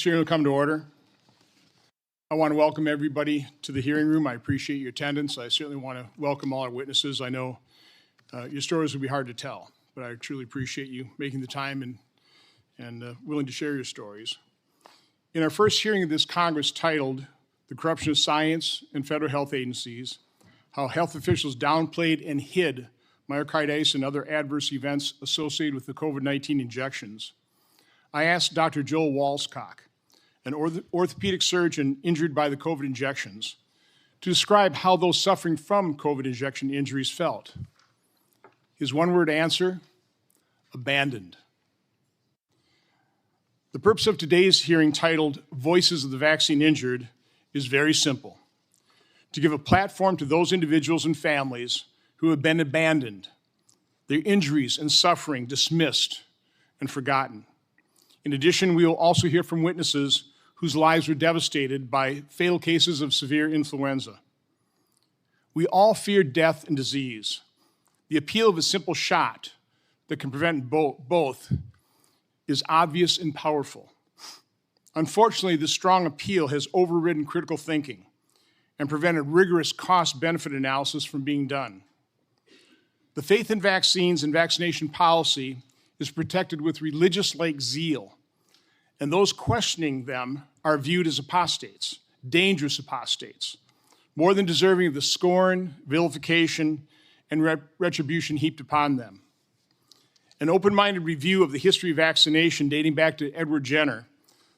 This hearing will come to order. I want to welcome everybody to the hearing room. I appreciate your attendance. I certainly want to welcome all our witnesses. I know your stories will be hard to tell, but I truly appreciate you making the time and willing to share your stories. In our first hearing of this Congress titled "The Corruption of Science and Federal Health Agencies, How Health Officials Downplayed and Hid Myocarditis and Other Adverse Events Associated with the COVID-19 Injections," I asked Dr. Joel Wallskog, an orthopedic surgeon injured by the COVID injections, to describe how those suffering from COVID injection injuries felt. His one-word answer: abandoned. The purpose of today's hearing, titled "Voices of the Vaccine Injured," is very simple: to give a platform to those individuals and families who have been abandoned, their injuries and suffering dismissed and forgotten. In addition, we will also hear from witnesses whose lives were devastated by fatal cases of severe influenza. We all fear death and disease. The appeal of a simple shot that can prevent both is obvious and powerful. Unfortunately, this strong appeal has overridden critical thinking and prevented rigorous cost-benefit analysis from being done. The faith in vaccines and vaccination policy is protected with religious-like zeal, and those questioning them are viewed as apostates, dangerous apostates, more than deserving of the scorn, vilification, and retribution heaped upon them. An open-minded review of the history of vaccination dating back to Edward Jenner,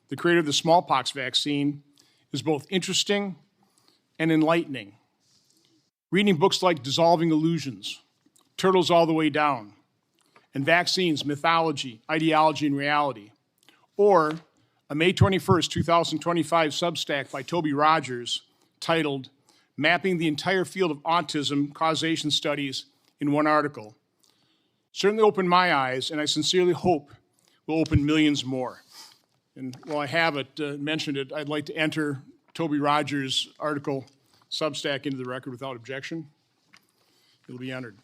the creator of the smallpox vaccine, is both interesting and enlightening. Reading books like Dissolving Illusions, Turtles All the Way Down, and Vaccines, Mythology, Ideology, and Reality, or a May 21st, 2025 Substack by Toby Rogers titled "Mapping the Entire Field of Autism Causation Studies in One Article," certainly opened my eyes, and I sincerely hope will open millions more. And while I haven't mentioned it, I'd like to enter Toby Rogers' article Substack into the record without objection. It'll be entered.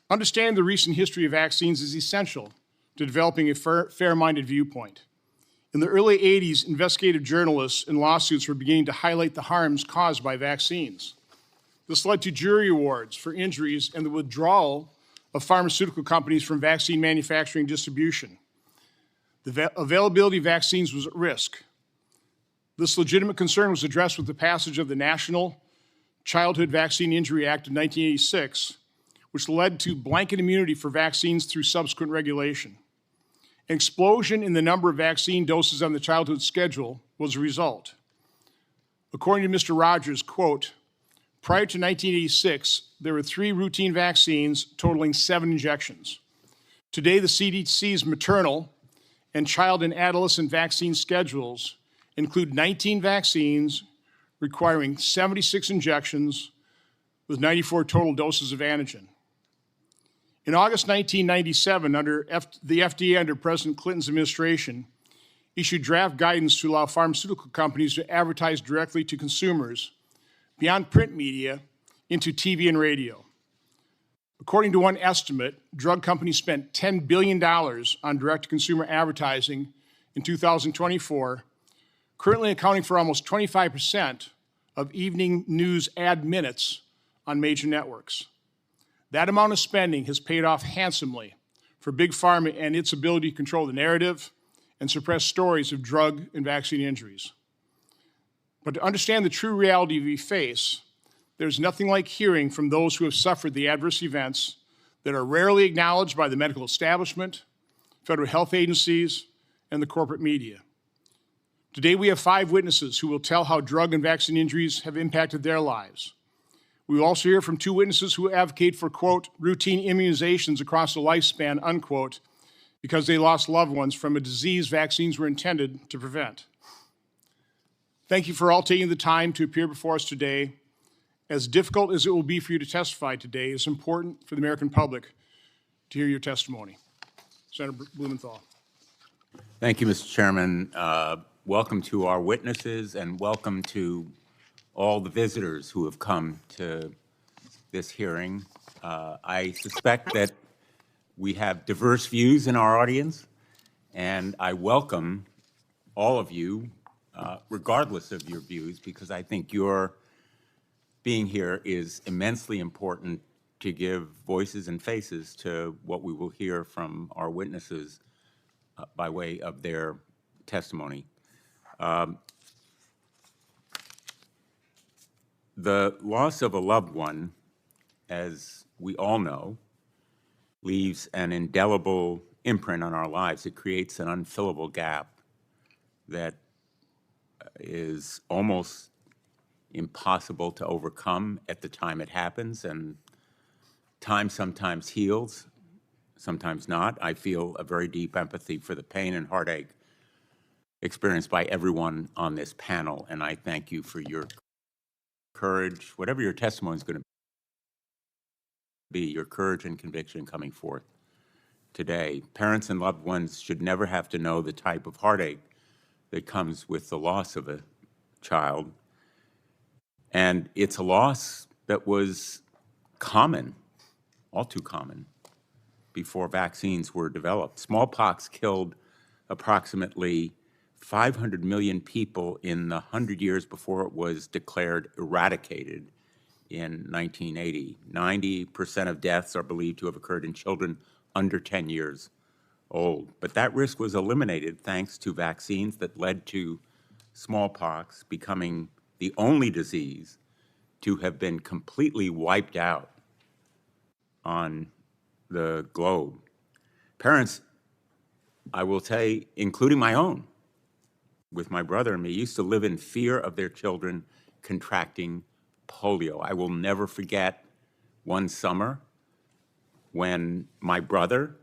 Understanding the recent history of vaccines is essential to developing a fair-minded viewpoint. In the early 80s, investigative journalists and lawsuits were beginning to highlight the harms caused by vaccines. This led to jury awards for injuries and the withdrawal of pharmaceutical companies from vaccine manufacturing and distribution. The availability of vaccines was at risk. This legitimate concern was addressed with the passage of the National Childhood Vaccine Injury Act of 1986, which led to blanket immunity for vaccines through subsequent regulation. An explosion in the number of vaccine doses on the childhood schedule was a result. According to Mr. Rogers, quote, "Prior to 1986, there were 3 routine vaccines totaling 7 injections. Today, the CDC's maternal and child and adolescent vaccine schedules include 19 vaccines requiring 76 injections with 94 total doses of antigen. In August 1997, the FDA under President Clinton's administration issued draft guidance to allow pharmaceutical companies to advertise directly to consumers beyond print media into TV and radio. According to one estimate, drug companies spent $10 billion on direct-to-consumer advertising in 2024, currently accounting for almost 25% of evening news ad minutes on major networks. That amount of spending has paid off handsomely for Big Pharma and its ability to control the narrative and suppress stories of drug and vaccine injuries. But to understand the true reality we face, there's nothing like hearing from those who have suffered the adverse events that are rarely acknowledged by the medical establishment, federal health agencies, and the corporate media. Today, we have 5 witnesses who will tell how drug and vaccine injuries have impacted their lives. We will also hear from 2 witnesses who advocate for, quote, "routine immunizations across the lifespan," unquote, because they lost loved ones from a disease vaccines were intended to prevent. Thank you for all taking the time to appear before us today. As difficult as it will be for you to testify today, it's important for the American public to hear your testimony. Senator Blumenthal. Thank you, Mr. Chairman. Welcome to our witnesses and welcome to all the visitors who have come to this hearing. I suspect that we have diverse views in our audience, And I welcome all of you, regardless of your views, because I think your being here is immensely important to give voices and faces to what we will hear from our witnesses by way of their testimony. The loss of a loved one, as we all know, leaves an indelible imprint on our lives. It creates an unfillable gap that is almost impossible to overcome at the time it happens, and time sometimes heals, sometimes not. I feel a very deep empathy for the pain and heartache experienced by everyone on this panel, and I thank you for your courage, whatever your testimony is going to be, your courage and conviction coming forth today. Parents and loved ones should never have to know the type of heartache that comes with the loss of a child. And it's a loss that was common, all too common, before vaccines were developed. Smallpox killed approximately 500 million people in the 100 years before it was declared eradicated in 1980. 90% of deaths are believed to have occurred in children under 10 years old. But that risk was eliminated thanks to vaccines that led to smallpox becoming the only disease to have been completely wiped out on the globe. Parents, I will say, including my own, with my brother and me, used to live in fear of their children contracting polio. I will never forget one summer when my brother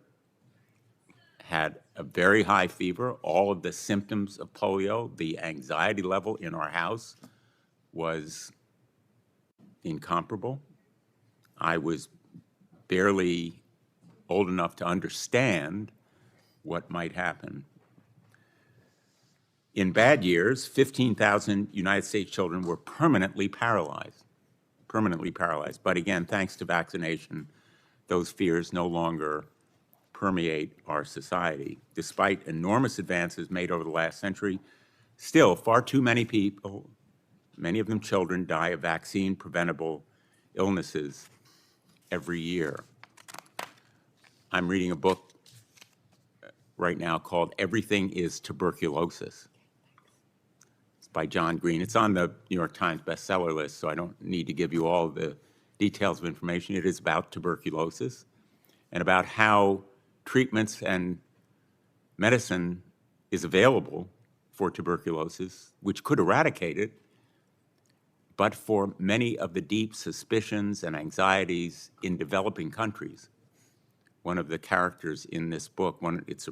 had a very high fever, all of the symptoms of polio. The anxiety level in our house was incomparable. I was barely old enough to understand what might happen. In bad years, 15,000 United States children were permanently paralyzed. But again, thanks to vaccination, those fears no longer permeate our society. Despite enormous advances made over the last century, still far too many people, many of them children, die of vaccine-preventable illnesses every year. I'm reading a book right now called Everything is Tuberculosis. It's by John Green. It's on the New York Times bestseller list, so I don't need to give you all the details of information. It is about tuberculosis and about how treatments and medicine is available for tuberculosis, which could eradicate it, but for many of the deep suspicions and anxieties in developing countries. One of the characters in this book, it's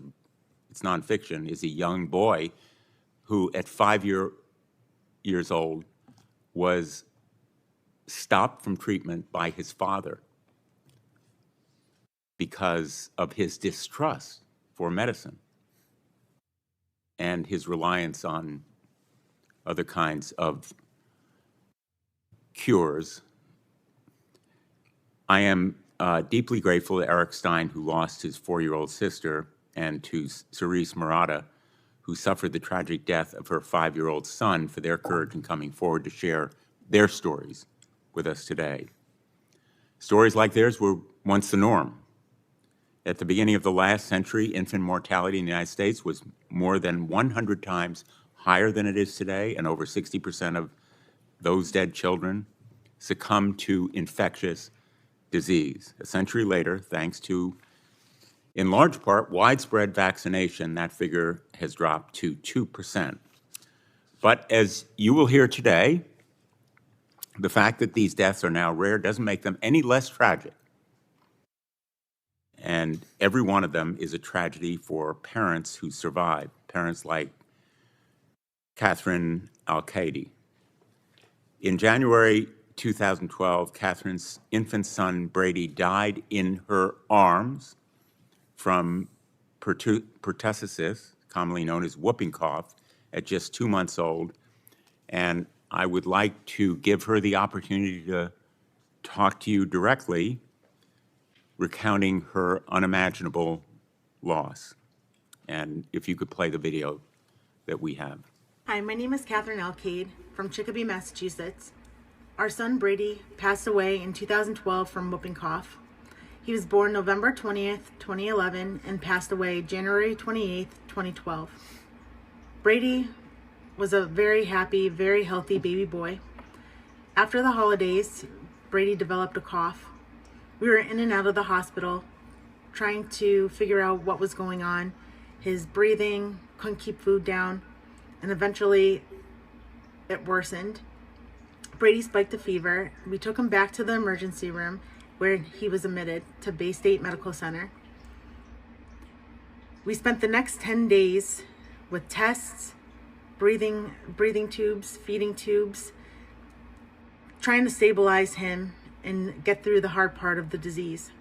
nonfiction, is a young boy who at 5 years old was stopped from treatment by his father because of his distrust for medicine and his reliance on other kinds of cures. I am deeply grateful to Eric Stein, who lost his 4-year-old sister, and to Cerise Murata, who suffered the tragic death of her 5-year-old son, for their courage in coming forward to share their stories with us today. Stories like theirs were once the norm. At the beginning of the last century, infant mortality in the United States was more than 100 times higher than it is today, and over 60% of those dead children succumbed to infectious disease. A century later, thanks to, in large part, widespread vaccination, that figure has dropped to 2%. But as you will hear today, the fact that these deaths are now rare doesn't make them any less tragic. And every one of them is a tragedy for parents who survive, parents like Catherine Al-Qaidi. In January 2012, Catherine's infant son, Brady, died in her arms from pertussis, commonly known as whooping cough, at just 2 months old. And I would like to give her the opportunity to talk to you directly, recounting her unimaginable loss. And if you could play the video that we have. Hi, my name is Catherine Alcade from Chicopee, Massachusetts. Our son Brady passed away in 2012 from whooping cough. He was born November 20th, 2011 and passed away January 28th, 2012. Brady was a very happy, very healthy baby boy. After the holidays, Brady developed a cough. We were in and out of the hospital trying to figure out what was going on. His breathing, couldn't keep food down, and eventually it worsened. Brady spiked a fever. We took him back to the emergency room where he was admitted to Bay State Medical Center. We spent the next 10 days with tests, breathing tubes, feeding tubes, trying to stabilize him and get through the hard part of the disease.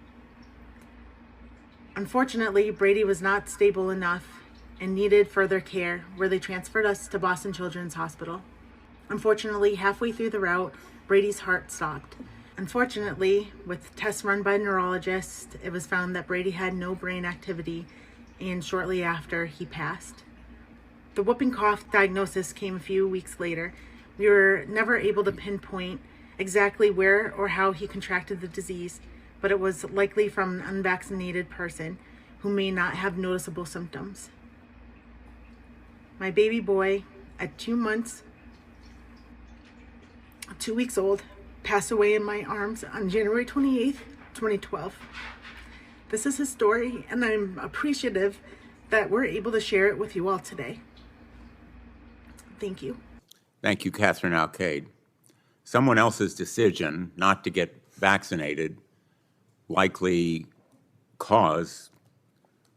Unfortunately, Brady was not stable enough and needed further care, where they transferred us to Boston Children's Hospital. Unfortunately, halfway through the route, Brady's heart stopped. Unfortunately, with tests run by neurologists, it was found that Brady had no brain activity, and shortly after, he passed. The whooping cough diagnosis came a few weeks later. We were never able to pinpoint exactly where or how he contracted the disease, but it was likely from an unvaccinated person who may not have noticeable symptoms. My baby boy, at 2 months, 2 weeks old, passed away in my arms on January 28th, 2012. This is his story, and I'm appreciative that we're able to share it with you all today. Thank you. Thank you, Catherine Alcade. Someone else's decision not to get vaccinated likely caused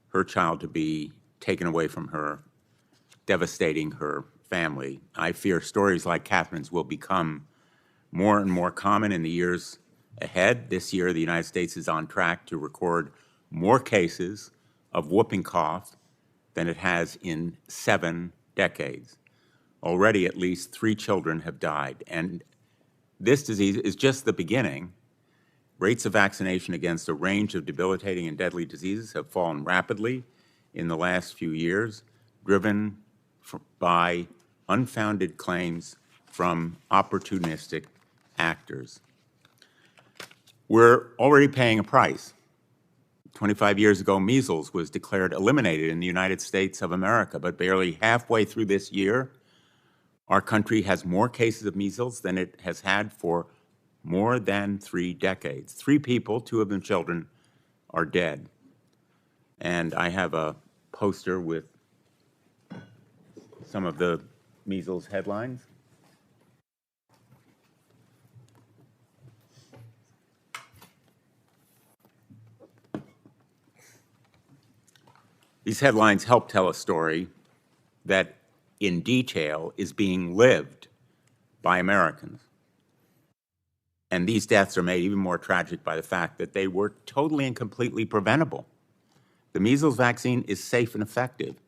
her child to be taken away from her, devastating her family. I fear stories like Catherine's will become more and more common in the years ahead. This year, the United States is on track to record more cases of whooping cough than it has in 7 decades. Already, at least 3 children have died, and this disease is just the beginning. Rates of vaccination against a range of debilitating and deadly diseases have fallen rapidly in the last few years, driven by unfounded claims from opportunistic actors. We're already paying a price. 25 years ago, measles was declared eliminated in the United States of America, but barely halfway through this year, our country has more cases of measles than it has had for more than 3 decades. 3 people, 2 of them children, are dead. And I have a poster with some of the measles headlines. These headlines help tell a story that, in detail, is being lived by Americans. And these deaths are made even more tragic by the fact that they were totally and completely preventable. The measles vaccine is safe and effective.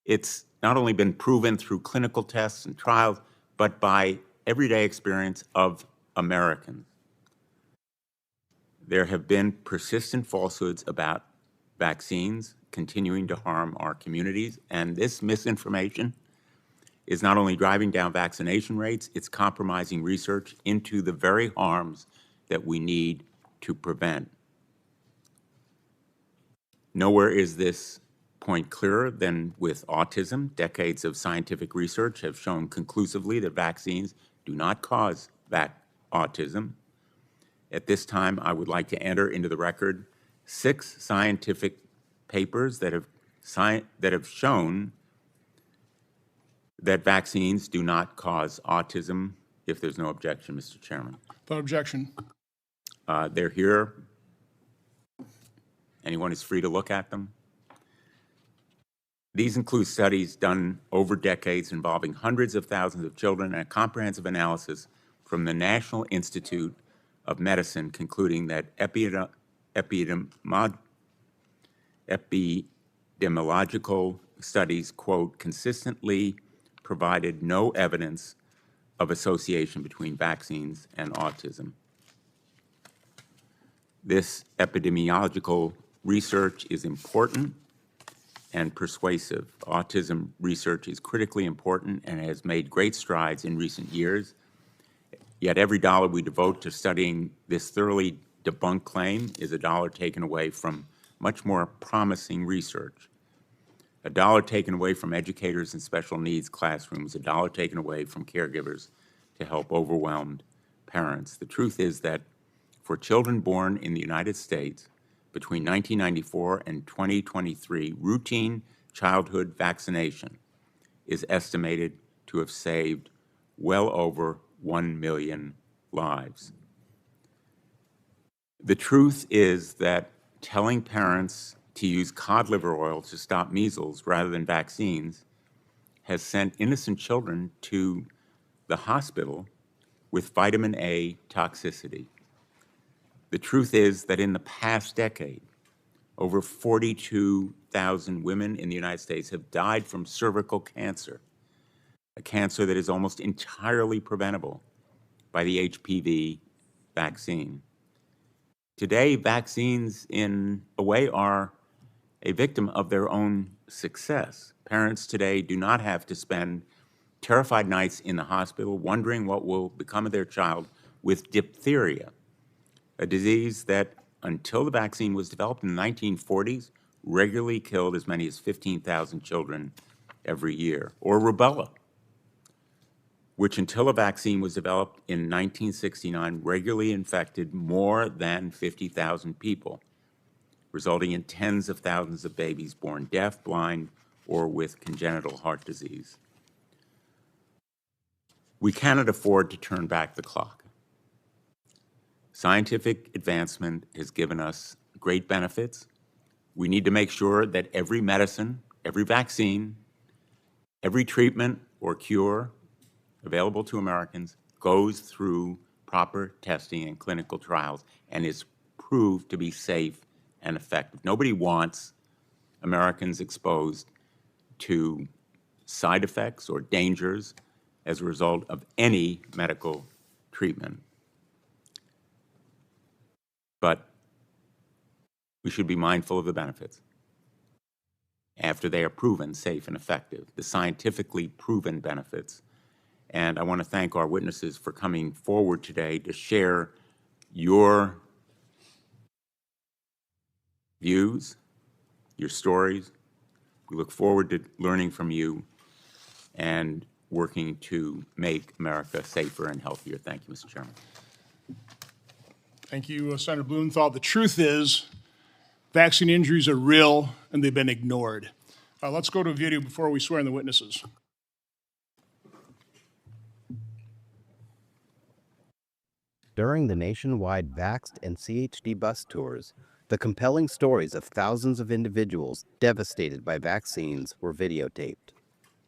It's not only been proven through clinical tests and trials, but by everyday experience of Americans. There have been persistent falsehoods about vaccines continuing to harm our communities, and this misinformation is not only driving down vaccination rates, it's compromising research into the very harms that we need to prevent. Nowhere is this point clearer than with autism. Decades of scientific research have shown conclusively that vaccines do not cause autism. At this time, I would like to enter into the record 6 scientific papers that have shown that vaccines do not cause autism. If there's no objection, Mr. Chairman. Without objection. They're here. Anyone is free to look at them. These include studies done over decades involving hundreds of thousands of children and a comprehensive analysis from the National Institute of Medicine concluding that epidemiological studies, quote, consistently provided no evidence of association between vaccines and autism. This epidemiological research is important and persuasive. Autism research is critically important and has made great strides in recent years. Yet every dollar we devote to studying this thoroughly debunked claim is a dollar taken away from much more promising research. A dollar taken away from educators in special needs classrooms, a dollar taken away from caregivers to help overwhelmed parents. The truth is that for children born in the United States between 1994 and 2023, routine childhood vaccination is estimated to have saved well over 1 million lives. The truth is that telling parents to use cod liver oil to stop measles rather than vaccines has sent innocent children to the hospital with vitamin A toxicity. The truth is that in the past decade, over 42,000 women in the United States have died from cervical cancer, a cancer that is almost entirely preventable by the HPV vaccine. Today, vaccines, in a way, are a victim of their own success. Parents today do not have to spend terrified nights in the hospital wondering what will become of their child with diphtheria, a disease that, until the vaccine was developed in the 1940s, regularly killed as many as 15,000 children every year, or rubella, which until a vaccine was developed in 1969 regularly infected more than 50,000 people, resulting in tens of thousands of babies born deaf, blind, or with congenital heart disease. We cannot afford to turn back the clock. Scientific advancement has given us great benefits. We need to make sure that every medicine, every vaccine, every treatment or cure available to Americans goes through proper testing and clinical trials and is proved to be safe and effective. Nobody wants Americans exposed to side effects or dangers as a result of any medical treatment. But we should be mindful of the benefits after they are proven safe and effective, the scientifically proven benefits. And I want to thank our witnesses for coming forward today to share your views, your stories. We look forward to learning from you and working to make America safer and healthier. Thank you, Mr. Chairman. Thank you, Senator Blumenthal. The truth is, vaccine injuries are real and they've been ignored. Let's go to a video before we swear in the witnesses. During the nationwide Vaxxed and CHD bus tours, the compelling stories of thousands of individuals devastated by vaccines were videotaped.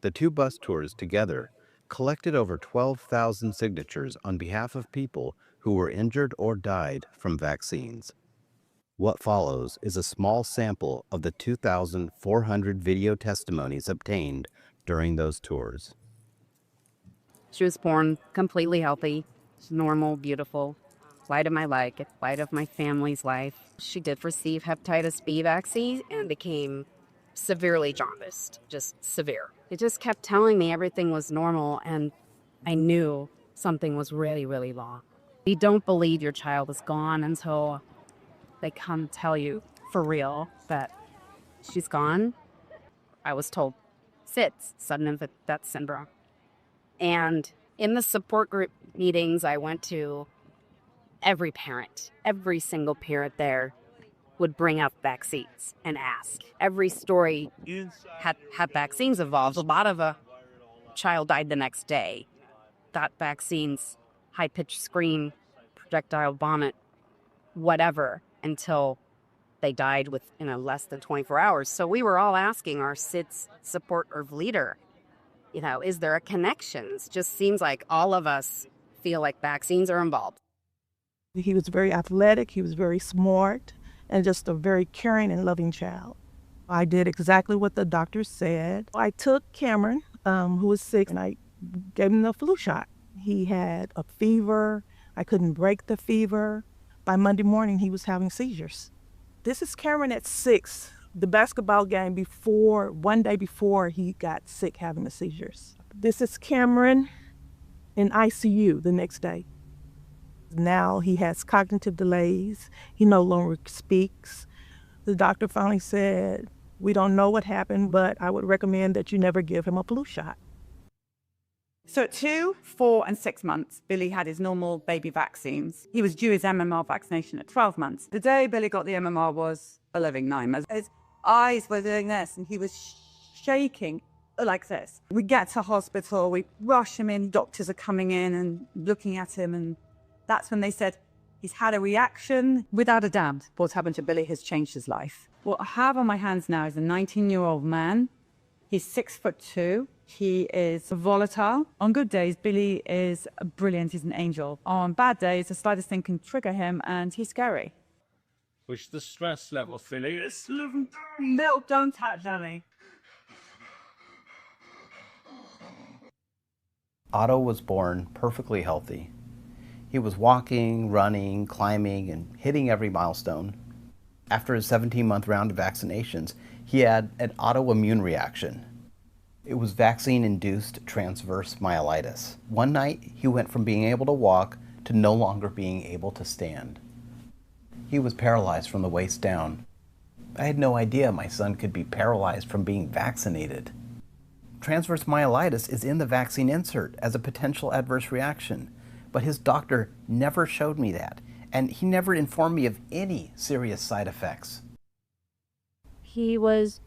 The two bus tours together collected over 12,000 signatures on behalf of people who were injured or died from vaccines. What follows is a small sample of the 2,400 video testimonies obtained during those tours. She was born completely healthy, normal, beautiful, light of my life, light of my family's life. She did receive hepatitis B vaccine and became severely jaundiced, just severe. It just kept telling me everything was normal, and I knew something was really, really wrong. You don't believe your child is gone until they come tell you for real that she's gone. I was told SIDS, sudden infant death syndrome. And in the support group meetings I went to, every parent, every single parent there would bring up vaccines and ask. Every story had vaccines involved. A lot of a child died the next day. Got vaccines, high-pitched scream, projectile vomit, whatever, until they died within less than 24 hours. So we were all asking our SIDS support group leader, is there a connection? It just seems like all of us feel like vaccines are involved. He was very athletic, he was very smart, and just a very caring and loving child. I did exactly what the doctor said. I took Cameron, who was sick, and I gave him the flu shot. He had a fever. I couldn't break the fever. By Monday morning, he was having seizures. This is Cameron at 6. the basketball game one day before he got sick having the seizures. This is Cameron in ICU the next day. Now he has cognitive delays. He no longer speaks. The doctor finally said, "We don't know what happened, but I would recommend that you never give him a flu shot." So at 2, 4, and 6 months, Billy had his normal baby vaccines. He was due his MMR vaccination at 12 months. The day Billy got the MMR was a living nightmare. His eyes were doing this, and he was shaking like this. We get to hospital, we rush him in, doctors are coming in and looking at him, and that's when they said, he's had a reaction. Without a doubt, what's happened to Billy has changed his life. What I have on my hands now is a 19-year-old man. He's 6'2". He is volatile. On good days, Billy is brilliant. He's an angel. On bad days, the slightest thing can trigger him, and he's scary. Push the stress level, Philly. It's No, don't touch Ellie. Otto was born perfectly healthy. He was walking, running, climbing, and hitting every milestone. After his 17-month round of vaccinations, he had an autoimmune reaction. It was vaccine-induced transverse myelitis. One night, he went from being able to walk to no longer being able to stand. He was paralyzed from the waist down. I had no idea my son could be paralyzed from being vaccinated. Transverse myelitis is in the vaccine insert as a potential adverse reaction, but his doctor never showed me that, and he never informed me of any serious side effects. He was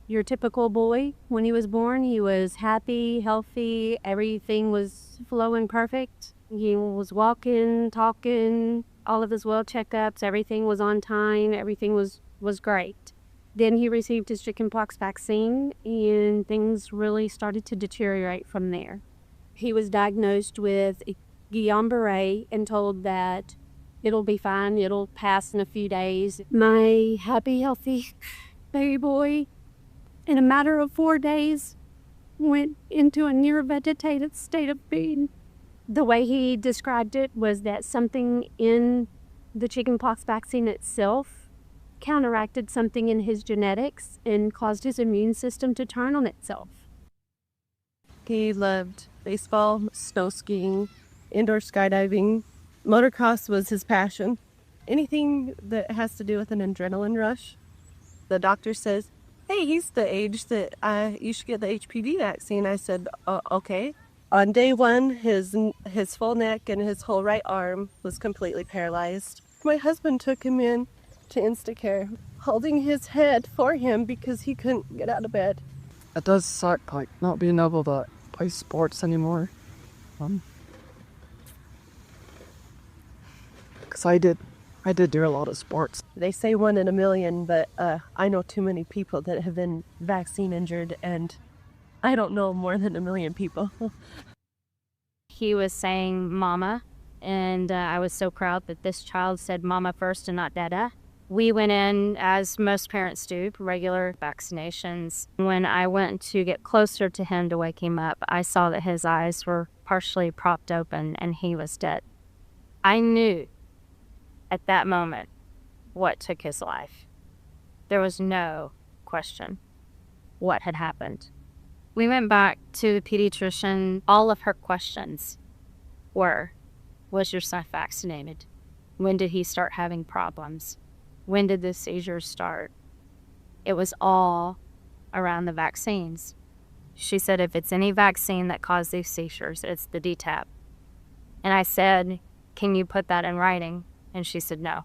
your typical boy. When he was born, he was happy, healthy, everything was flowing perfect. He was walking, talking, all of his well checkups, everything was on time, everything was great. Then he received his chickenpox vaccine, and things really started to deteriorate from there. He was diagnosed with Guillain-Barré and told that it'll be fine, it'll pass in a few days. My happy, healthy baby boy, in a matter of 4 days, went into a near vegetative state of being. The way he described it was that something in the chickenpox vaccine itself counteracted something in his genetics and caused his immune system to turn on itself. He loved baseball, snow skiing, indoor skydiving. Motocross was his passion. Anything that has to do with an adrenaline rush. The doctor says, "Hey, he's the age that you should get the HPV vaccine." I said, okay. On day 1, his full neck and his whole right arm was completely paralyzed. My husband took him in to Instacare, holding his head for him because he couldn't get out of bed. It does suck, like, not being able to play sports anymore. Because I did do a lot of sports. They say 1 in a million, but I know too many people that have been vaccine injured, and I don't know more than 1 million people. He was saying mama, and I was so proud that this child said mama first and not dada. We went in, as most parents do, regular vaccinations. When I went to get closer to him to wake him up, I saw that his eyes were partially propped open and he was dead. I knew at that moment what took his life. There was no question what had happened. We went back to the pediatrician. All of her questions were, was your son vaccinated? When did he start having problems? When did the seizures start? It was all around the vaccines. She said, if it's any vaccine that caused these seizures, it's the DTaP. And I said, can you put that in writing? And she said, no.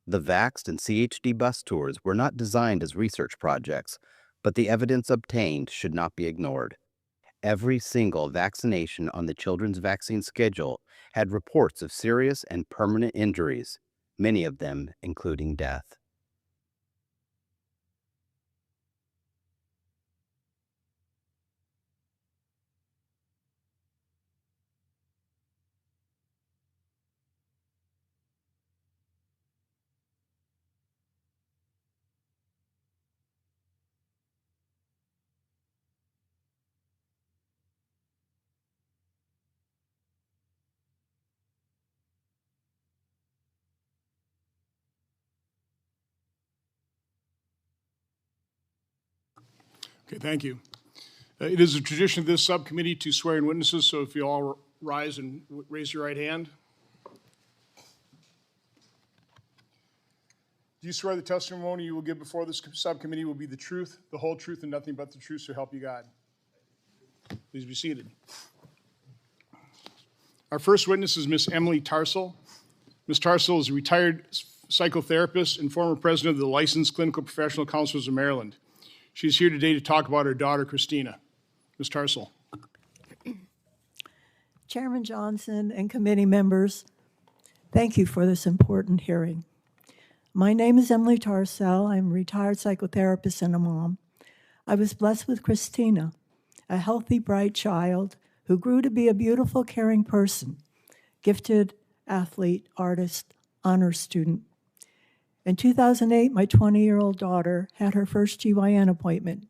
The Vaxxed and CHD bus tours were not designed as research projects, but the evidence obtained should not be ignored. Every single vaccination on the children's vaccine schedule had reports of serious and permanent injuries, many of them including death. Okay, thank you. It is a tradition of this subcommittee to swear in witnesses, so if you all rise and raise your right hand. Do you swear the testimony you will give before this subcommittee will be the truth, the whole truth, and nothing but the truth, so help you God? Please be seated. Our first witness is Miss Emily Tarsal. Ms. Tarsal is a retired psychotherapist and former president of the Licensed Clinical Professional Counselors of Maryland. She's here today to talk about her daughter, Christina. Ms. Tarsal. Chairman Johnson and committee members, thank you for this important hearing. My name is Emily Tarsal. I'm a retired psychotherapist and a mom. I was blessed with Christina, a healthy, bright child who grew to be a beautiful, caring person, gifted athlete, artist, honor student. In 2008, my 20-year-old daughter had her first GYN appointment.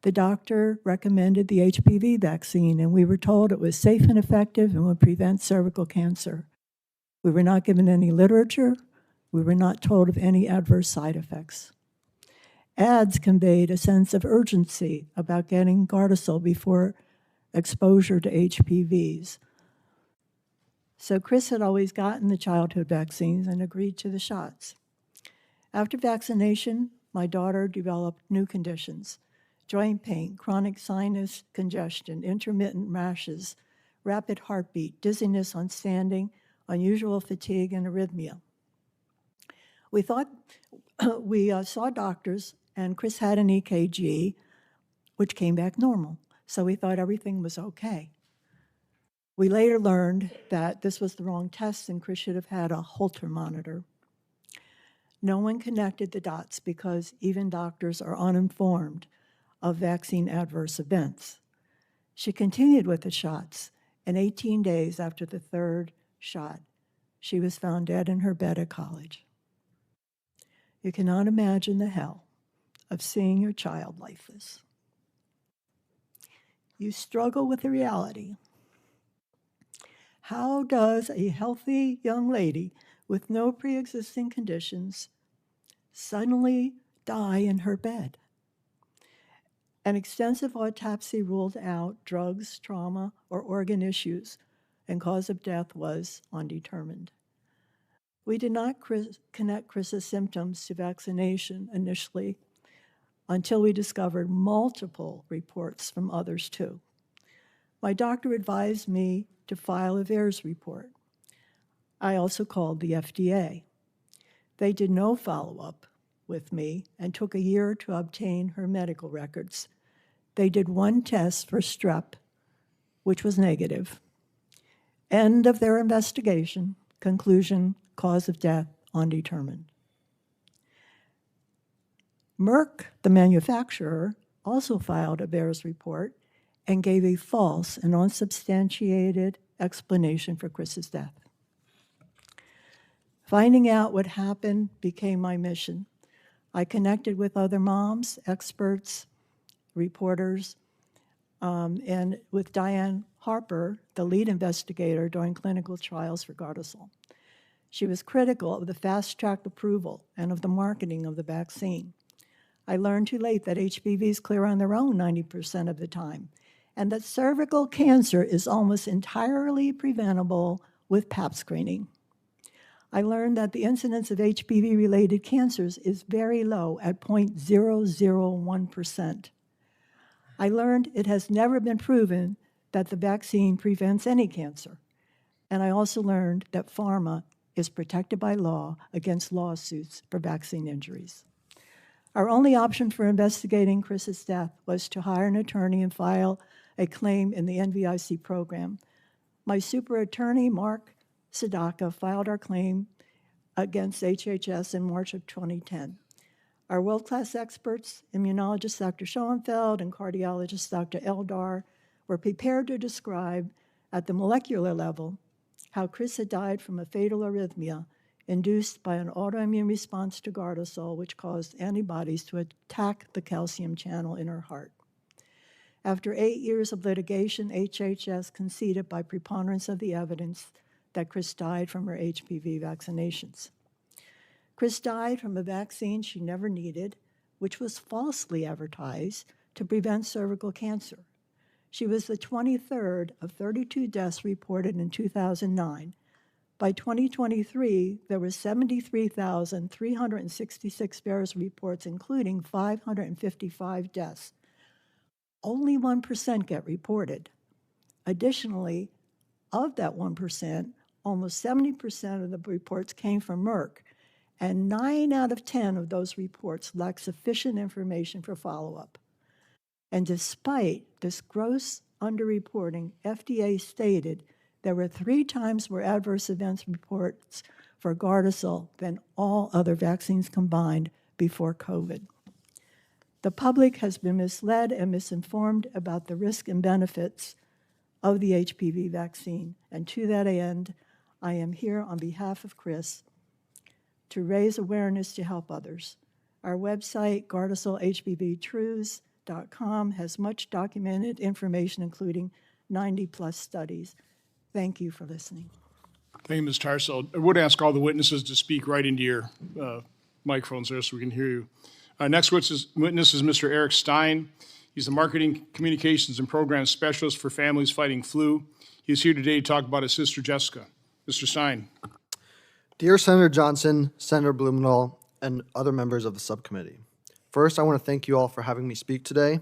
The doctor recommended the HPV vaccine, and we were told it was safe and effective and would prevent cervical cancer. We were not given any literature. We were not told of any adverse side effects. Ads conveyed a sense of urgency about getting Gardasil before exposure to HPVs. So Chris had always gotten the childhood vaccines and agreed to the shots. After vaccination, my daughter developed new conditions: joint pain, chronic sinus congestion, intermittent rashes, rapid heartbeat, dizziness on standing, unusual fatigue, and arrhythmia. We saw doctors, and Chris had an EKG, which came back normal. So we thought everything was okay. We later learned that this was the wrong test and Chris should have had a Holter monitor. No one connected the dots because even doctors are uninformed of vaccine adverse events. She continued with the shots, and 18 days after the third shot, she was found dead in her bed at college. You cannot imagine the hell of seeing your child lifeless. You struggle with the reality. How does a healthy young lady with no pre-existing conditions suddenly die in her bed? An extensive autopsy ruled out drugs, trauma, or organ issues, and cause of death was undetermined. We did not connect Chris's symptoms to vaccination initially until we discovered multiple reports from others too. My doctor advised me to file a VAERS report. I also called the FDA. They did no follow-up with me and took a year to obtain her medical records. They did one test for strep, which was negative. End of their investigation. Conclusion, cause of death undetermined. Merck, the manufacturer, also filed a VAERS report and gave a false and unsubstantiated explanation for Chris's death. Finding out what happened became my mission. I connected with other moms, experts, reporters, and with Diane Harper, the lead investigator during clinical trials for Gardasil. She was critical of the fast-track approval and of the marketing of the vaccine. I learned too late that HPVs clear on their own 90% of the time, and that cervical cancer is almost entirely preventable with Pap screening. I learned that the incidence of HPV-related cancers is very low at 0.001%. I learned it has never been proven that the vaccine prevents any cancer. And I also learned that pharma is protected by law against lawsuits for vaccine injuries. Our only option for investigating Chris's death was to hire an attorney and file a claim in the NVIC program. My super attorney, Mark Sadaka, filed our claim against HHS in March of 2010. Our world-class experts, immunologist Dr. Schoenfeld and cardiologist Dr. Eldar, were prepared to describe at the molecular level how Chris had died from a fatal arrhythmia induced by an autoimmune response to Gardasil, which caused antibodies to attack the calcium channel in her heart. After 8 years of litigation, HHS conceded by preponderance of the evidence that Chris died from her HPV vaccinations. Chris died from a vaccine she never needed, which was falsely advertised to prevent cervical cancer. She was the 23rd of 32 deaths reported in 2009. By 2023, there were 73,366 VAERS reports, including 555 deaths. Only 1% get reported. Additionally, of that 1%, almost 70% of the reports came from Merck, and 9 out of 10 of those reports lack sufficient information for follow-up. And despite this gross underreporting, FDA stated there were 3 times more adverse events reports for Gardasil than all other vaccines combined before COVID. The public has been misled and misinformed about the risk and benefits of the HPV vaccine. And to that end, I am here on behalf of Chris to raise awareness to help others. Our website, GardasilHPVTruths.com, has much documented information, including 90-plus studies. Thank you for listening. Thank you, Ms. Tarsell. I would ask all the witnesses to speak right into your microphones there so we can hear you. Next witness is Mr. Eric Stein. He's the Marketing, Communications, and Programs Specialist for Families Fighting Flu. He is here today to talk about his sister, Jessica. Mr. Stein. Dear Senator Johnson, Senator Blumenthal, and other members of the subcommittee. First, I want to thank you all for having me speak today.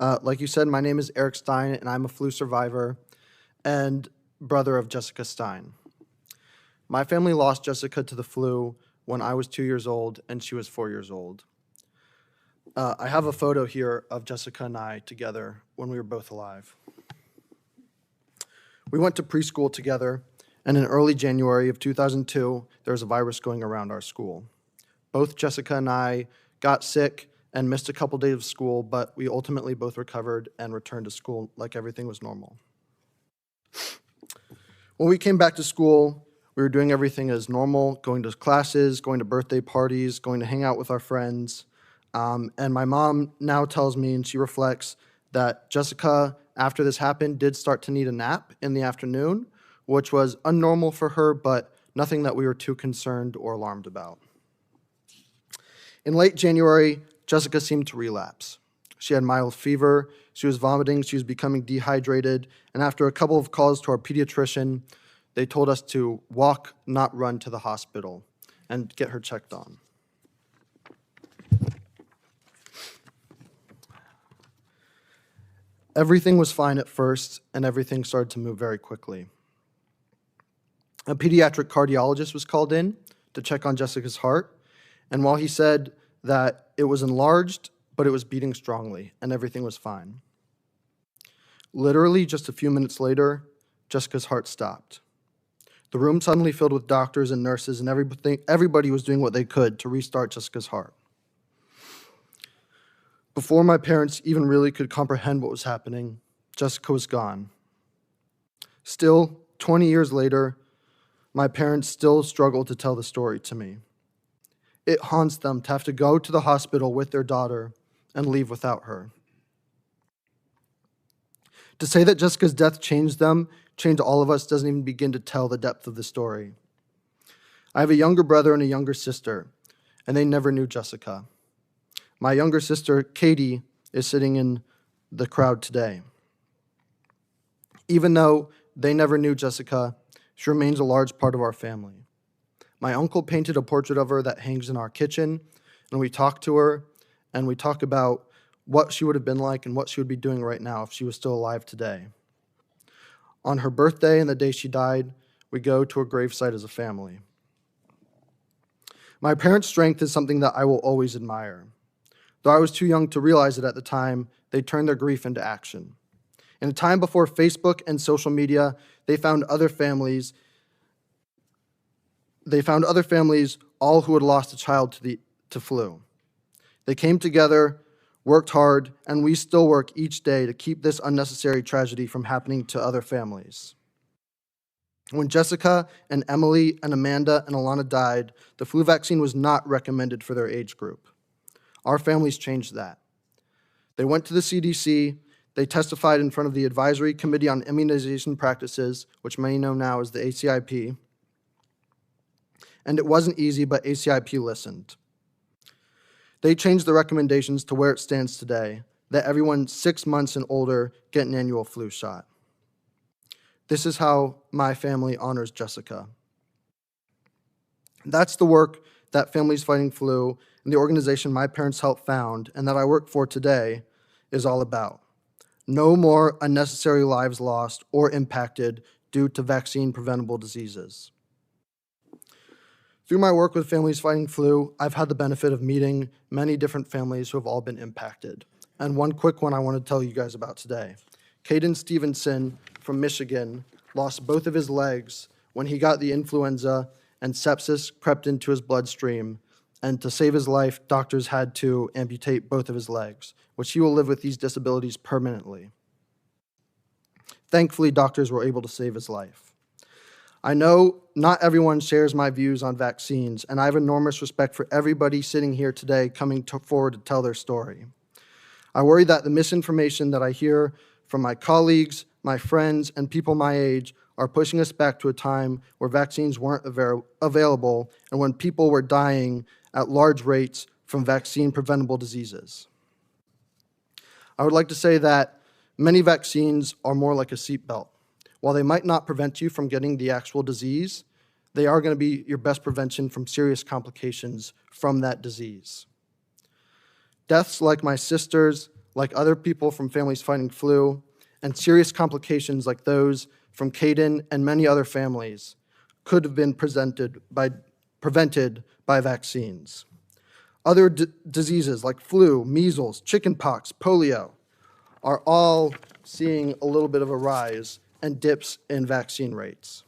Like you said, my name is Eric Stein, and I'm a flu survivor and brother of Jessica Stein. My family lost Jessica to the flu when I was 2 years old and she was 4 years old. I have a photo here of Jessica and I together when we were both alive. We went to preschool together, and in early January of 2002, there was a virus going around our school. Both Jessica and I got sick and missed a couple days of school, but we ultimately both recovered and returned to school like everything was normal. When we came back to school, we were doing everything as normal, going to classes, going to birthday parties, going to hang out with our friends. And my mom now tells me, and she reflects, that Jessica, after this happened, did start to need a nap in the afternoon, which was unnormal for her, but nothing that we were too concerned or alarmed about. In late January, Jessica seemed to relapse. She had mild fever, she was vomiting, she was becoming dehydrated, and after a couple of calls to our pediatrician, they told us to walk, not run, to the hospital and get her checked on. Everything was fine at first, and everything started to move very quickly. A pediatric cardiologist was called in to check on Jessica's heart, and while he said that it was enlarged, but it was beating strongly, and everything was fine. Literally, just a few minutes later, Jessica's heart stopped. The room suddenly filled with doctors and nurses, and everybody was doing what they could to restart Jessica's heart. Before my parents even really could comprehend what was happening, Jessica was gone. Still, 20 years later, my parents still struggle to tell the story to me. It haunts them to have to go to the hospital with their daughter and leave without her. To say that Jessica's death changed them, changed all of us, doesn't even begin to tell the depth of the story. I have a younger brother and a younger sister, and they never knew Jessica. My younger sister, Katie, is sitting in the crowd today. Even though they never knew Jessica, she remains a large part of our family. My uncle painted a portrait of her that hangs in our kitchen, and we talk to her, and we talk about what she would have been like and what she would be doing right now if she was still alive today. On her birthday and the day she died, we go to a gravesite as a family. My parents' strength is something that I will always admire. Though I was too young to realize it at the time, they turned their grief into action. In a time before Facebook and social media, they found other families all who had lost a child to flu. They came together, worked hard, and we still work each day to keep this unnecessary tragedy from happening to other families. When Jessica and Emily and Amanda and Alana died, the flu vaccine was not recommended for their age group. Our families changed that. They went to the CDC, they testified in front of the Advisory Committee on Immunization Practices, which many know now as the ACIP, and it wasn't easy, but ACIP listened. They changed the recommendations to where it stands today, that everyone 6 months and older get an annual flu shot. This is how my family honors Jessica. That's the work that Families Fighting Flu and the organization my parents helped found and that I work for today is all about. No more unnecessary lives lost or impacted due to vaccine-preventable diseases. Through my work with Families Fighting Flu, I've had the benefit of meeting many different families who have all been impacted. And one quick one I want to tell you guys about today. Caden Stevenson from Michigan lost both of his legs when he got the influenza and sepsis crept into his bloodstream. And to save his life, doctors had to amputate both of his legs, which he will live with these disabilities permanently. Thankfully, doctors were able to save his life. I know not everyone shares my views on vaccines, and I have enormous respect for everybody sitting here today coming forward to tell their story. I worry that the misinformation that I hear from my colleagues, my friends, and people my age are pushing us back to a time where vaccines weren't available and when people were dying at large rates from vaccine-preventable diseases. I would like to say that many vaccines are more like a seatbelt. While they might not prevent you from getting the actual disease, they are going to be your best prevention from serious complications from that disease. Deaths like my sister's, like other people from Families Fighting Flu, and serious complications like those from Caden and many other families could have been prevented by vaccines. Other diseases like flu, measles, chickenpox, polio are all seeing a little bit of a rise and dips in vaccine rates.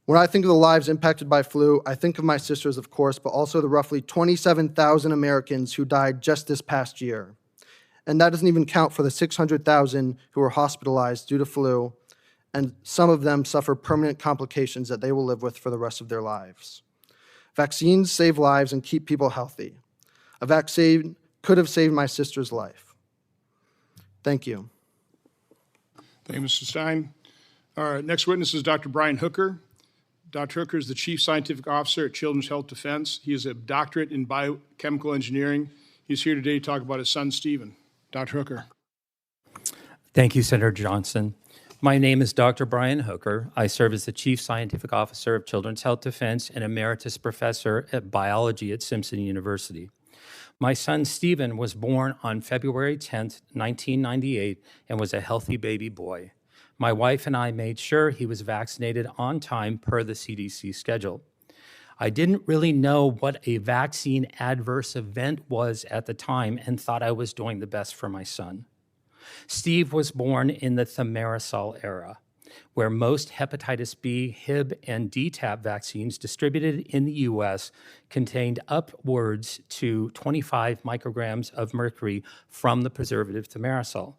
When I think of the lives impacted by flu, I think of my sisters, of course, but also the roughly 27,000 Americans who died just this past year. And that doesn't even count for the 600,000 who were hospitalized due to flu, and some of them suffer permanent complications that they will live with for the rest of their lives. Vaccines save lives and keep people healthy. A vaccine could have saved my sister's life. Thank you. Thank you, Mr. Stein. Our next witness is Dr. Brian Hooker. Dr. Hooker is the Chief Scientific Officer at Children's Health Defense. He is a doctorate in biochemical engineering. He's here today to talk about his son, Stephen. Dr. Hooker. Thank you, Senator Johnson. My name is Dr. Brian Hooker. I serve as the Chief Scientific Officer of Children's Health Defense and Emeritus Professor at Biology at Simpson University. My son, Stephen, was born on February 10th, 1998, and was a healthy baby boy. My wife and I made sure he was vaccinated on time per the CDC schedule. I didn't really know what a vaccine adverse event was at the time and thought I was doing the best for my son. Steve was born in the thimerosal era, where most hepatitis B, Hib, and DTaP vaccines distributed in the U.S. contained upwards to 25 micrograms of mercury from the preservative thimerosal.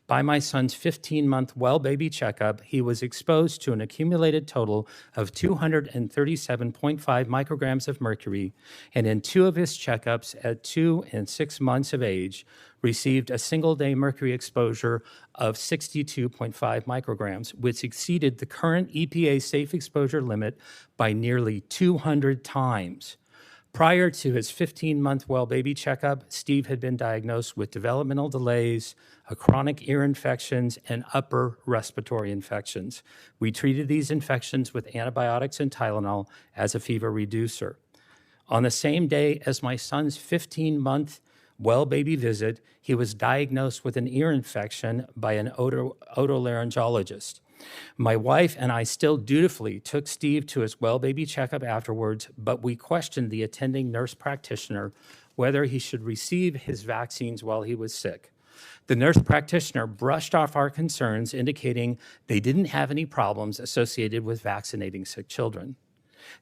By my son's 15-month well baby checkup, he was exposed to an accumulated total of 237.5 micrograms of mercury, and in 2 of his checkups at 2 and 6 months of age, received a single-day mercury exposure of 62.5 micrograms, which exceeded the current EPA safe exposure limit by nearly 200 times. Prior to his 15-month well baby checkup, Steve had been diagnosed with developmental delays, a chronic ear infections, and upper respiratory infections. We treated these infections with antibiotics and Tylenol as a fever reducer. On the same day as my son's 15-month well baby visit, he was diagnosed with an ear infection by an otolaryngologist. My wife and I still dutifully took Steve to his well baby checkup afterwards, but we questioned the attending nurse practitioner whether he should receive his vaccines while he was sick. The nurse practitioner brushed off our concerns, indicating they didn't have any problems associated with vaccinating sick children.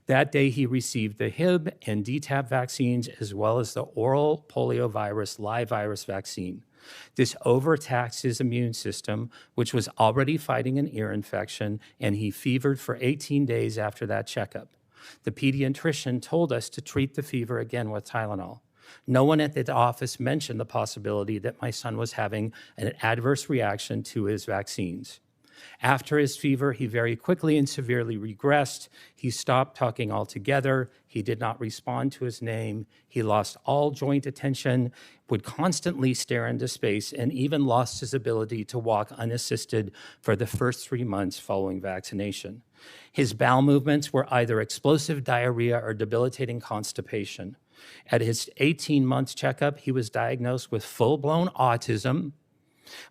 That day, he received the Hib and DTaP vaccines, as well as the oral poliovirus live virus vaccine. This overtaxed his immune system, which was already fighting an ear infection, and he fevered for 18 days after that checkup. The pediatrician told us to treat the fever again with Tylenol. No one at the office mentioned the possibility that my son was having an adverse reaction to his vaccines. After his fever, he very quickly and severely regressed. He stopped talking altogether. He did not respond to his name. He lost all joint attention, would constantly stare into space, and even lost his ability to walk unassisted for the first 3 months following vaccination. His bowel movements were either explosive diarrhea or debilitating constipation. At his 18-month checkup, he was diagnosed with full-blown autism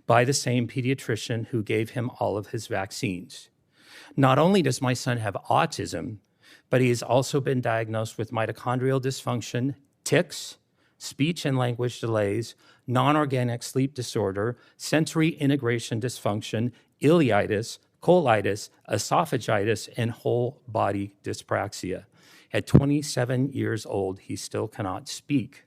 by the same pediatrician who gave him all of his vaccines. Not only does my son have autism, but he has also been diagnosed with mitochondrial dysfunction, tics, speech and language delays, non-organic sleep disorder, sensory integration dysfunction, ileitis, colitis, esophagitis, and whole body dyspraxia. At 27 years old, he still cannot speak.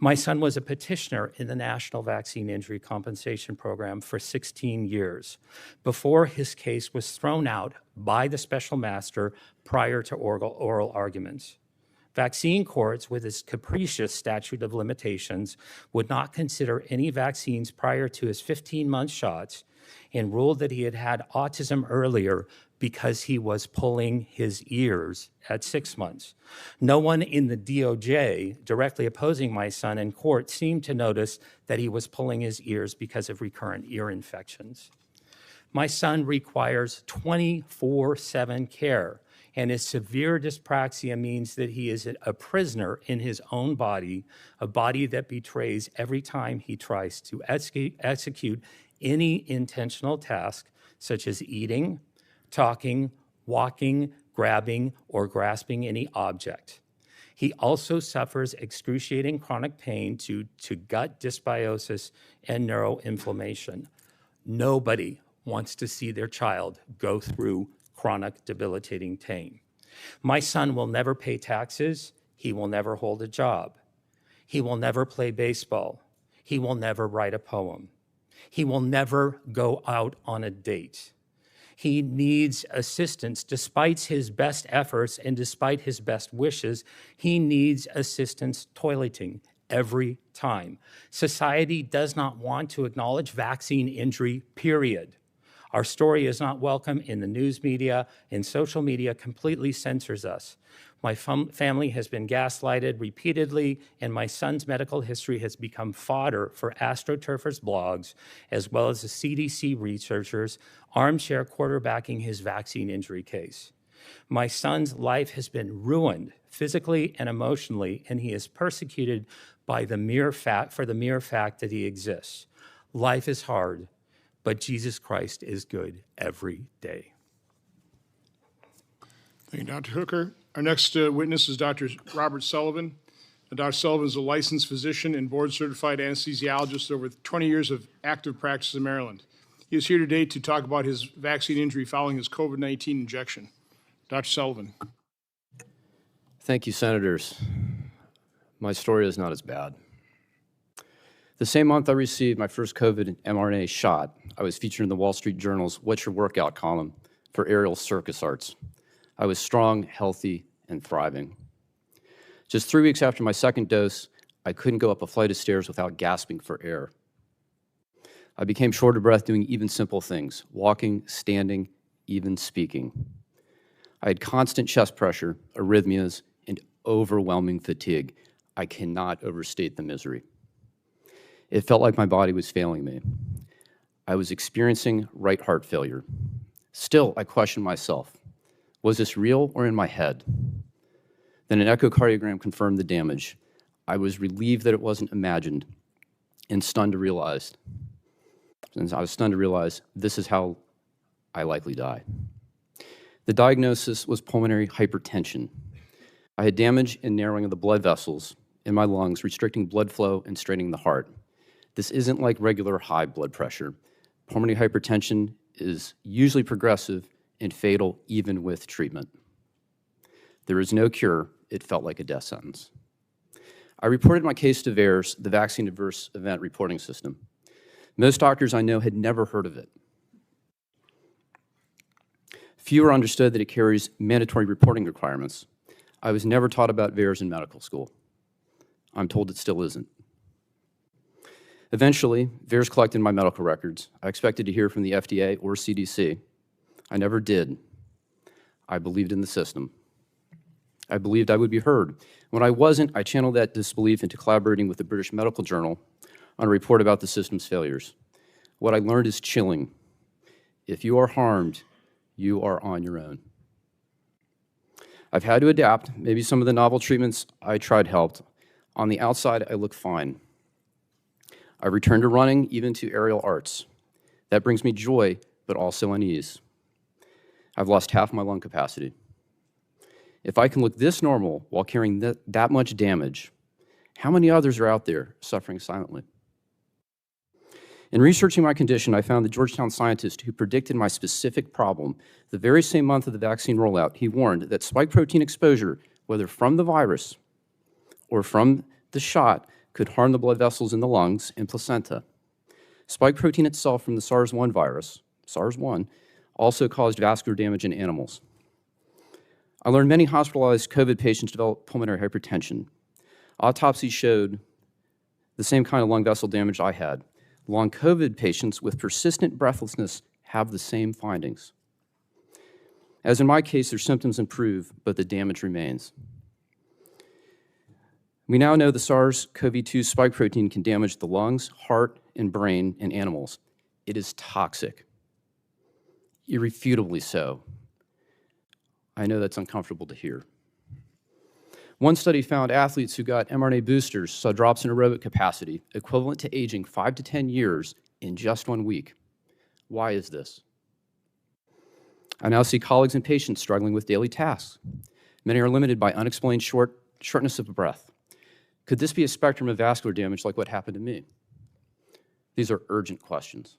My son was a petitioner in the National Vaccine Injury Compensation Program for 16 years before his case was thrown out by the special master prior to oral arguments. Vaccine courts, with its capricious statute of limitations, would not consider any vaccines prior to his 15-month shots and ruled that he had had autism earlier because he was pulling his ears at 6 months. No one in the DOJ directly opposing my son in court seemed to notice that he was pulling his ears because of recurrent ear infections. My son requires 24/7 care, and his severe dyspraxia means that he is a prisoner in his own body, a body that betrays every time he tries to execute any intentional task, such as eating, talking, walking, grabbing, or grasping any object. He also suffers excruciating chronic pain due to gut dysbiosis and neuroinflammation. Nobody wants to see their child go through chronic debilitating pain. My son will never pay taxes. He will never hold a job. He will never play baseball. He will never write a poem. He will never go out on a date. He needs assistance despite his best efforts and despite his best wishes. He needs assistance toileting every time. Society does not want to acknowledge vaccine injury, period. Our story is not welcome in the news media, and social media completely censors us. My family has been gaslighted repeatedly, and my son's medical history has become fodder for astroturfers' blogs, as well as the CDC researchers armchair quarterbacking his vaccine injury case. My son's life has been ruined physically and emotionally, and he is persecuted by the mere fact that he exists. Life is hard, but Jesus Christ is good every day. Thank you, Dr. Hooker. Our next witness is Dr. Robert Sullivan. Dr. Sullivan is a licensed physician and board-certified anesthesiologist over 20 years of active practice in Maryland. He is here today to talk about his vaccine injury following his COVID-19 injection. Dr. Sullivan. Thank you, Senators. My story is not as bad. The same month I received my first COVID mRNA shot, I was featured in the Wall Street Journal's What's Your Workout column for aerial circus arts. I was strong, healthy, and thriving. Just 3 weeks after my second dose, I couldn't go up a flight of stairs without gasping for air. I became short of breath doing even simple things, walking, standing, even speaking. I had constant chest pressure, arrhythmias, and overwhelming fatigue. I cannot overstate the misery. It felt like my body was failing me. I was experiencing right heart failure. Still, I questioned myself. Was this real or in my head? Then an echocardiogram confirmed the damage. I was relieved that it wasn't imagined and stunned to realize this is how I likely die. The diagnosis was pulmonary hypertension. I had damage and narrowing of the blood vessels in my lungs, restricting blood flow and straining the heart. This isn't like regular high blood pressure. Pulmonary hypertension is usually progressive and fatal even with treatment. There is no cure. It felt like a death sentence. I reported my case to VAERS, the Vaccine Adverse Event Reporting System. Most doctors I know had never heard of it. Fewer understood that it carries mandatory reporting requirements. I was never taught about VAERS in medical school. I'm told it still isn't. Eventually, VAERS collected my medical records. I expected to hear from the FDA or CDC. I never did. I believed in the system. I believed I would be heard. When I wasn't, I channeled that disbelief into collaborating with the British Medical Journal on a report about the system's failures. What I learned is chilling. If you are harmed, you are on your own. I've had to adapt. Maybe some of the novel treatments I tried helped. On the outside, I look fine. I returned to running, even to aerial arts. That brings me joy, but also unease. I've lost half my lung capacity. If I can look this normal while carrying that much damage, how many others are out there suffering silently? In researching my condition, I found the Georgetown scientist who predicted my specific problem. The very same month of the vaccine rollout, he warned that spike protein exposure, whether from the virus or from the shot, could harm the blood vessels in the lungs and placenta. Spike protein itself from the SARS-1 virus, SARS-1, also caused vascular damage in animals. I learned many hospitalized COVID patients developed pulmonary hypertension. Autopsies showed the same kind of lung vessel damage I had. Long COVID patients with persistent breathlessness have the same findings. As in my case, their symptoms improve, but the damage remains. We now know the SARS-CoV-2 spike protein can damage the lungs, heart, and brain in animals. It is toxic, irrefutably so. I know that's uncomfortable to hear. One study found athletes who got mRNA boosters saw drops in aerobic capacity equivalent to aging 5 to 10 years in just 1 week. Why is this? I now see colleagues and patients struggling with daily tasks. Many are limited by unexplained shortness of breath. Could this be a spectrum of vascular damage like what happened to me? These are urgent questions.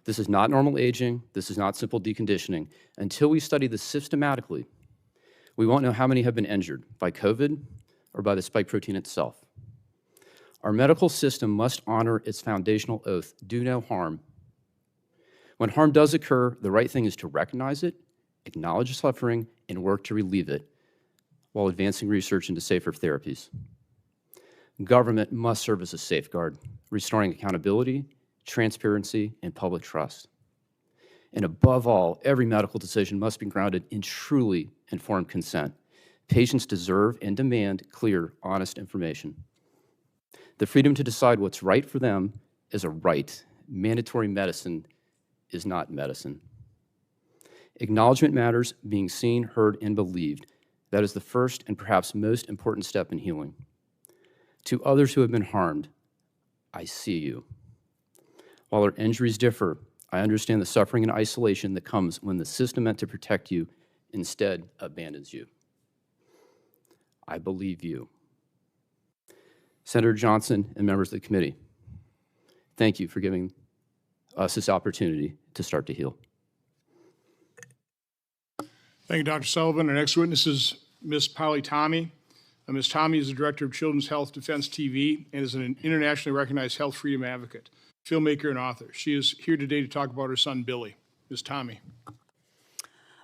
This is not normal aging. This is not simple deconditioning. Until we study this systematically, we won't know how many have been injured by COVID or by the spike protein itself. Our medical system must honor its foundational oath, do no harm. When harm does occur, the right thing is to recognize it, acknowledge suffering, and work to relieve it while advancing research into safer therapies. Government must serve as a safeguard, restoring accountability, transparency, and public trust. And above all, every medical decision must be grounded in truly informed consent. Patients deserve and demand clear, honest information. The freedom to decide what's right for them is a right. Mandatory medicine is not medicine. Acknowledgement matters, being seen, heard, and believed. That is the first and perhaps most important step in healing. To others who have been harmed, I see you. While our injuries differ, I understand the suffering and isolation that comes when the system meant to protect you instead abandons you. I believe you. Senator Johnson and members of the committee, thank you for giving us this opportunity to start to heal. Thank you, Dr. Sullivan. Our next witness is Ms. Polly Tommy. Ms. Tommy is the Director of Children's Health Defense TV and is an internationally recognized health freedom advocate, filmmaker, and author. She is here today to talk about her son, Billy. Ms. Tommy.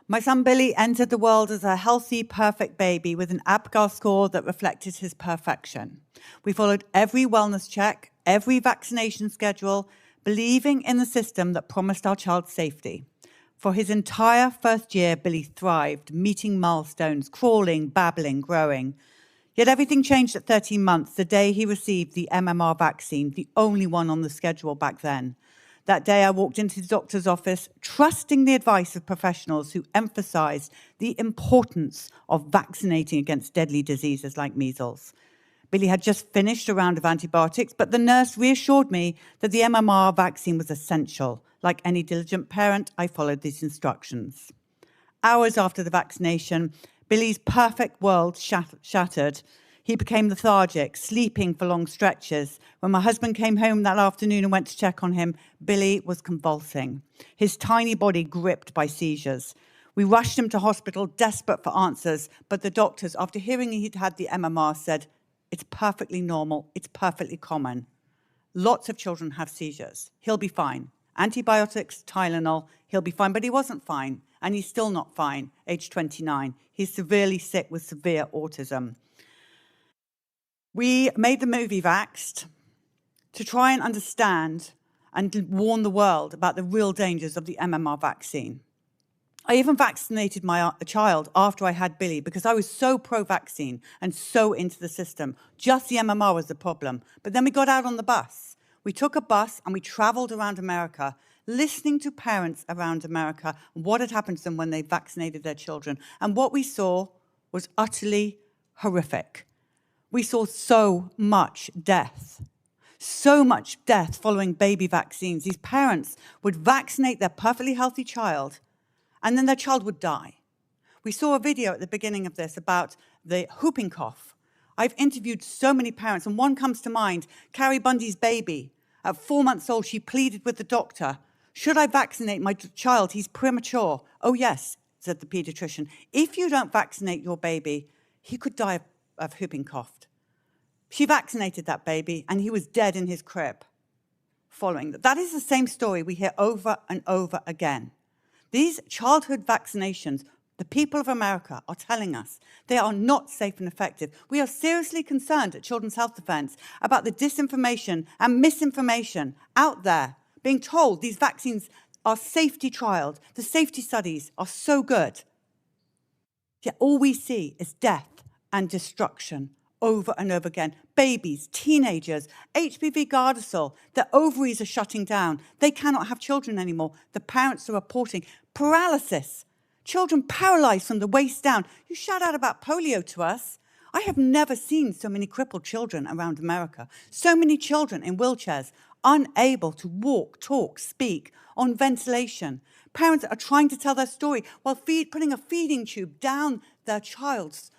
My son Billy entered the world as a healthy, perfect baby with an APGAR score that reflected his perfection. We followed every wellness check, every vaccination schedule, believing in the system that promised our child safety. For his entire first year, Billy thrived, meeting milestones, crawling, babbling, growing. Yet everything changed at 13 months, the day he received the MMR vaccine, the only one on the schedule back then. That day, I walked into the doctor's office, trusting the advice of professionals who emphasized the importance of vaccinating against deadly diseases like measles. Billy had just finished a round of antibiotics, but the nurse reassured me that the MMR vaccine was essential. Like any diligent parent, I followed these instructions. Hours after the vaccination, Billy's perfect world shattered. He became lethargic, sleeping for long stretches. When my husband came home that afternoon and went to check on him, Billy was convulsing, his tiny body gripped by seizures. We rushed him to hospital, desperate for answers, but the doctors, after hearing he'd had the MMR, said, "It's perfectly normal, it's perfectly common. Lots of children have seizures. He'll be fine. Antibiotics, Tylenol, he'll be fine." But he wasn't fine, and he's still not fine, age 29. He's severely sick with severe autism. We made the movie Vaxxed. to try and understand and warn the world about the real dangers of the MMR vaccine. I even vaccinated my child after I had Billy because I was so pro-vaccine and so into the system. Just the MMR was the problem. But then we got out on the bus. We took a bus and we traveled around America, listening to parents around America and what had happened to them when they vaccinated their children. And what we saw was utterly horrific. We saw so much death. So much death following baby vaccines. These parents would vaccinate their perfectly healthy child, and then their child would die. We saw a video at the beginning of this about the whooping cough. I've interviewed so many parents, and one comes to mind, Carrie Bundy's baby. At 4 months old, she pleaded with the doctor, should I vaccinate my child? He's premature. Oh, yes, said the pediatrician. If you don't vaccinate your baby, he could die of whooping cough. She vaccinated that baby, and he was dead in his crib following that. That is the same story we hear over and over again. These childhood vaccinations, the people of America are telling us they are not safe and effective. We are seriously concerned at Children's Health Defense about the disinformation and misinformation out there, being told these vaccines are safety trialed, the safety studies are so good. Yet all we see is death and destruction over and over again. Babies, teenagers, HPV Gardasil, their ovaries are shutting down. They cannot have children anymore. The parents are reporting paralysis, children paralyzed from the waist down. You shout out about polio to us. I have never seen so many crippled children around America. So many children in wheelchairs, unable to walk, talk, speak, on ventilation. Parents are trying to tell their story while putting a feeding tube down their child's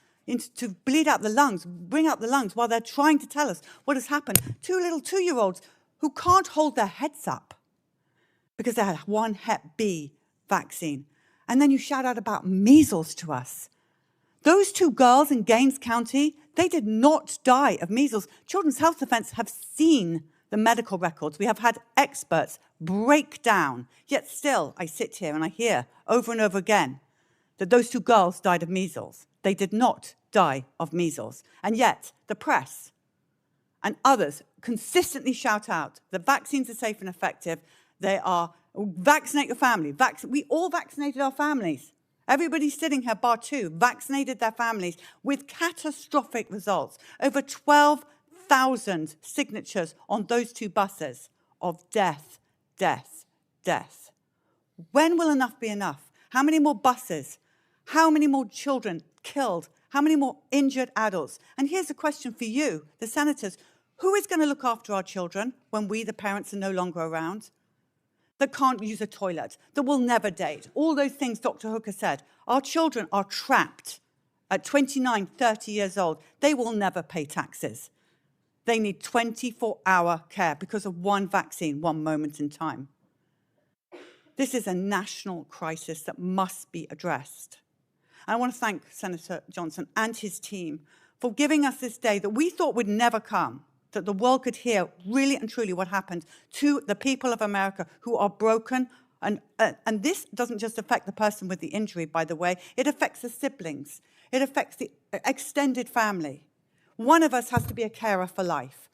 to bleed out the lungs, bring out the lungs, while they're trying to tell us what has happened. 2 little 2-year-olds who can't hold their heads up because they had one Hep B vaccine. And then you shout out about measles to us. Those 2 girls in Gaines County, they did not die of measles. Children's Health Defense have seen the medical records. We have had experts break down. Yet still, I sit here and I hear over and over again that those 2 girls died of measles. They did not die of measles. And yet, the press and others consistently shout out that vaccines are safe and effective. They are, vaccinate your family. We all vaccinated our families. Everybody sitting here, bar 2, vaccinated their families with catastrophic results. Over 12,000 signatures on those 2 buses of death, death, death. When will enough be enough? How many more buses? How many more children killed? How many more injured adults? And here's a question for you, the senators. Who is going to look after our children when we, the parents, are no longer around? That can't use a toilet, that will never date. All those things Dr. Hooker said. Our children are trapped at 29, 30 years old. They will never pay taxes. They need 24-hour care because of one vaccine, one moment in time. This is a national crisis that must be addressed. And I want to thank Senator Johnson and his team for giving us this day that we thought would never come, that the world could hear really and truly what happened to the people of America who are broken. And this doesn't just affect the person with the injury, by the way. It affects the siblings. It affects the extended family. One of us has to be a carer for life.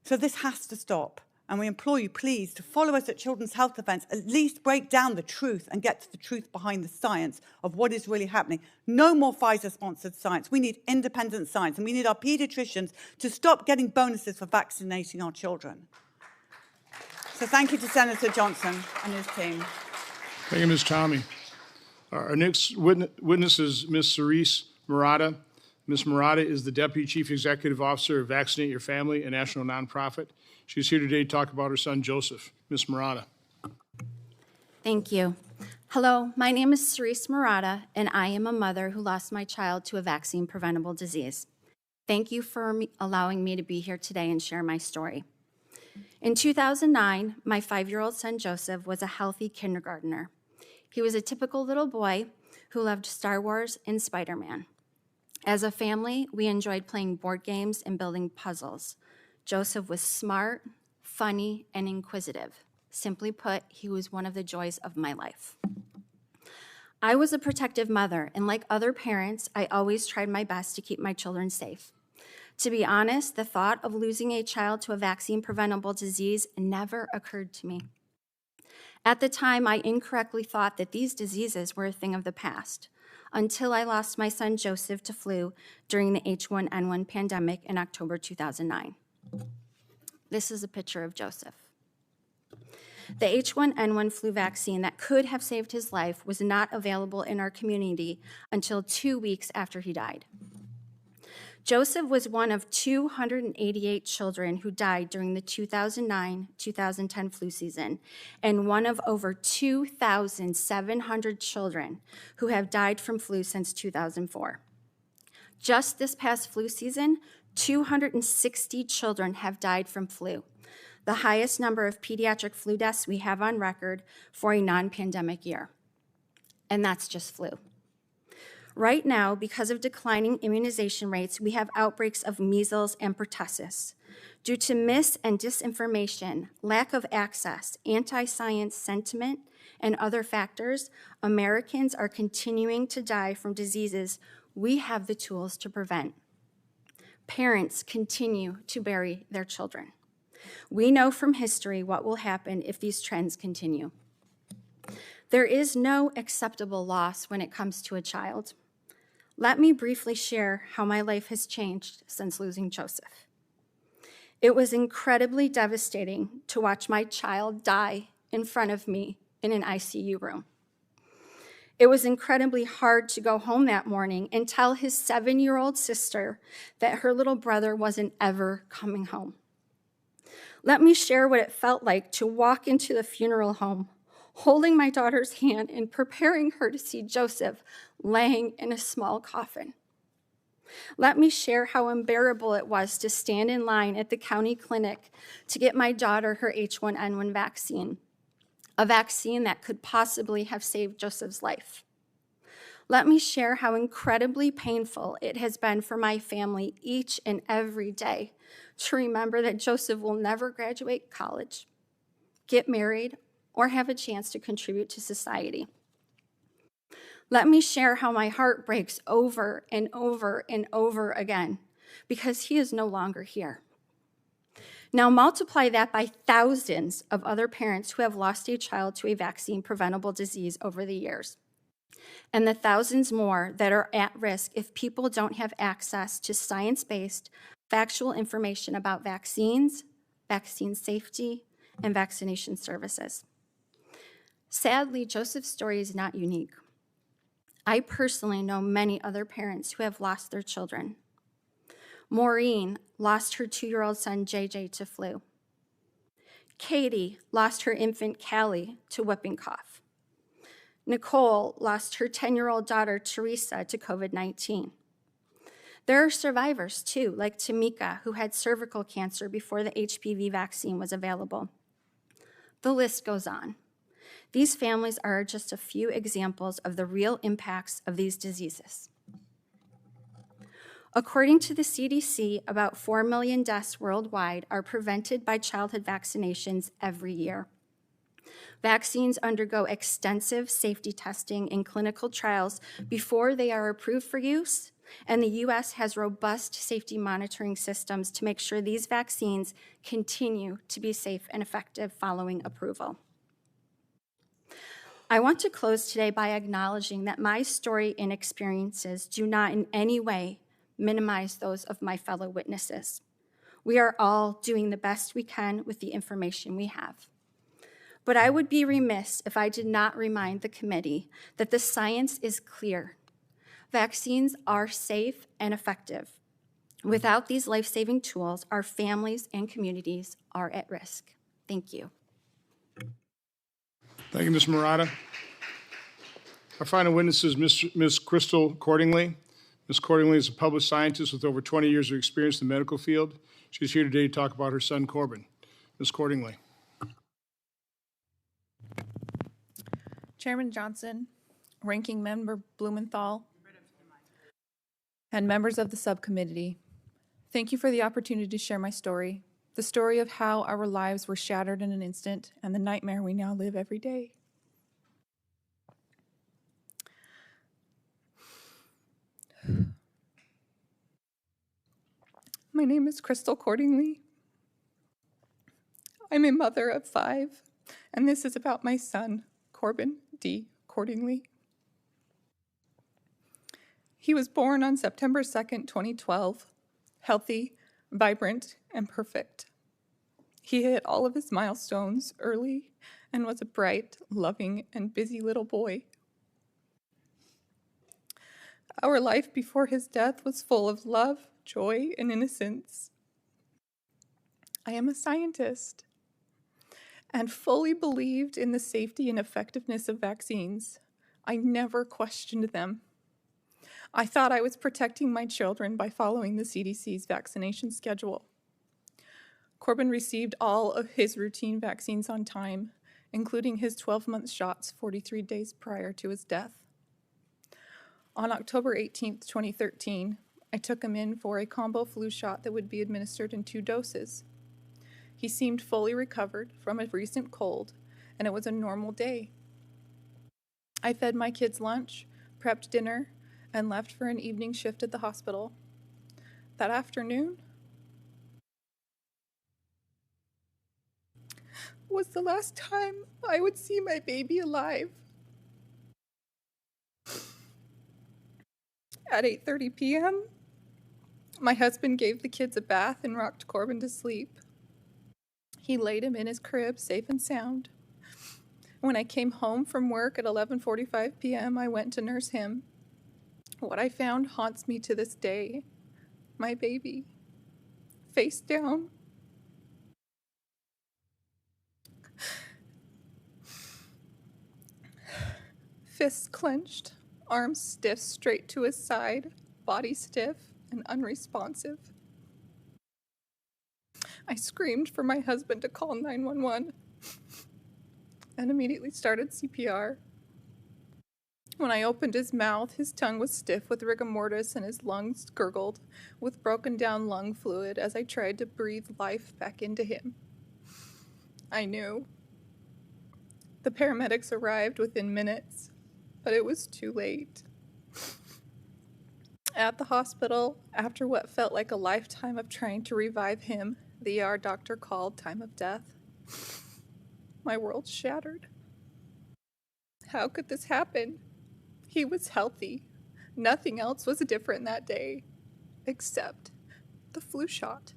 So this has to stop. And we implore you, please, to follow us at Children's Health Defense, at least break down the truth and get to the truth behind the science of what is really happening. No more Pfizer-sponsored science. We need independent science, and we need our pediatricians to stop getting bonuses for vaccinating our children. So thank you to Senator Johnson and his team. Thank you, Ms. Tommy. Our next witness is Ms. Cerise Murata. Ms. Murata is the Deputy Chief Executive Officer of Vaccinate Your Family, a national nonprofit. She's here today to talk about her son, Joseph. Ms. Murata. Thank you. Hello, my name is Cerise Murata, and I am a mother who lost my child to a vaccine-preventable disease. Thank you for allowing me to be here today and share my story. In 2009, my 5-year-old son, Joseph, was a healthy kindergartner. He was a typical little boy who loved Star Wars and Spider-Man. As a family, we enjoyed playing board games and building puzzles. Joseph was smart, funny, and inquisitive. Simply put, he was one of the joys of my life. I was a protective mother, and like other parents, I always tried my best to keep my children safe. To be honest, the thought of losing a child to a vaccine-preventable disease never occurred to me. At the time, I incorrectly thought that these diseases were a thing of the past, until I lost my son Joseph to flu during the H1N1 pandemic in October 2009. This is a picture of Joseph. The H1N1 flu vaccine that could have saved his life was not available in our community until 2 weeks after he died. Joseph was one of 288 children who died during the 2009-2010 flu season, and one of over 2,700 children who have died from flu since 2004. Just this past flu season, 260 children have died from flu, the highest number of pediatric flu deaths we have on record for a non-pandemic year. And that's just flu. Right now, because of declining immunization rates, we have outbreaks of measles and pertussis. Due to mis and disinformation, lack of access, anti-science sentiment, and other factors, Americans are continuing to die from diseases we have the tools to prevent. Parents continue to bury their children. We know from history what will happen if these trends continue. There is no acceptable loss when it comes to a child. Let me briefly share how my life has changed since losing Joseph. It was incredibly devastating to watch my child die in front of me in an ICU room. It was incredibly hard to go home that morning and tell his 7-year-old sister that her little brother wasn't ever coming home. Let me share what it felt like to walk into the funeral home, holding my daughter's hand and preparing her to see Joseph laying in a small coffin. Let me share how unbearable it was to stand in line at the county clinic to get my daughter her H1N1 vaccine, a vaccine that could possibly have saved Joseph's life. Let me share how incredibly painful it has been for my family each and every day to remember that Joseph will never graduate college, get married, or have a chance to contribute to society. Let me share how my heart breaks over and over and over again because he is no longer here. Now multiply that by thousands of other parents who have lost a child to a vaccine-preventable disease over the years, and the thousands more that are at risk if people don't have access to science-based, factual information about vaccines, vaccine safety, and vaccination services. Sadly, Joseph's story is not unique. I personally know many other parents who have lost their children. Maureen lost her 2-year-old son, JJ, to flu. Katie lost her infant, Callie, to whooping cough. Nicole lost her 10-year-old daughter, Teresa, to COVID-19. There are survivors, too, like Tamika, who had cervical cancer before the HPV vaccine was available. The list goes on. These families are just a few examples of the real impacts of these diseases. According to the CDC, about 4 million deaths worldwide are prevented by childhood vaccinations every year. Vaccines undergo extensive safety testing in clinical trials before they are approved for use, and the U.S. has robust safety monitoring systems to make sure these vaccines continue to be safe and effective following approval. I want to close today by acknowledging that my story and experiences do not in any way minimize those of my fellow witnesses. We are all doing the best we can with the information we have. But I would be remiss if I did not remind the committee that the science is clear. Vaccines are safe and effective. Without these life-saving tools, our families and communities are at risk. Thank you. Thank you, Ms. Murata. Our final witness is Ms. Crystal Cordingley. Ms. Cordingley is a published scientist with over 20 years of experience in the medical field. She's here today to talk about her son, Corbin. Ms. Cordingley. Chairman Johnson, Ranking Member Blumenthal, and members of the subcommittee, thank you for the opportunity to share my story, the story of how our lives were shattered in an instant and the nightmare we now live every day. My name is Crystal Cordingley. I'm a mother of 5, and this is about my son, Corbin D. Cordingley. He was born on September 2nd, 2012, healthy, vibrant, and perfect. He hit all of his milestones early and was a bright, loving, and busy little boy. Our life before his death was full of love, joy, and innocence. I am a scientist and fully believed in the safety and effectiveness of vaccines. I never questioned them. I thought I was protecting my children by following the CDC's vaccination schedule. Corbin received all of his routine vaccines on time, including his 12-month shots 43 days prior to his death. On October 18th, 2013, I took him in for a combo flu shot that would be administered in 2 doses. He seemed fully recovered from a recent cold, and it was a normal day. I fed my kids lunch, prepped dinner, and left for an evening shift at the hospital. That afternoon was the last time I would see my baby alive. At 8:30 p.m., my husband gave the kids a bath and rocked Corbin to sleep. He laid him in his crib, safe and sound. When I came home from work at 11:45 p.m., I went to nurse him. What I found haunts me to this day. My baby, face down. Fists clenched, arms stiff straight to his side, body stiff and unresponsive. I screamed for my husband to call 911 and immediately started CPR. When I opened his mouth, his tongue was stiff with rigor mortis and his lungs gurgled with broken down lung fluid as I tried to breathe life back into him. I knew. The paramedics arrived within minutes, but it was too late. At the hospital, after what felt like a lifetime of trying to revive him, the ER doctor called time of death. My world shattered. How could this happen? He was healthy. Nothing else was different that day, except the flu shot.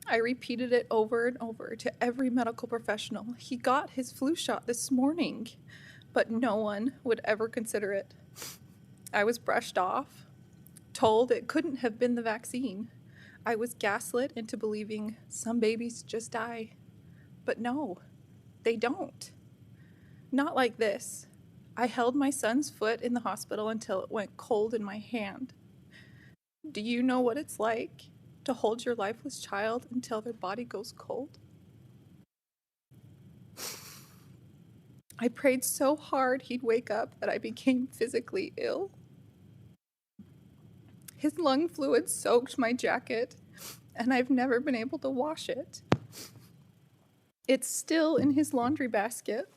I repeated it over and over to every medical professional. He got his flu shot this morning, but no one would ever consider it. I was brushed off, told it couldn't have been the vaccine. I was gaslit into believing some babies just die. But no, they don't. Not like this. I held my son's foot in the hospital until it went cold in my hand. Do you know what it's like to hold your lifeless child until their body goes cold? I prayed so hard he'd wake up that I became physically ill. His lung fluid soaked my jacket, and I've never been able to wash it. It's still in his laundry basket,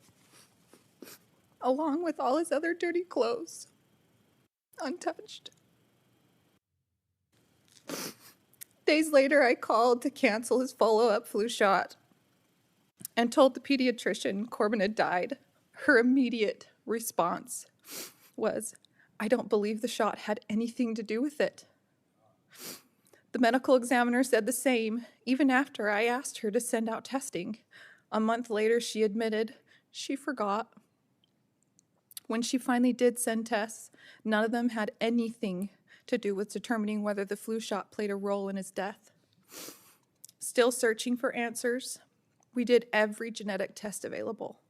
along with all his other dirty clothes, untouched. Days later, I called to cancel his follow-up flu shot and told the pediatrician Corbin had died. Her immediate response was, "I don't believe the shot had anything to do with it." The medical examiner said the same, even after I asked her to send out testing. A month later, she admitted she forgot. When she finally did send tests, none of them had anything to do with determining whether the flu shot played a role in his death. Still searching for answers, we did every genetic test available.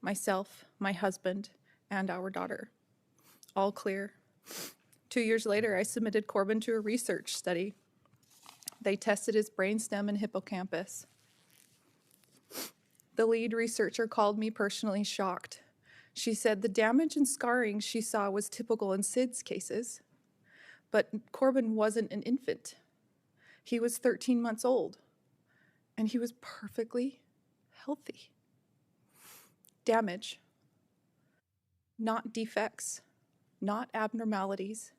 Myself, my husband, and our daughter. All clear. 2 years later, I submitted Corbin to a research study. They tested his brainstem and hippocampus. The lead researcher called me personally shocked. She said the damage and scarring she saw was typical in SIDS cases, but Corbin wasn't an infant. He was 13 months old, and he was perfectly healthy. Damage, not defects, not abnormalities.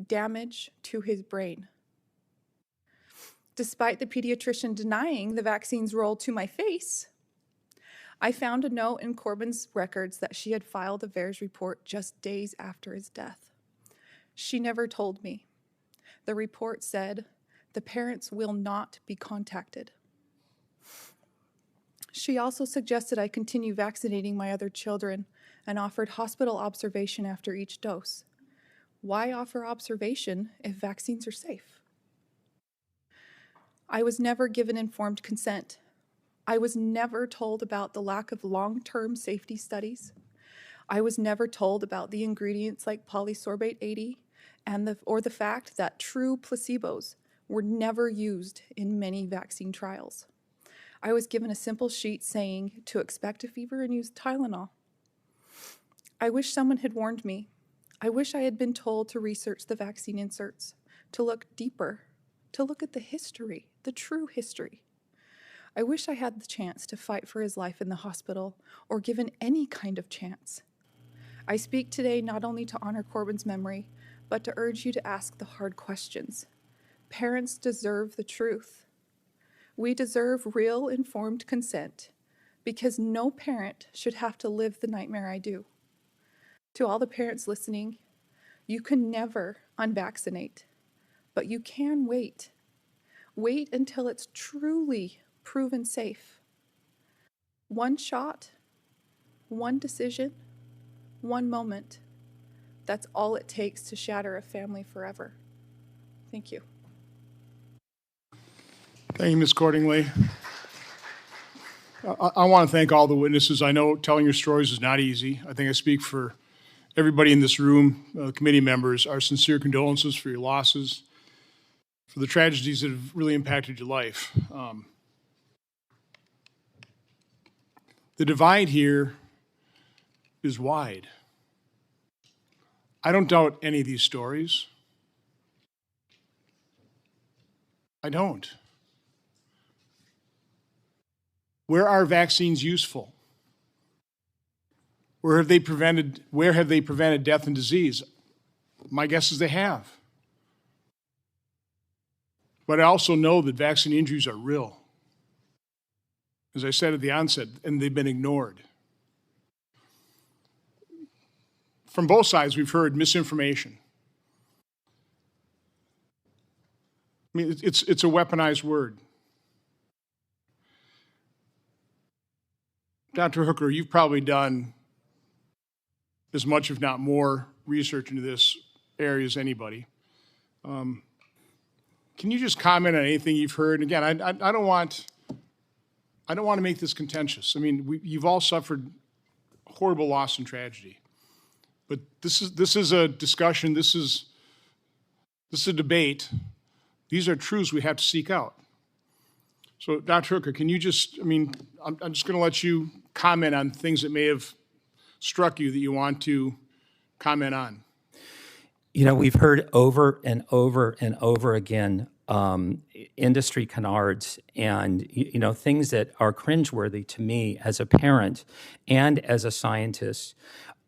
Damage to his brain, Despite the pediatrician denying the vaccine's role to my face, I found a note in Corbin's records that she had filed a VAERS report just days after his death. She never told me. The report said, "The parents will not be contacted." She also suggested I continue vaccinating my other children and offered hospital observation after each dose. Why offer observation if vaccines are safe? I was never given informed consent. I was never told about the lack of long-term safety studies. I was never told about the ingredients like polysorbate 80 or the fact that true placebos were never used in many vaccine trials. I was given a simple sheet saying to expect a fever and use Tylenol. I wish someone had warned me. I wish I had been told to research the vaccine inserts, to look deeper, to look at the history, the true history. I wish I had the chance to fight for his life in the hospital, or given any kind of chance. I speak today not only to honor Corbin's memory, but to urge you to ask the hard questions. Parents deserve the truth. We deserve real informed consent, because no parent should have to live the nightmare I do. To all the parents listening, you can never unvaccinate, but you can wait. Wait until it's truly proven safe. One shot, one decision, one moment. That's all it takes to shatter a family forever. Thank you. Thank you, Ms. Cordingley. I want to thank all the witnesses. I know telling your stories is not easy. I think I speak for everybody in this room, committee members. Our sincere condolences for your losses, for the tragedies that have really impacted your life. The divide here is wide. I don't doubt any of these stories. I don't. Where are vaccines useful? Where have they prevented death and disease? My guess is they have. But I also know that vaccine injuries are real. As I said at the onset, and they've been ignored. From both sides, we've heard misinformation. I mean, it's a weaponized word. Dr. Hooker, you've probably done as much, if not more, research into this area as anybody. Can you just comment on anything you've heard? Again, I don't want to make this contentious. I mean, you've all suffered horrible loss and tragedy, but this is a discussion. This is a debate. These are truths we have to seek out. So, Dr. Hooker, can you just? I mean, I'm just going to let you comment on things that may have struck you that you want to comment on. You know, we've heard over and over and over again industry canards and, you know, things that are cringeworthy to me as a parent and as a scientist.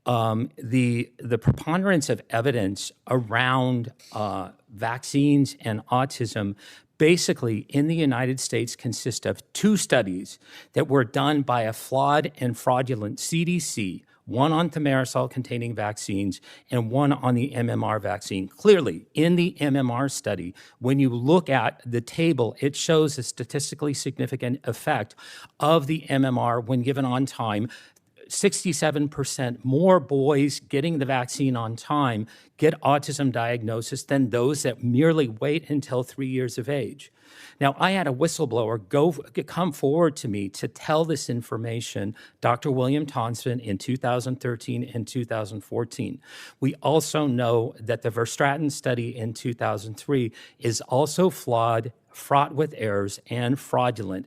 The preponderance of evidence around vaccines and autism basically in the United States consist of two studies that were done by a flawed and fraudulent CDC, one on thimerosal-containing vaccines and one on the MMR vaccine. Clearly, in the MMR study, when you look at the table, it shows a statistically significant effect of the MMR when given on time. 67% more boys getting the vaccine on time get autism diagnosis than those that merely wait until 3 years of age. Now, I had a whistleblower come forward to me to tell this information, Dr. William Thompson, in 2013 and 2014. We also know that the Verstraeten study in 2003 is also flawed, fraught with errors, and fraudulent,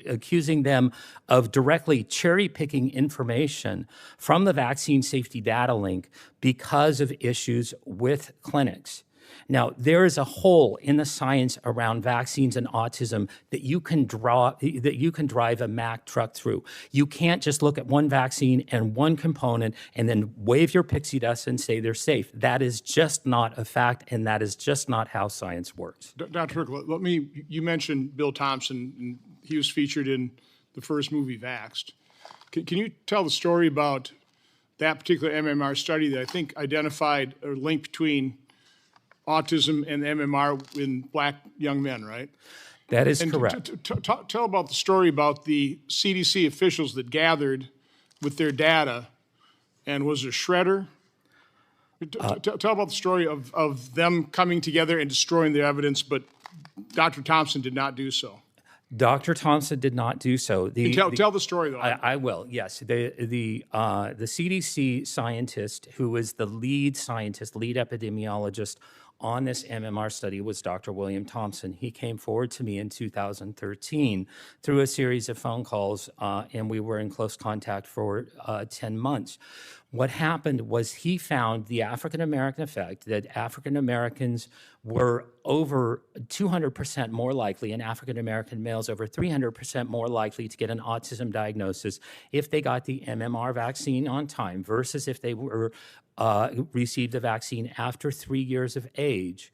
accusing them of directly cherry-picking information from the vaccine safety data link because of issues with clinics. Now, there is a hole in the science around vaccines and autism that you can drive a Mack truck through. You can't just look at one vaccine and one component and then wave your pixie dust and say they're safe. That is just not a fact, and that is just not how science works. Dr. Herkel, you mentioned Bill Thompson, and he was featured in the first movie, Vaxxed. Can you tell the story about that particular MMR study that I think identified a link between autism and MMR in black young men, right? That is correct. Tell about the story about the CDC officials that gathered with their data, and was a shredder? Tell about the story of them coming together and destroying the evidence, but Dr. Thompson did not do so. Dr. Thompson did not do so. Tell the story, though. I will, yes. The CDC scientist who was the lead epidemiologist on this MMR study was Dr. William Thompson. He came forward to me in 2013 through a series of phone calls, and we were in close contact for 10 months. What happened was he found the African-American effect, that African-Americans were over 200% more likely, and African-American males over 300% more likely to get an autism diagnosis if they got the MMR vaccine on time versus if they were received the vaccine after 3 years of age.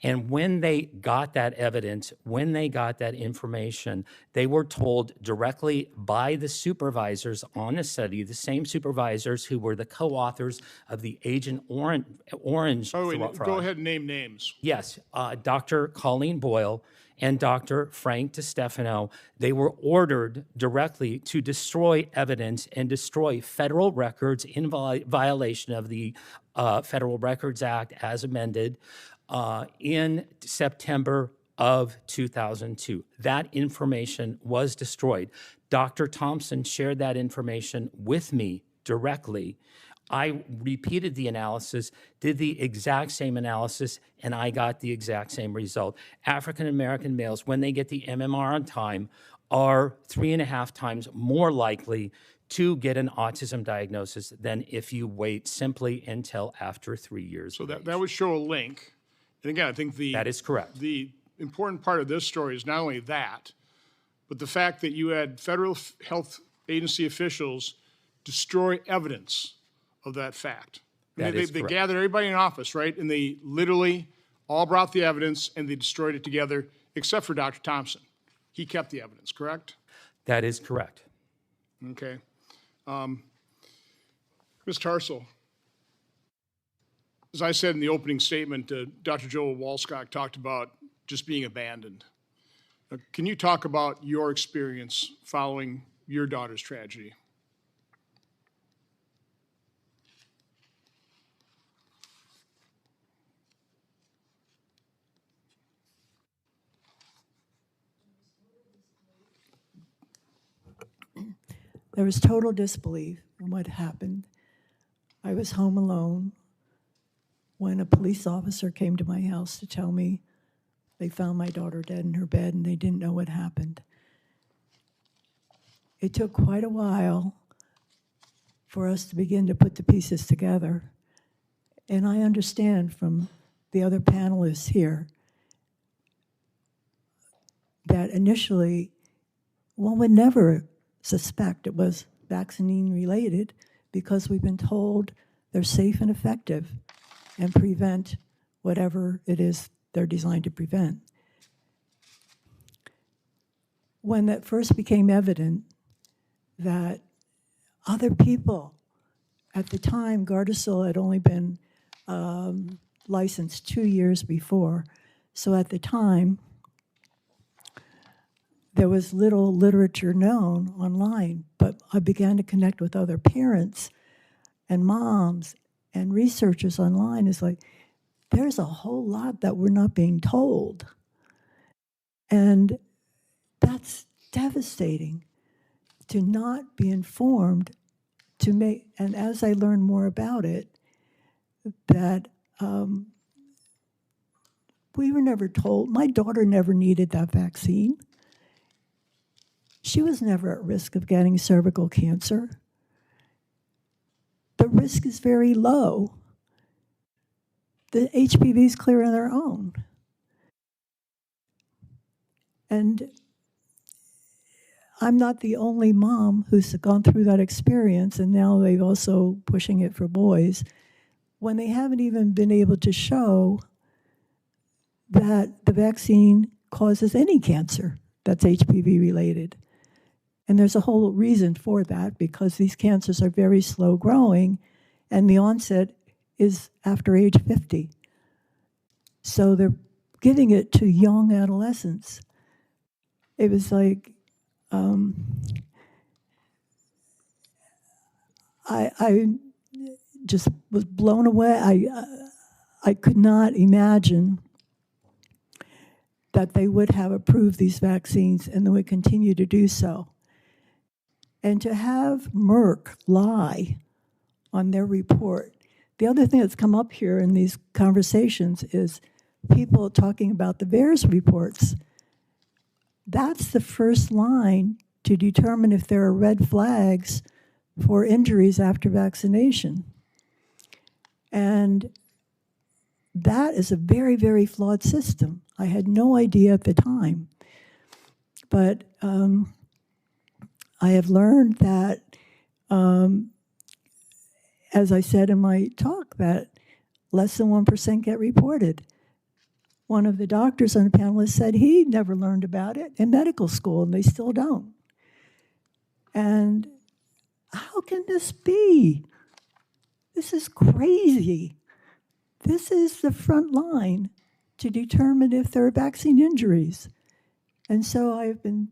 And when they got that evidence, when they got that information, they were told directly by the supervisors on the study, the same supervisors who were the co-authors of the Agent Orange. Oh, wait, go ahead and name names. Yes, Dr. Colleen Boyle and Dr. Frank DiStefano. They were ordered directly to destroy evidence and destroy federal records in violation of the Federal Records Act as amended in September of 2002. That information was destroyed. Dr. Thompson shared that information with me directly. I repeated the analysis, did the exact same analysis, and I got the exact same result. African-American males, when they get the MMR on time, are 3.5 times more likely to get an autism diagnosis than if you wait simply until after 3 years. So that would show a link. And again, I think that is correct. The important part of this story is not only that, but the fact that you had federal health agency officials destroy evidence of that fact. They gathered everybody in office, right? And they literally all brought the evidence and they destroyed it together, except for Dr. Thompson. He kept the evidence, correct? That is correct. Okay. Ms. Tarsal, as I said in the opening statement, Dr. Joe Wallskog talked about just being abandoned. Can you talk about your experience following your daughter's tragedy? There was total disbelief in what happened. I was home alone when a police officer came to my house to tell me they found my daughter dead in her bed and they didn't know what happened. It took quite a while for us to begin to put the pieces together. And I understand from the other panelists here that initially one would never suspect it was vaccine related because we've been told they're safe and effective and prevent whatever it is they're designed to prevent. When that first became evident that other people, at the time, Gardasil had only been licensed 2 years before, so at the time, there was little literature known online, but I began to connect with other parents and moms and researchers online. It's like, there's a whole lot that we're not being told. And that's devastating to not be informed, to make, and as I learned more about it, that we were never told, my daughter never needed that vaccine. She was never at risk of getting cervical cancer. The risk is very low. the HPVs clear on their own. And I'm not the only mom who's gone through that experience, and now they're also pushing it for boys, when they haven't even been able to show that the vaccine causes any cancer that's HPV related. And there's a whole reason for that, because these cancers are very slow growing, and the onset is after age 50. So they're giving it to young adolescents. It was like, I just was blown away. I could not imagine that they would have approved these vaccines and they would continue to do so. And to have Merck lie on their report. The other thing that's come up here in these conversations is people talking about the VAERS reports. That's the first line to determine if there are red flags for injuries after vaccination. And that is a very, very flawed system. I had no idea at the time. But I have learned that, as I said in my talk, that less than 1% get reported. One of the doctors on the panel said he never learned about it in medical school, and they still don't. And how can this be? This is crazy. This is the front line to determine if there are vaccine injuries. And so I've been,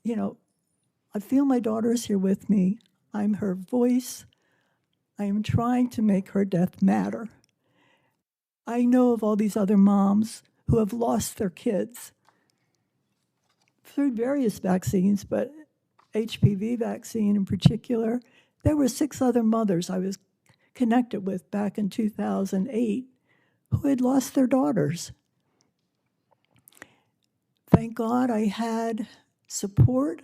I feel my daughter is here with me. I'm her voice. I am trying to make her death matter. I know of all these other moms who have lost their kids through various vaccines, but HPV vaccine in particular. There were 6 other mothers I was connected with back in 2008 who had lost their daughters. Thank God I had support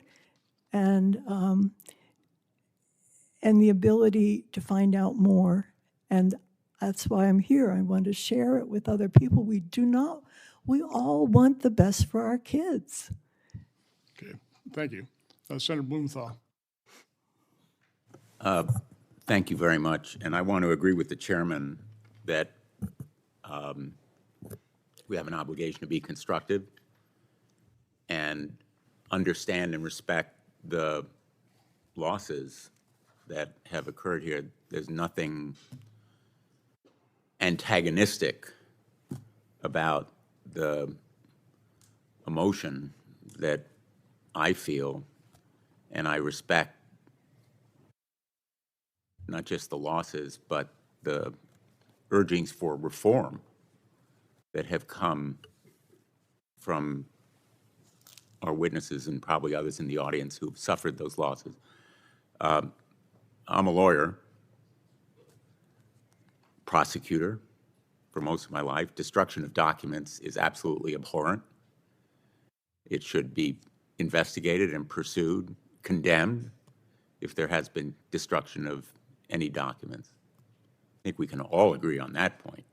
and the ability to find out more. And that's why I'm here. I want to share it with other people. We all want the best for our kids. Okay, thank you. Senator Blumenthal. Thank you very much. And I want to agree with the chairman that we have an obligation to be constructive and understand and respect the losses that have occurred here. There's nothing antagonistic about the emotion that I feel, and I respect not just the losses, but the urgings for reform that have come from our witnesses and probably others in the audience who've suffered those losses. I'm a lawyer, prosecutor for most of my life. Destruction of documents is absolutely abhorrent. It should be investigated and pursued, condemned, if there has been destruction of any documents. I think we can all agree on that point.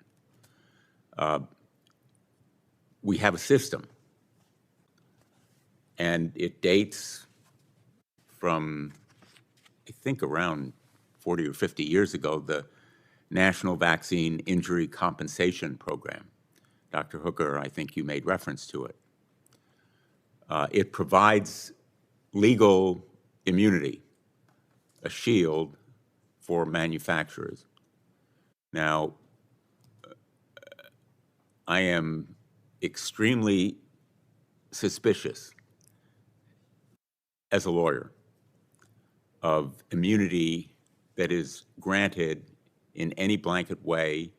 We have a system, and it dates from, I think, around 40 or 50 years ago, the National Vaccine Injury Compensation Program. Dr. Hooker, I think you made reference to it. It provides legal immunity, a shield for manufacturers. Now, I am extremely suspicious as a lawyer of immunity that is granted in any blanket way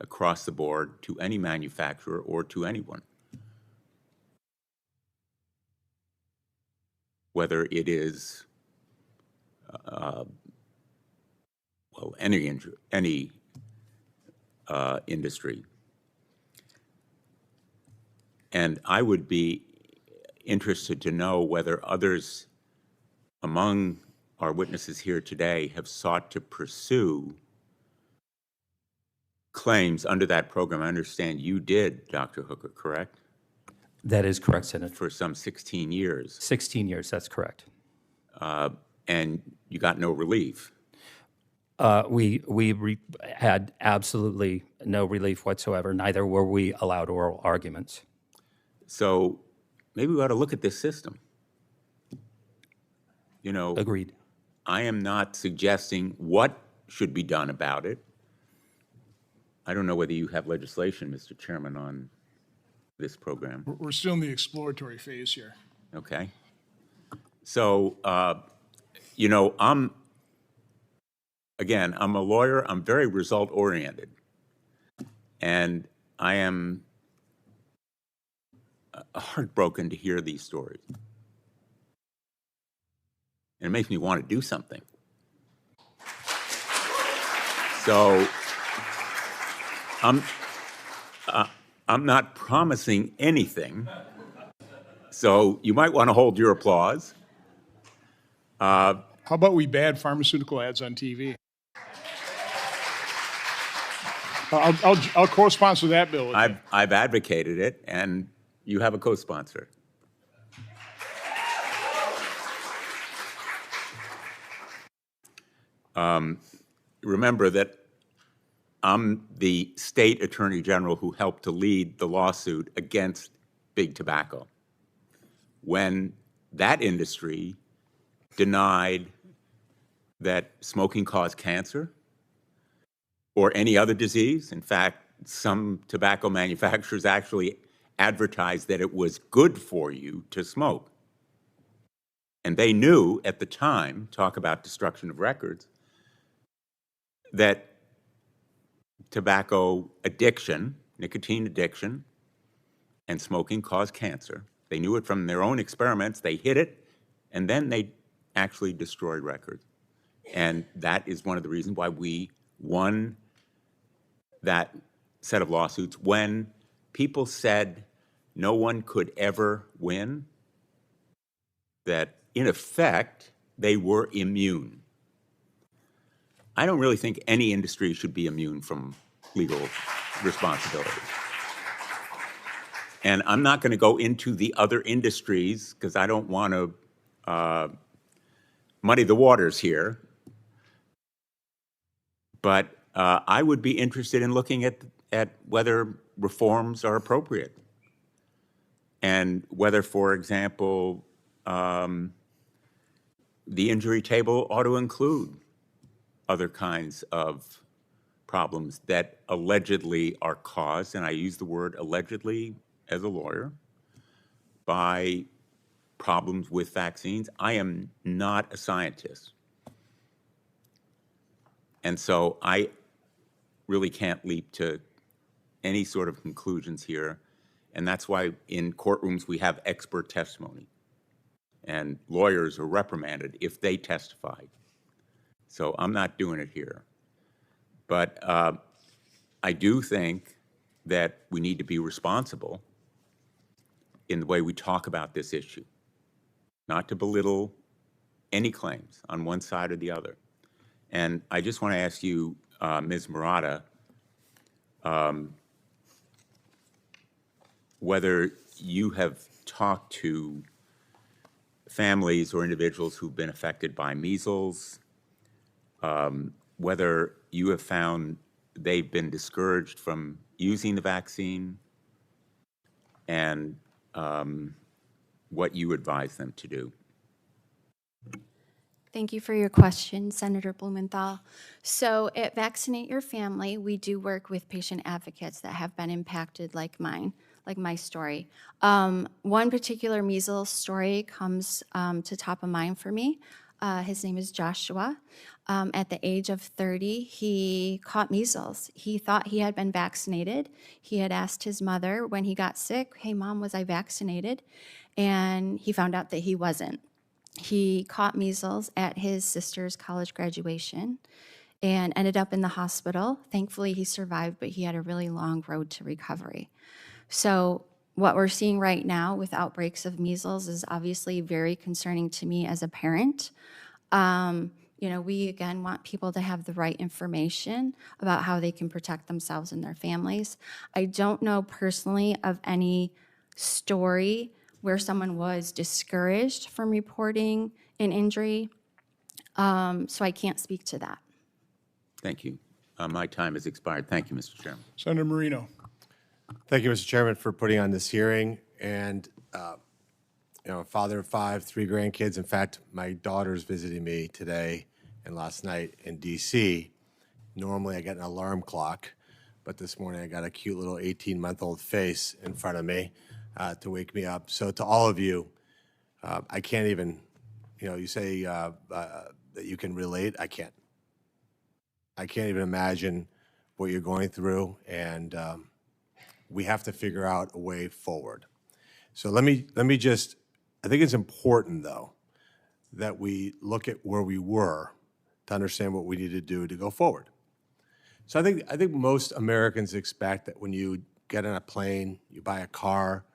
across the board to any manufacturer or to anyone, whether it is any industry. And I would be interested to know whether others among our witnesses here today have sought to pursue claims under that program, I understand you did, Dr. Hooker, correct? That is correct, Senator. For some 16 years. 16 years, that's correct. And you got no relief. We had absolutely no relief whatsoever. Neither were we allowed oral arguments. So maybe we ought to look at this system. You know, agreed. I am not suggesting what should be done about it. I don't know whether you have legislation, Mr. Chairman, on this program. We're still in the exploratory phase here. Okay. So, you know, I'm a lawyer. I'm very result-oriented. And I am heartbroken to hear these stories. And it makes me want to do something. So, I'm not promising anything. So you might want to hold your applause. How about we ban pharmaceutical ads on TV? I'll co-sponsor that bill. I've advocated it, and you have a co-sponsor. Remember that I'm the state attorney general who helped to lead the lawsuit against big tobacco when that industry denied that smoking caused cancer or any other disease. In fact, some tobacco manufacturers actually advertised that it was good for you to smoke. And they knew at the time, talk about destruction of records, that tobacco addiction, nicotine addiction, and smoking caused cancer. They knew it from their own experiments. They hid it, and then they actually destroyed records. And that is one of the reasons why we won that set of lawsuits. When people said no one could ever win, that in effect, they were immune. I don't really think any industry should be immune from legal responsibility. And I'm not going to go into the other industries because I don't want to muddy the waters here. But I would be interested in looking at whether reforms are appropriate and whether, for example, the injury table ought to include other kinds of problems that allegedly are caused, and I use the word allegedly as a lawyer, by problems with vaccines. I am not a scientist. And so I really can't leap to any sort of conclusions here. And that's why in courtrooms we have expert testimony. And lawyers are reprimanded if they testify. So I'm not doing it here. But I do think that we need to be responsible in the way we talk about this issue, not to belittle any claims on one side or the other. And I just want to ask you, Ms. Murata, whether you have talked to families or individuals who've been affected by measles, whether you have found they've been discouraged from using the vaccine, and what you advise them to do. Thank you for your question, Senator Blumenthal. So at Vaccinate Your Family, we do work with patient advocates that have been impacted like mine, like my story. One particular measles story comes to top of mind for me. His name is Joshua. At the age of 30, he caught measles. He thought he had been vaccinated. He had asked his mother when he got sick, "Hey, Mom, was I vaccinated?" And he found out that he wasn't. He caught measles at his sister's college graduation and ended up in the hospital. Thankfully, he survived, but he had a really long road to recovery. So what we're seeing right now with outbreaks of measles is obviously very concerning to me as a parent. You know, we again want people to have the right information about how they can protect themselves and their families. I don't know personally of any story where someone was discouraged from reporting an injury, so I can't speak to that. Thank you. My time has expired. Thank you, Mr. Chairman. Senator Marino. Thank you, Mr. Chairman, for putting on this hearing. And, you know, a father of 5, 3 grandkids. In fact, my daughter's visiting me today and last night in D.C. Normally I get an alarm clock, but this morning I got a cute little 18-month-old face in front of me to wake me up. So to all of you, I can't even, you know, you say that you can relate. I can't. I can't even imagine what you're going through, and we have to figure out a way forward. So let me just, I think it's important, though, that we look at where we were to understand what we need to do to go forward. So I think most Americans expect that when you get on a plane, you buy a car,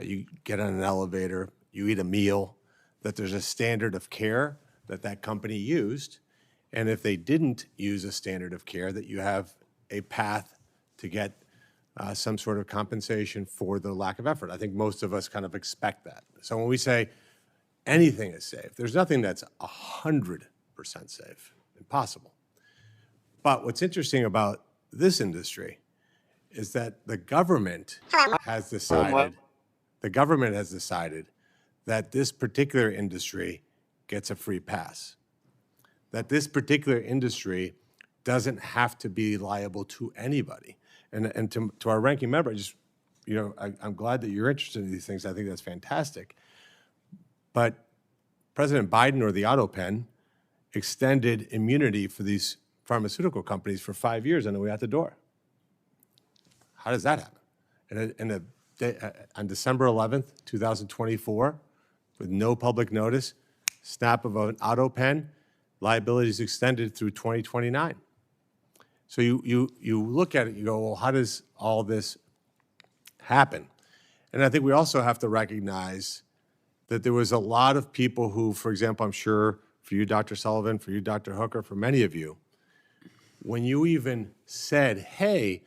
you get on an elevator, you eat a meal, that there's a standard of care that that company used, and if they didn't use a standard of care, that you have a path to get some sort of compensation for the lack of effort. I think most of us kind of expect that. So when we say anything is safe, there's nothing that's 100% safe, impossible. But what's interesting about this industry is that the government has decided that this particular industry gets a free pass, that this particular industry doesn't have to be liable to anybody. And to our ranking member, I'm glad that you're interested in these things. I think that's fantastic. But President Biden or the auto pen extended immunity for these pharmaceutical companies for 5 years on the way out the door. How does that happen? On December 11th, 2024, with no public notice, snap of an auto pen, liability is extended through 2029. So you look at it, you go, well, how does all this happen? And I think we also have to recognize that there was a lot of people who, for example, I'm sure for you, Dr. Sullivan, for you, Dr. Hooker, for many of you, when you even said, hey,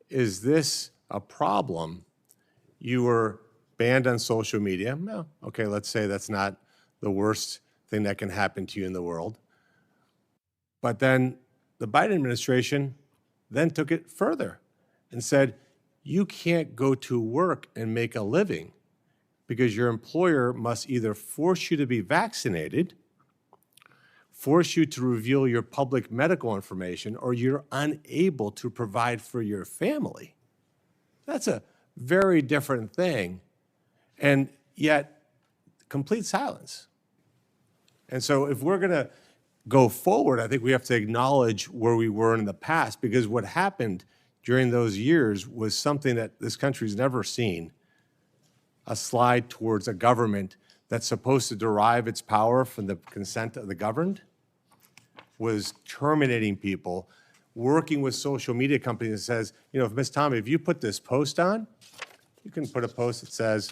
is this a problem? You were banned on social media. No, okay, let's say that's not the worst thing that can happen to you in the world. But then the Biden administration then took it further and said, you can't go to work and make a living because your employer must either force you to be vaccinated, force you to reveal your public medical information, or you're unable to provide for your family. That's a very different thing, and yet complete silence. And so if we're going to go forward, I think we have to acknowledge where we were in the past, because what happened during those years was something that this country's never seen, a slide towards a government that's supposed to derive its power from the consent of the governed, was terminating people, working with social media companies that says, you know, if Ms. Tommy, if you put this post on, you can put a post that says,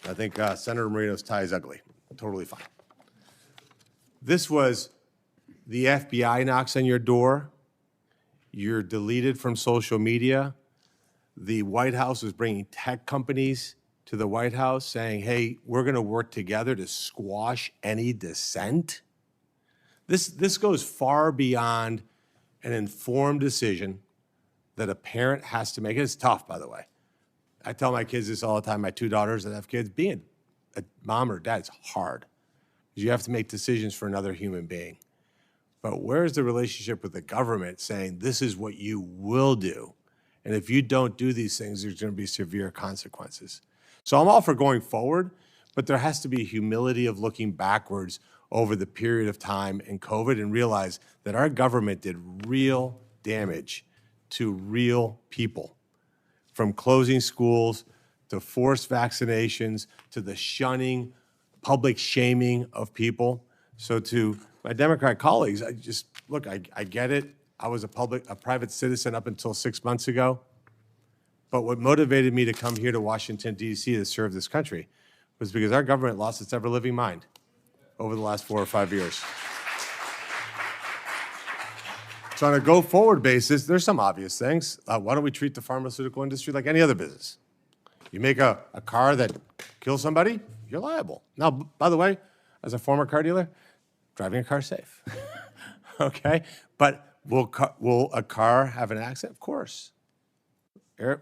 I think Senator Marino's tie is ugly. Totally fine. This was the FBI knocks on your door. You're deleted from social media. The White House was bringing tech companies to the White House saying, hey, we're going to work together to squash any dissent. This goes far beyond an informed decision that a parent has to make. It's tough, by the way. I tell my kids this all the time, my 2 daughters that have kids, being a mom or dad is hard. You have to make decisions for another human being. But where's the relationship with the government saying this is what you will do? And if you don't do these things, there's going to be severe consequences. So I'm all for going forward, but there has to be humility of looking backwards over the period of time in COVID and realize that our government did real damage to real people, from closing schools to forced vaccinations to the shunning, public shaming of people. So to my Democrat colleagues, I just, look, I get it. I was a private citizen up until 6 months ago. But what motivated me to come here to Washington, D.C. to serve this country was because our government lost its ever-living mind over the last 4 or 5 years. So on a go-forward basis, there's some obvious things. Why don't we treat the pharmaceutical industry like any other business? You make a car that kills somebody, you're liable. Now, by the way, as a former car dealer, driving a car safe. Okay? But will a car have an accident? Of course.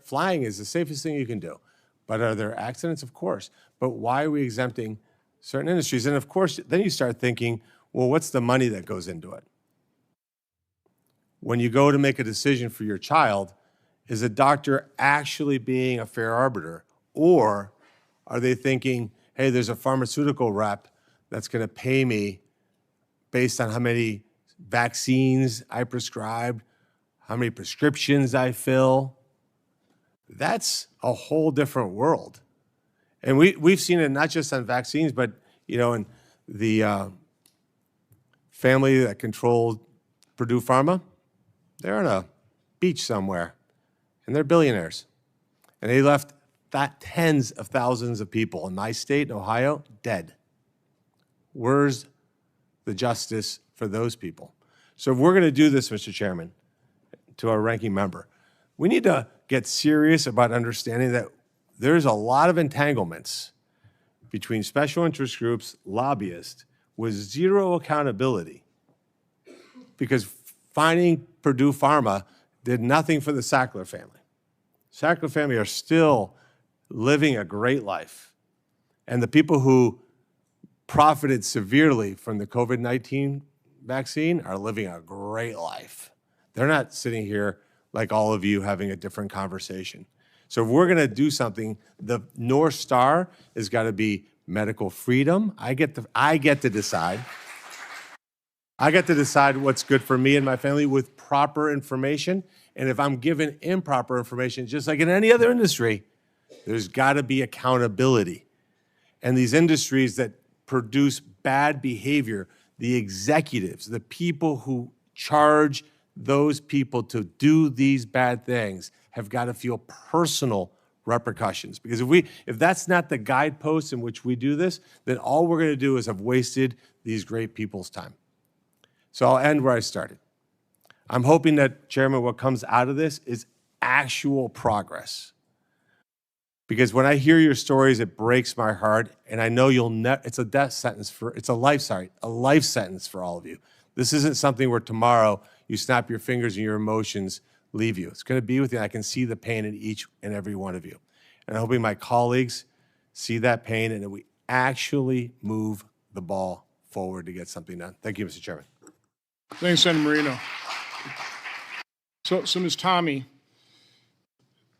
Flying is the safest thing you can do. But are there accidents? Of course. But why are we exempting certain industries? And of course, then you start thinking, well, what's the money that goes into it? When you go to make a decision for your child, is a doctor actually being a fair arbiter? Or are they thinking, hey, there's a pharmaceutical rep that's going to pay me based on how many vaccines I prescribed, how many prescriptions I fill? That's a whole different world. And we've seen it not just on vaccines, but in the family that controlled Purdue Pharma, they're on a beach somewhere, and they're billionaires. And they left tens of thousands of people in my state, Ohio, dead. Where's the justice for those people? So if we're going to do this, Mr. Chairman, to our ranking member, we need to get serious about understanding that there's a lot of entanglements between special interest groups, lobbyists, with zero accountability. Because finding Purdue Pharma did nothing for the Sackler family. Sackler family are still living a great life. And the people who profited severely from the COVID-19 vaccine are living a great life. They're not sitting here like all of you having a different conversation. So if we're going to do something, the North Star has got to be medical freedom. I get to decide. I get to decide what's good for me and my family with proper information. And if I'm given improper information, just like in any other industry, there's got to be accountability. And these industries that produce bad behavior, the executives, the people who charge those people to do these bad things have got to feel personal repercussions. Because if that's not the guidepost in which we do this, then all we're going to do is have wasted these great people's time. So I'll end where I started. I'm hoping that, Chairman, what comes out of this is actual progress. Because when I hear your stories, it breaks my heart, and I know it's a life sentence for all of you. This isn't something where tomorrow you snap your fingers and your emotions leave you. It's going to be with you. I can see the pain in each and every one of you. And I'm hoping my colleagues see that pain and that we actually move the ball forward to get something done. Thank you, Mr. Chairman. Thanks, Senator Marino. So Ms. Tommy,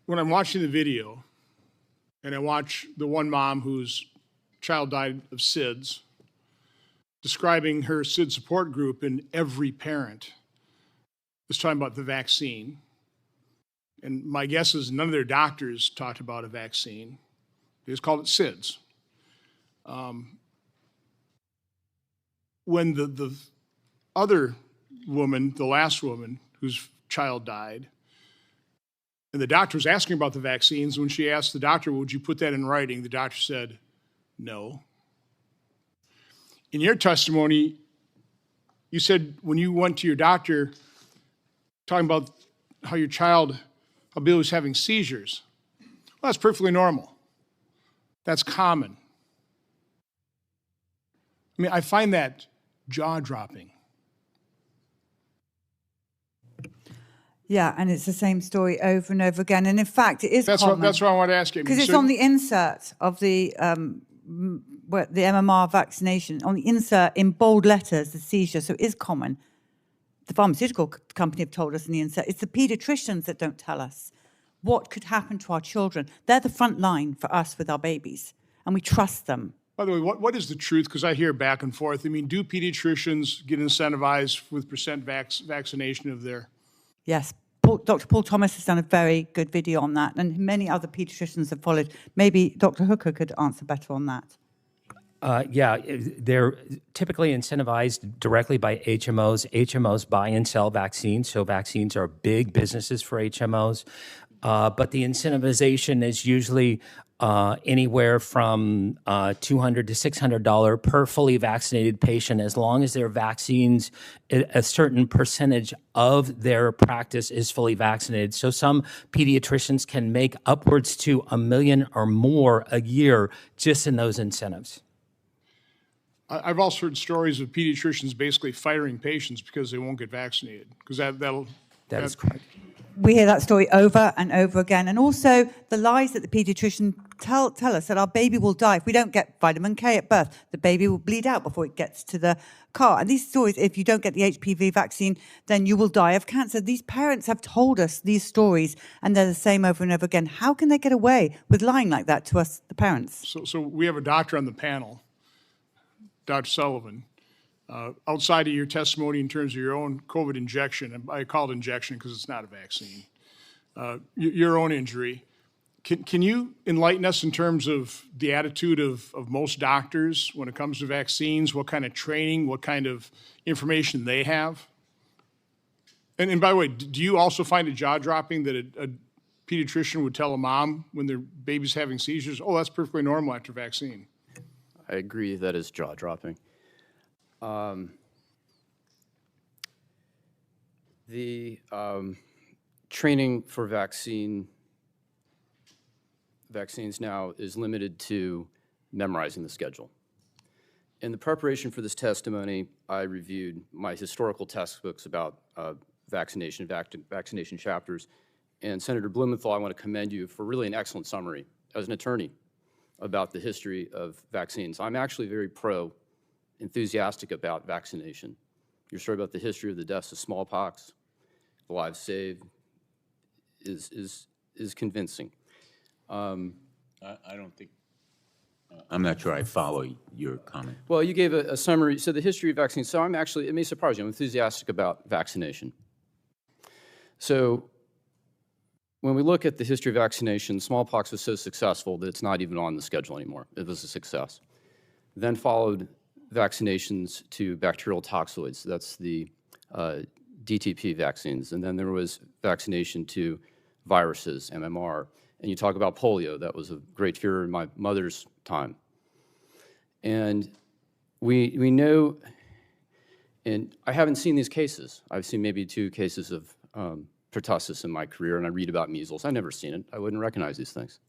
when I'm watching the video and I watch the one mom whose child died of SIDS, describing her SID support group, and every parent was talking about the vaccine. And my guess is none of their doctors talked about a vaccine. They just called it SIDS. When the other woman, the last woman whose child died, and the doctor was asking about the vaccines, when she asked the doctor, would you put that in writing? The doctor said, no. In your testimony, you said when you went to your doctor talking about how Billy was having seizures. Well, that's perfectly normal. That's common. I mean, I find that jaw-dropping. Yeah, and it's the same story over and over again. And in fact, it is common. That's what I want to ask you. Because it's on the insert of the MMR vaccination, on the insert in bold letters, the seizure, so it is common. The pharmaceutical company have told us in the insert. It's the pediatricians that don't tell us what could happen to our children. They're the front line for us with our babies, and we trust them. By the way, what is the truth? Because I hear back and forth. I mean, do pediatricians get incentivized with percent vaccination of their... Yes. Dr. Paul Thomas has done a very good video on that, and many other pediatricians have followed. Maybe Dr. Hooker could answer better on that. Yeah, they're typically incentivized directly by HMOs. HMOs buy and sell vaccines, so vaccines are big businesses for HMOs. but the incentivization is usually anywhere from $200 to $600 per fully vaccinated patient, as long as their vaccines, a certain percentage of their practice is fully vaccinated. So some pediatricians can make upwards to $1 million or more a year just in those incentives. I've also heard stories of pediatricians basically firing patients because they won't get vaccinated, because that is correct. We hear that story over and over again. And also the lies that the pediatrician tell us that our baby will die if we don't get vitamin K at birth. The baby will bleed out before it gets to the car. And these stories, if you don't get the HPV vaccine, then you will die of cancer. These parents have told us these stories, and they're the same over and over again. How can they get away with lying like that to us, the parents? So we have a doctor on the panel, Dr. Sullivan. Outside of your testimony in terms of your own COVID injection, and I call it injection because it's not a vaccine, your own injury, can you enlighten us in terms of the attitude of most doctors when it comes to vaccines, what kind of training, what kind of information they have? And by the way, do you also find it jaw-dropping that a pediatrician would tell a mom when their baby's having seizures, oh, that's perfectly normal after vaccine? I agree that is jaw-dropping. The training for vaccines now is limited to memorizing the schedule. In the preparation for this testimony, I reviewed my historical textbooks about vaccination chapters. And Senator Blumenthal, I want to commend you for really an excellent summary as an attorney about the history of vaccines. I'm actually very enthusiastic about vaccination. Your story about the history of the deaths of smallpox, the lives saved, is convincing. I don't think, I'm not sure I follow your comment. Well, you gave a summary. So the history of vaccines. So I'm actually, it may surprise you, I'm enthusiastic about vaccination. So when we look at the history of vaccination, smallpox was so successful that it's not even on the schedule anymore. It was a success. Then followed vaccinations to bacterial toxoids. That's the DTP vaccines. And then there was vaccination to viruses, MMR. And you talk about polio. That was a great fear in my mother's time. And we know, and I haven't seen these cases. I've seen maybe 2 cases of pertussis in my career, and I read about measles. I've never seen it. I wouldn't recognize these things.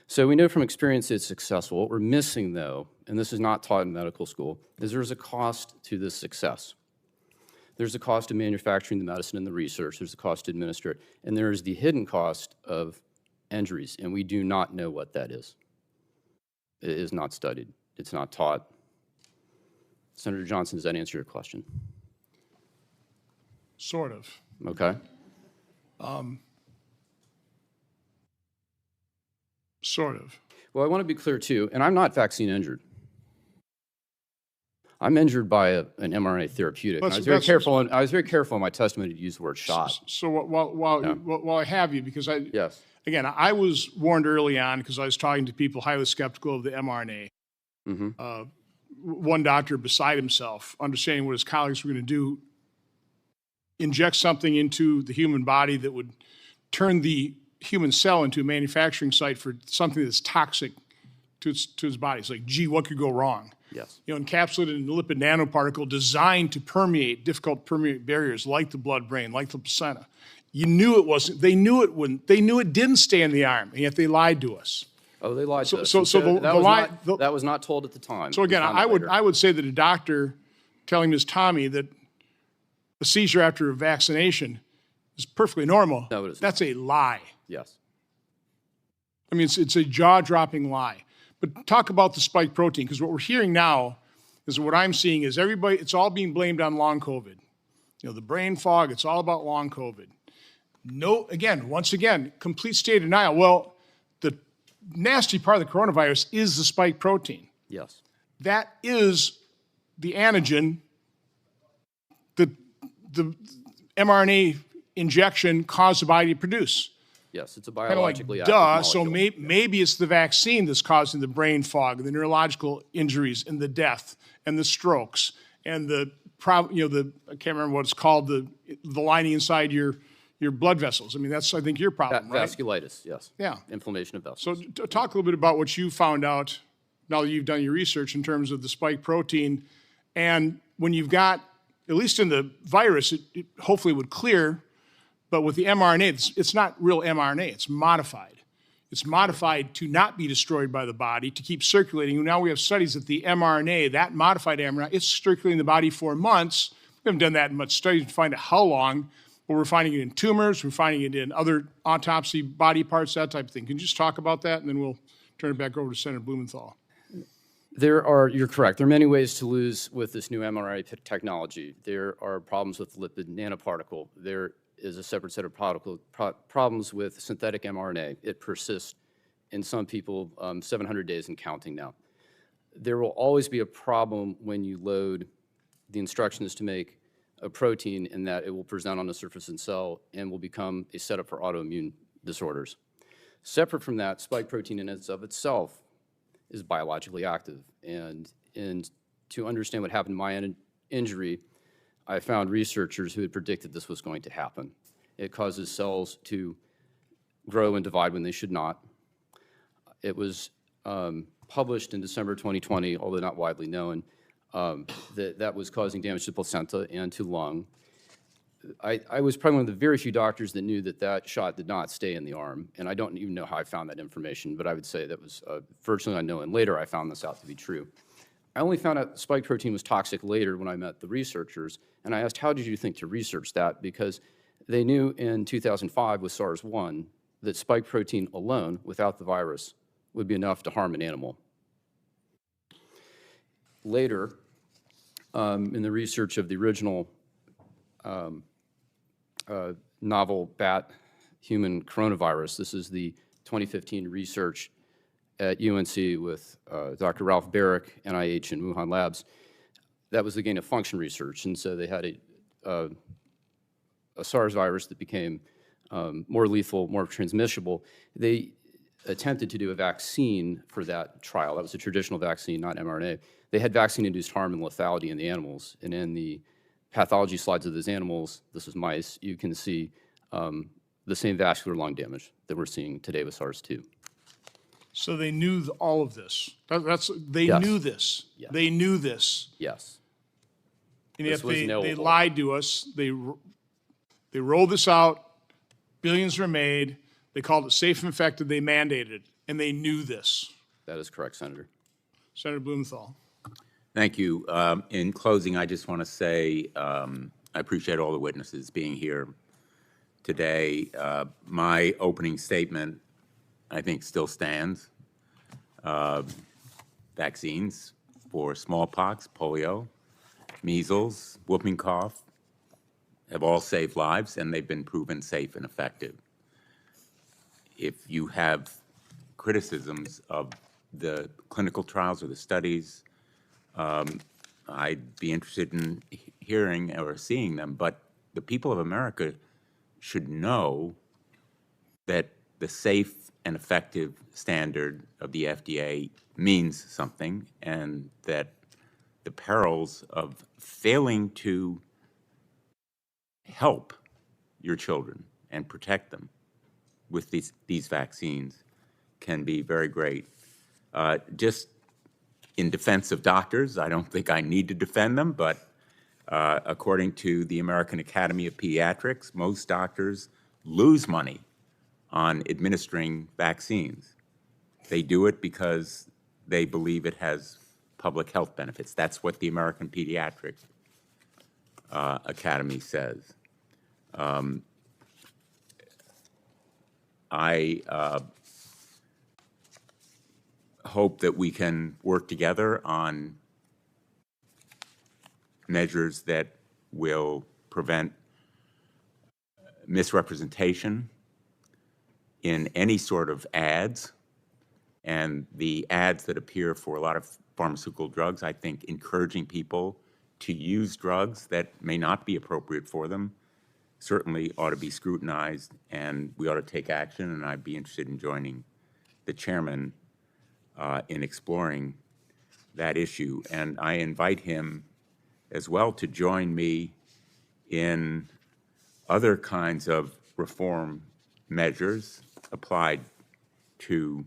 So we know from experience it's successful. What we're missing, though, and this is not taught in medical school, is there's a cost to this success. There's a cost to manufacturing the medicine and the research. There's a cost to administer it. And there's the hidden cost of injuries, and we do not know what that is. It is not studied. It's not taught. Senator Johnson, does that answer your question? Sort of. Okay. Sort of. Well, I want to be clear, too, and I'm not vaccine injured. I'm injured by an mRNA therapeutic. I was very careful in my testimony to use the word shot. So while I have you, because again, I was warned early on because I was talking to people highly skeptical of the mRNA. Mm-hmm. One doctor beside himself, understanding what his colleagues were going to do, inject something into the human body that would turn the human cell into a manufacturing site for something that's toxic to its body. It's like, gee, what could go wrong? Yes. Encapsulated in a lipid nanoparticle designed to permeate difficult to permeate barriers like the blood-brain, like the placenta. You knew it wasn't. They knew it wouldn't. They knew it didn't stay in the arm, and yet they lied to us. Oh, they lied to us. That was not told at the time. So again, I would say that a doctor telling Ms. Tommy that a seizure after a vaccination is perfectly normal. No, it isn't. That's a lie. Yes. I mean, it's a jaw-dropping lie. But talk about the spike protein, because what we're hearing now is what I'm seeing is everybody, it's all being blamed on long COVID. The brain fog, it's all about long COVID. No, once again, complete state of denial. Well, the nasty part of the coronavirus is the spike protein. Yes. That is the antigen that the mRNA injection caused the body to produce. Yes, it's a biologically active molecule. molecule. So maybe it's the vaccine that's causing the brain fog, and the neurological injuries, and the death, and the strokes, and I can't remember what it's called, the lining inside your your blood vessels. I mean, that's, I think, your problem, right? Vasculitis, yes. Yeah. Inflammation of vessels. So talk a little bit about what you found out now that you've done your research in terms of the spike protein. And when you've got, at least in the virus, it hopefully would clear, but with the mRNA, it's not real mRNA, it's modified. It's modified to not be destroyed by the body, to keep circulating. Now we have studies that the mRNA, that modified mRNA, it's circulating the body for months. We haven't done that in much studies to find out how long, but we're finding it in tumors, we're finding it in other autopsy body parts, that type of thing. Can you just talk about that, and then we'll turn it back over to Senator Blumenthal. You're correct. There are many ways to lose with this new mRNA technology. There are problems with lipid nanoparticle. There is a separate set of problems with synthetic mRNA. It persists in some people 700 days and counting now. There will always be a problem when you load the instructions to make a protein in that it will present on the surface of the cell and will become a setup for autoimmune disorders. Separate from that, spike protein in and of itself is biologically active. And to understand what happened to my injury, I found researchers who had predicted this was going to happen. It causes cells to grow and divide when they should not. It was published in December 2020, although not widely known, that was causing damage to placenta and to lung. I was probably one of the very few doctors that knew that that shot did not stay in the arm, and I don't even know how I found that information, but I would say that was virtually unknown, and later I found this out to be true. I only found out spike protein was toxic later when I met the researchers, and I asked, how did you think to research that? Because they knew in 2005 with SARS-1 that spike protein alone, without the virus, would be enough to harm an animal. Later, in the research of the original novel bat human coronavirus, this is the 2015 research at UNC with Dr. Ralph Barrick, NIH, and Wuhan Labs. That was the gain of function research, and so they had a SARS virus that became more lethal, more transmissible. They attempted to do a vaccine for that trial. That was a traditional vaccine, not mRNA. They had vaccine-induced harm and lethality in the animals, and in the pathology slides of those animals, this is mice, you can see the same vascular lung damage that we're seeing today with SARS-2. So they knew all of this. They Yes. knew this. Yes. They knew this. Yes. And This yet was they knowable. lied to us. They rolled this out. Billions were made. They called it safe and effective. They mandated it, and they knew this. That is correct, Senator. Senator Blumenthal. Thank you. In closing, I just want to say I appreciate all the witnesses being here today. My opening statement, I think, still stands. Vaccines for smallpox, polio, measles, whooping cough have all saved lives, and they've been proven safe and effective. If you have criticisms of the clinical trials or the studies, I'd be interested in hearing or seeing them, but the people of America should know that the safe and effective standard of the FDA means something, and that the perils of failing to help your children and protect them with these vaccines can be very great. Just in defense of doctors, I don't think I need to defend them, but according to the American Academy of Pediatrics, most doctors lose money on administering vaccines. They do it because they believe it has public health benefits. That's what the American Pediatric Academy says. I hope that we can work together on measures that will prevent misrepresentation in any sort of ads. And the ads that appear for a lot of pharmaceutical drugs, I think encouraging people to use drugs that may not be appropriate for them certainly ought to be scrutinized, and we ought to take action, and I'd be interested in joining the chairman in exploring that issue. And I invite him as well to join me in other kinds of reform measures applied to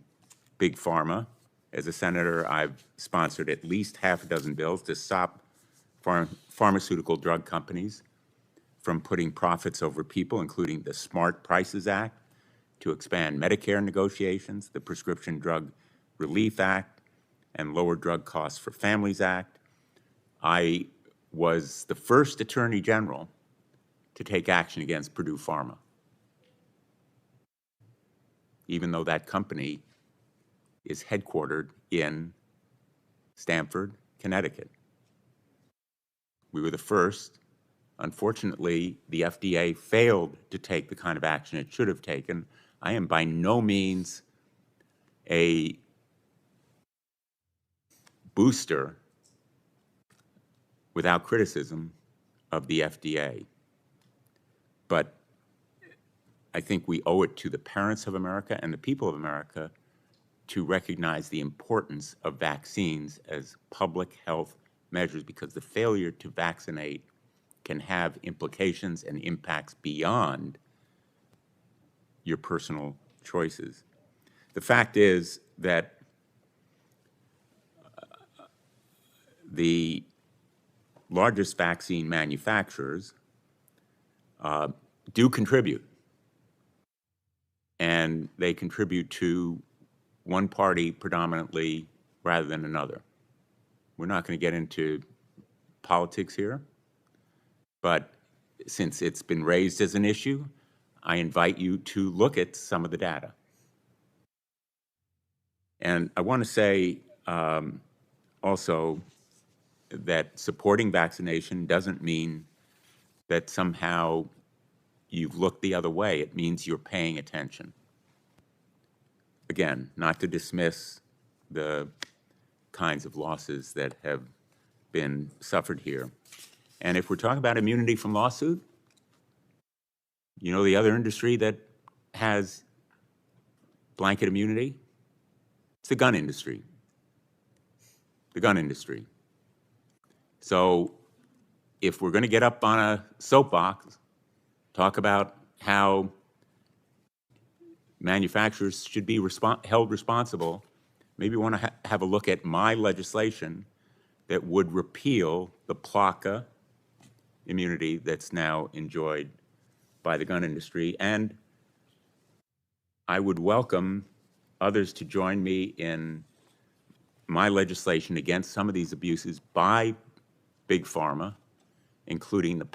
big pharma. As a senator, I've sponsored at least half a dozen bills to stop pharmaceutical drug companies from putting profits over people, including the Smart Prices Act, to expand Medicare negotiations, the Prescription Drug Relief Act, and Lower Drug Costs for Families Act. I was the first Attorney General to take action against Purdue Pharma, even though that company is headquartered in Stamford, Connecticut. We were the first. Unfortunately, the FDA failed to take the kind of action it should have taken. I am by no means a booster without criticism of the FDA. But I think we owe it to the parents of America and the people of America to recognize the importance of vaccines as public health measures, because the failure to vaccinate can have implications and impacts beyond your personal choices. The fact is that the largest vaccine manufacturers do contribute, and they contribute to one party predominantly rather than another. We're not going to get into politics here, but since it's been raised as an issue, I invite you to look at some of the data. And I want to say also that supporting vaccination doesn't mean that somehow you've looked the other way. It means you're paying attention. Again, not to dismiss the kinds of losses that have been suffered here. And if we're talking about immunity from lawsuit, you know the other industry that has blanket immunity? It's the gun industry. The gun industry. So if we're going to get up on a soapbox, talk about how manufacturers should be held responsible, maybe we want to have a look at my legislation that would repeal the PLACA immunity that's now enjoyed by the gun industry. And I would welcome others to join me in my legislation against some of these abuses by big pharma, including the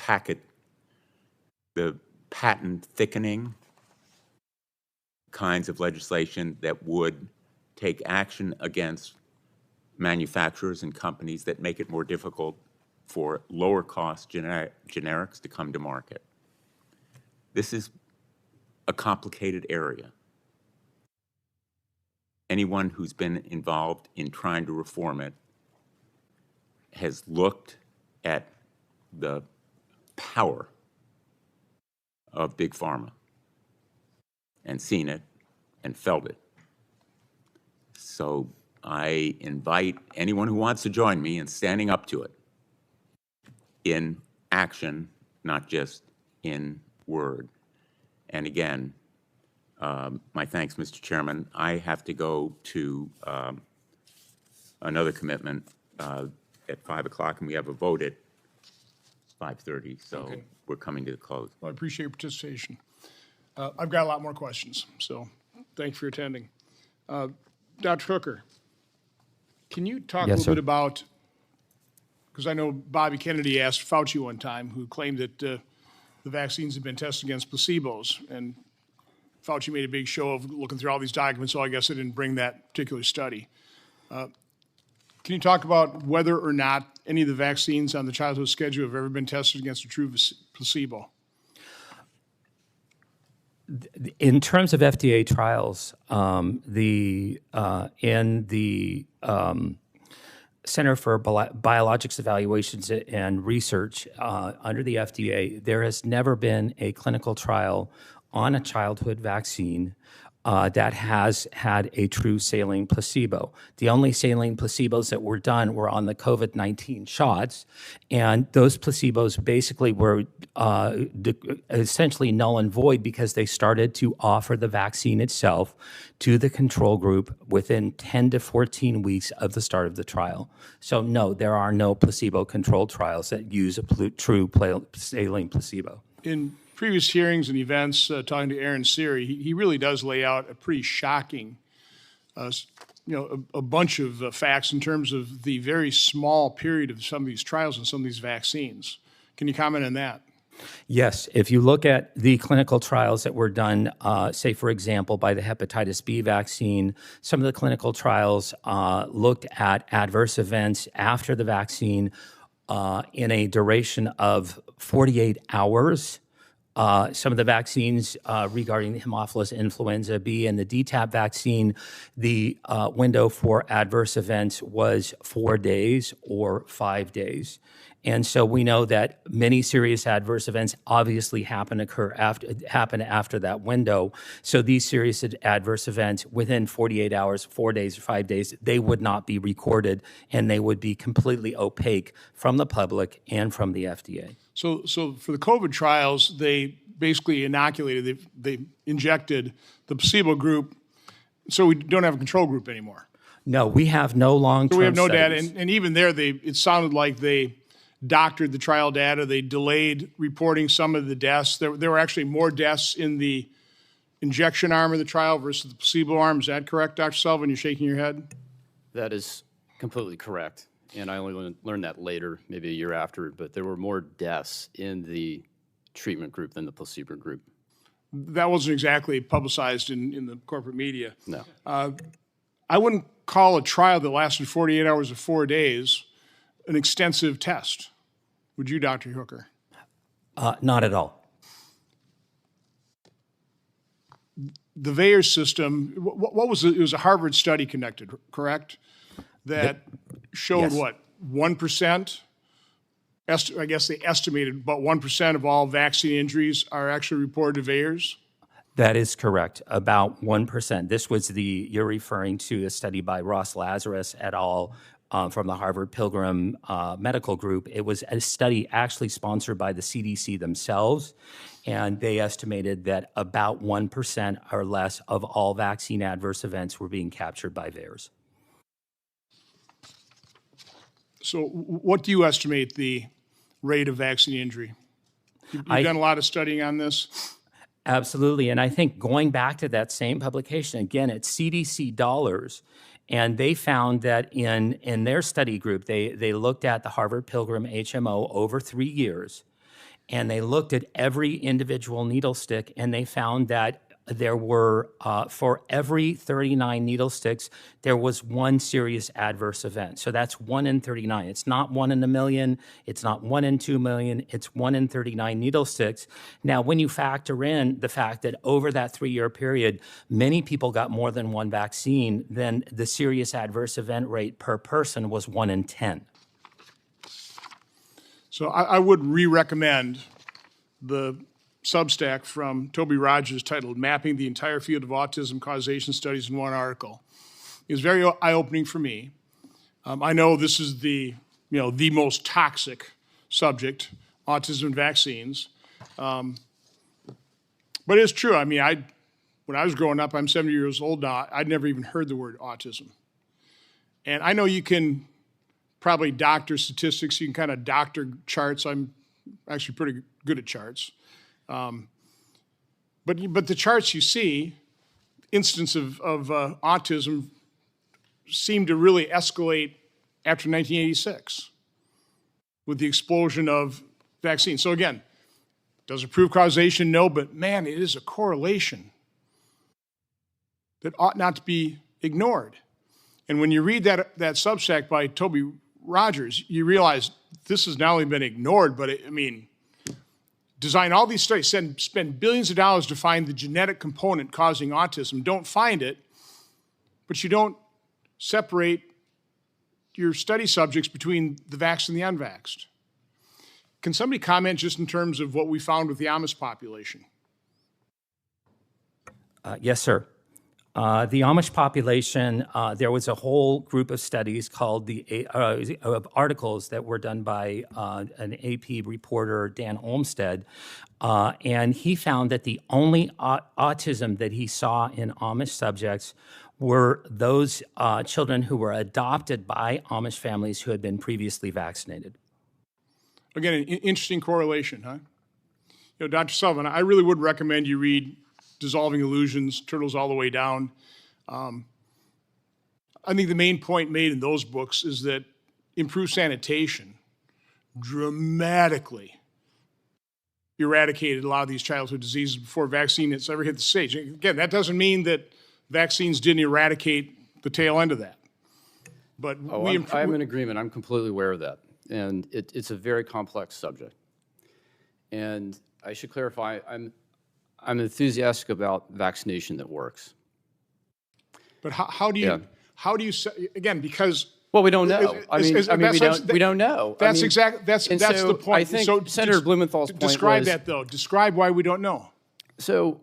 patent thickening kinds of legislation that would take action against manufacturers and companies that make it more difficult for lower cost generics to come to market. This is a complicated area. Anyone who's been involved in trying to reform it has looked at the power of big pharma and seen it and felt it. So I invite anyone who wants to join me in standing up to it in action, not just in word. And again, my thanks, Mr. Chairman. I have to go to another commitment at 5 o'clock, and we have a vote at 5:30, so Okay. We're coming to the close. Well, I appreciate your participation. I've got a lot more questions, so thanks for attending. Dr. Hooker, can you talk Yes, a little sir. bit about, because I know Bobby Kennedy asked Fauci one time, who claimed that the vaccines had been tested against placebos, and Fauci made a big show of looking through all these documents, so I guess I didn't bring that particular study. Can you talk about whether or not any of the vaccines on the childhood schedule have ever been tested against a true placebo? In terms of FDA trials, in the Center for Biologics Evaluations and Research under the FDA, there has never been a clinical trial on a childhood vaccine that has had a true saline placebo. The only saline placebos that were done were on the COVID-19 shots, and those placebos basically were essentially null and void because they started to offer the vaccine itself to the control group within 10 to 14 weeks of the start of the trial. So no, there are no placebo-controlled trials that use a true saline placebo. In previous hearings and events, talking to Aaron Seary, he really does lay out a pretty shocking, a bunch of facts in terms of the very small period of some of these trials and some of these vaccines. Can you comment on that? Yes, if you look at the clinical trials that were done, say, for example, by the hepatitis B vaccine, some of the clinical trials looked at adverse events after the vaccine in a duration of 48 hours. Some of the vaccines regarding Haemophilus influenza B and the DTaP vaccine, the window for adverse events was 4 days or 5 days. And so we know that many serious adverse events obviously happen after that window. So these serious adverse events within 48 hours, 4 days, or 5 days, they would not be recorded and they would be completely opaque from the public and from the FDA. So for the COVID trials, they basically inoculated, they injected the placebo group, so we don't have a control group anymore. No, we have no long-term So we have no studies. data, and even there, it sounded like they doctored the trial data. They delayed reporting some of the deaths. There were actually more deaths in the injection arm of the trial versus the placebo arm. Is that correct, Dr. Sullivan? You're shaking your head? That is completely correct. And I only learned that later, maybe a year after, but there were more deaths in the treatment group than the placebo group. That wasn't exactly publicized in the corporate media. No. I wouldn't call a trial that lasted 48 hours or 4 days an extensive test. Would you, Dr. Hooker? Not at all. The VAERS system, what was it? It was a Harvard study conducted, correct? That showed yes. what, 1%? I guess they estimated about 1% of all vaccine injuries are actually reported to VAERS? That is correct, about 1%. This was you're referring to a study by Ross Lazarus et al. From the Harvard Pilgrim Medical Group. It was a study actually sponsored by the CDC themselves, and they estimated that about 1% or less of all vaccine adverse events were being captured by VAERS. So what do you estimate the rate of vaccine injury? You've done a lot of studying on this? Absolutely, and I think going back to that same publication, again, it's CDC dollars, and they found that in their study group, they looked at the Harvard Pilgrim HMO over 3 years, and they looked at every individual needle stick, and they found that there were, for every 39 needle sticks, there was one serious adverse event. So that's 1 in 39. It's not 1 in a million. It's not 1 in 2 million. It's 1 in 39 needle sticks. Now, when you factor in the fact that over that 3-year period, many people got more than one vaccine, then the serious adverse event rate per person was 1 in 10. So I would re-recommend the Substack from Toby Rogers titled Mapping the Entire Field of Autism Causation Studies in One Article. It was very eye-opening for me. I know this is the most toxic subject, autism and vaccines. But it's true. I mean, when I was growing up, I'm 70 years old now, I'd never even heard the word autism. And I know you can probably doctor statistics, you can kind of doctor charts. I'm actually pretty good at charts. But the charts you see, instance of autism seem to really escalate after 1986 with the explosion of vaccines. So again, does it prove causation? No, but man, it is a correlation that ought not to be ignored. And when you read that Substack by Toby Rogers, you realize this has not only been ignored, but design all these studies, spend billions of dollars to find the genetic component causing autism, don't find it, but you don't separate your study subjects between the vaxxed and the unvaxxed. Can somebody comment just in terms of what we found with the Amish population? Yes, sir. The Amish population, there was a whole group of studies called of articles that were done by an AP reporter, Dan Olmsted, and he found that the only autism that he saw in Amish subjects were those children who were adopted by Amish families who had been previously vaccinated. Again, an interesting correlation, huh? You know, Dr. Sullivan, I really would recommend you read Dissolving Illusions, Turtles All the Way Down. I think the main point made in those books is that improved sanitation dramatically eradicated a lot of these childhood diseases before vaccine has ever hit the stage. Again, that doesn't mean that vaccines didn't eradicate the tail end of that. But I'm in agreement. I'm completely aware of that. And it's a very complex subject. And I should clarify, I'm enthusiastic about vaccination that works. But how do you say, again, because well, we don't know. We don't know. That's the point. I think Senator Blumenthal's point describe that though. Describe why we don't know. So,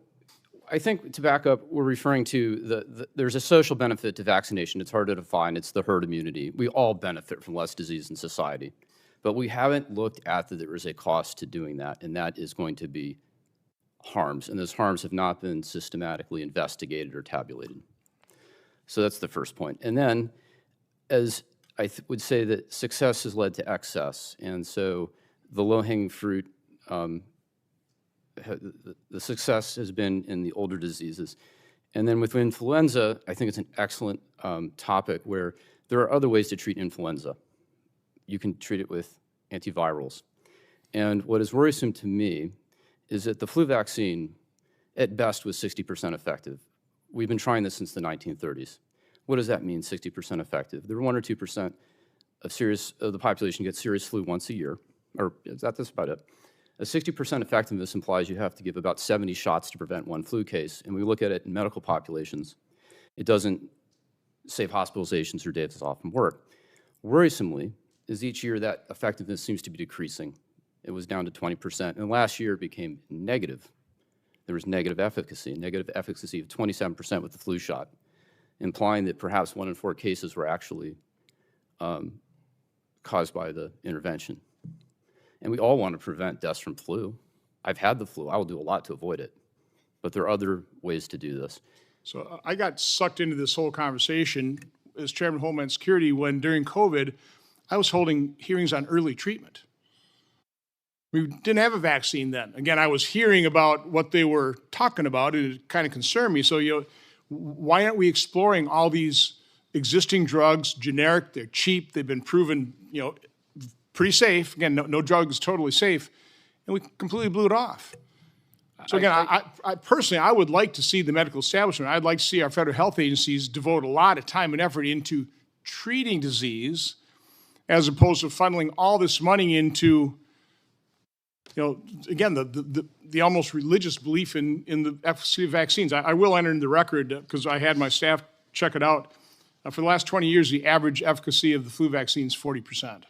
I think to back up, we're referring to there's a social benefit to vaccination. It's hard to define. It's the herd immunity. We all benefit from less disease in society, but we haven't looked at that there is a cost to doing that, and that is going to be harms, and those harms have not been systematically investigated or tabulated. So that's the first point. And then, as I would say that success has led to excess, and so the low-hanging fruit, the success has been in the older diseases. And then with influenza, I think it's an excellent topic where there are other ways to treat influenza. You can treat it with antivirals. And what is worrisome to me is that the flu vaccine, at best, was 60% effective. We've been trying this since the 1930s. What does that mean, 60% effective? There are 1 or 2% of the population gets serious flu once a year, or that's about it. A 60% effectiveness implies you have to give about 70 shots to prevent one flu case. And we look at it in medical populations, it doesn't save hospitalizations or days off from work. Worrisomely, is each year that effectiveness seems to be decreasing. It was down to 20%, and last year it became negative. There was negative efficacy of 27% with the flu shot, implying that perhaps 1 in 4 cases were actually caused by the intervention. And we all want to prevent deaths from flu. I've had the flu. I will do a lot to avoid it. But there are other ways to do this. So I got sucked into this whole conversation as Chairman of Homeland Security when, during COVID, I was holding hearings on early treatment. We didn't have a vaccine then. Again, I was hearing about what they were talking about, and it kind of concerned me. So, why aren't we exploring all these existing drugs, generic, they're cheap, they've been proven, pretty safe. Again, no drug is totally safe, and we completely blew it off. So again, I personally, I would like to see the medical establishment, I'd like to see our federal health agencies devote a lot of time and effort into treating disease as opposed to funneling all this money into, again, the almost religious belief in the efficacy of vaccines. I will enter into the record, because I had my staff check it out. For the last 20 years, the average efficacy of the flu vaccine is 40%.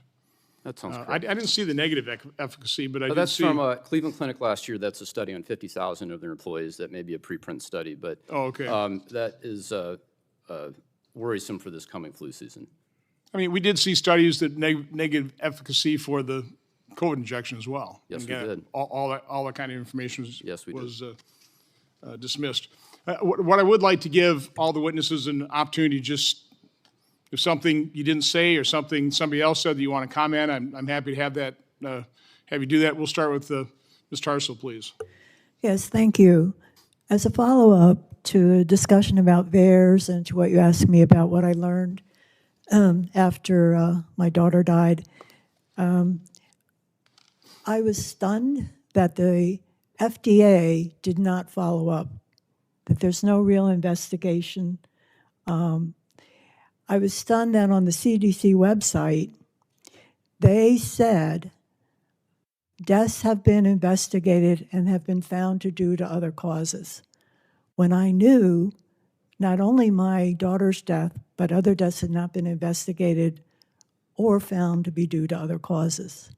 That sounds correct. I didn't see the negative efficacy, but I did that's see... from a Cleveland Clinic last year. That's a study on 50,000 of their employees. That may be a preprint study, but that is worrisome for this coming flu season. I mean, we did see studies that negative efficacy for the COVID injection as well. Yes, again, we did. All that kind of information was did. Dismissed. What I would like to give all the witnesses an opportunity, just if something you didn't say or something somebody else said that you want to comment, I'm happy to have that. Have you do that. We'll start with Ms. Tarsell, please. Yes, thank you. As a follow-up to a discussion about VAERS and to what you asked me about what I learned after my daughter died, I was stunned that the FDA did not follow up, that there's no real investigation. I was stunned that on the CDC website, they said deaths have been investigated and have been found to due to other causes. When I knew not only my daughter's death, but other deaths had not been investigated or found to be due to other causes.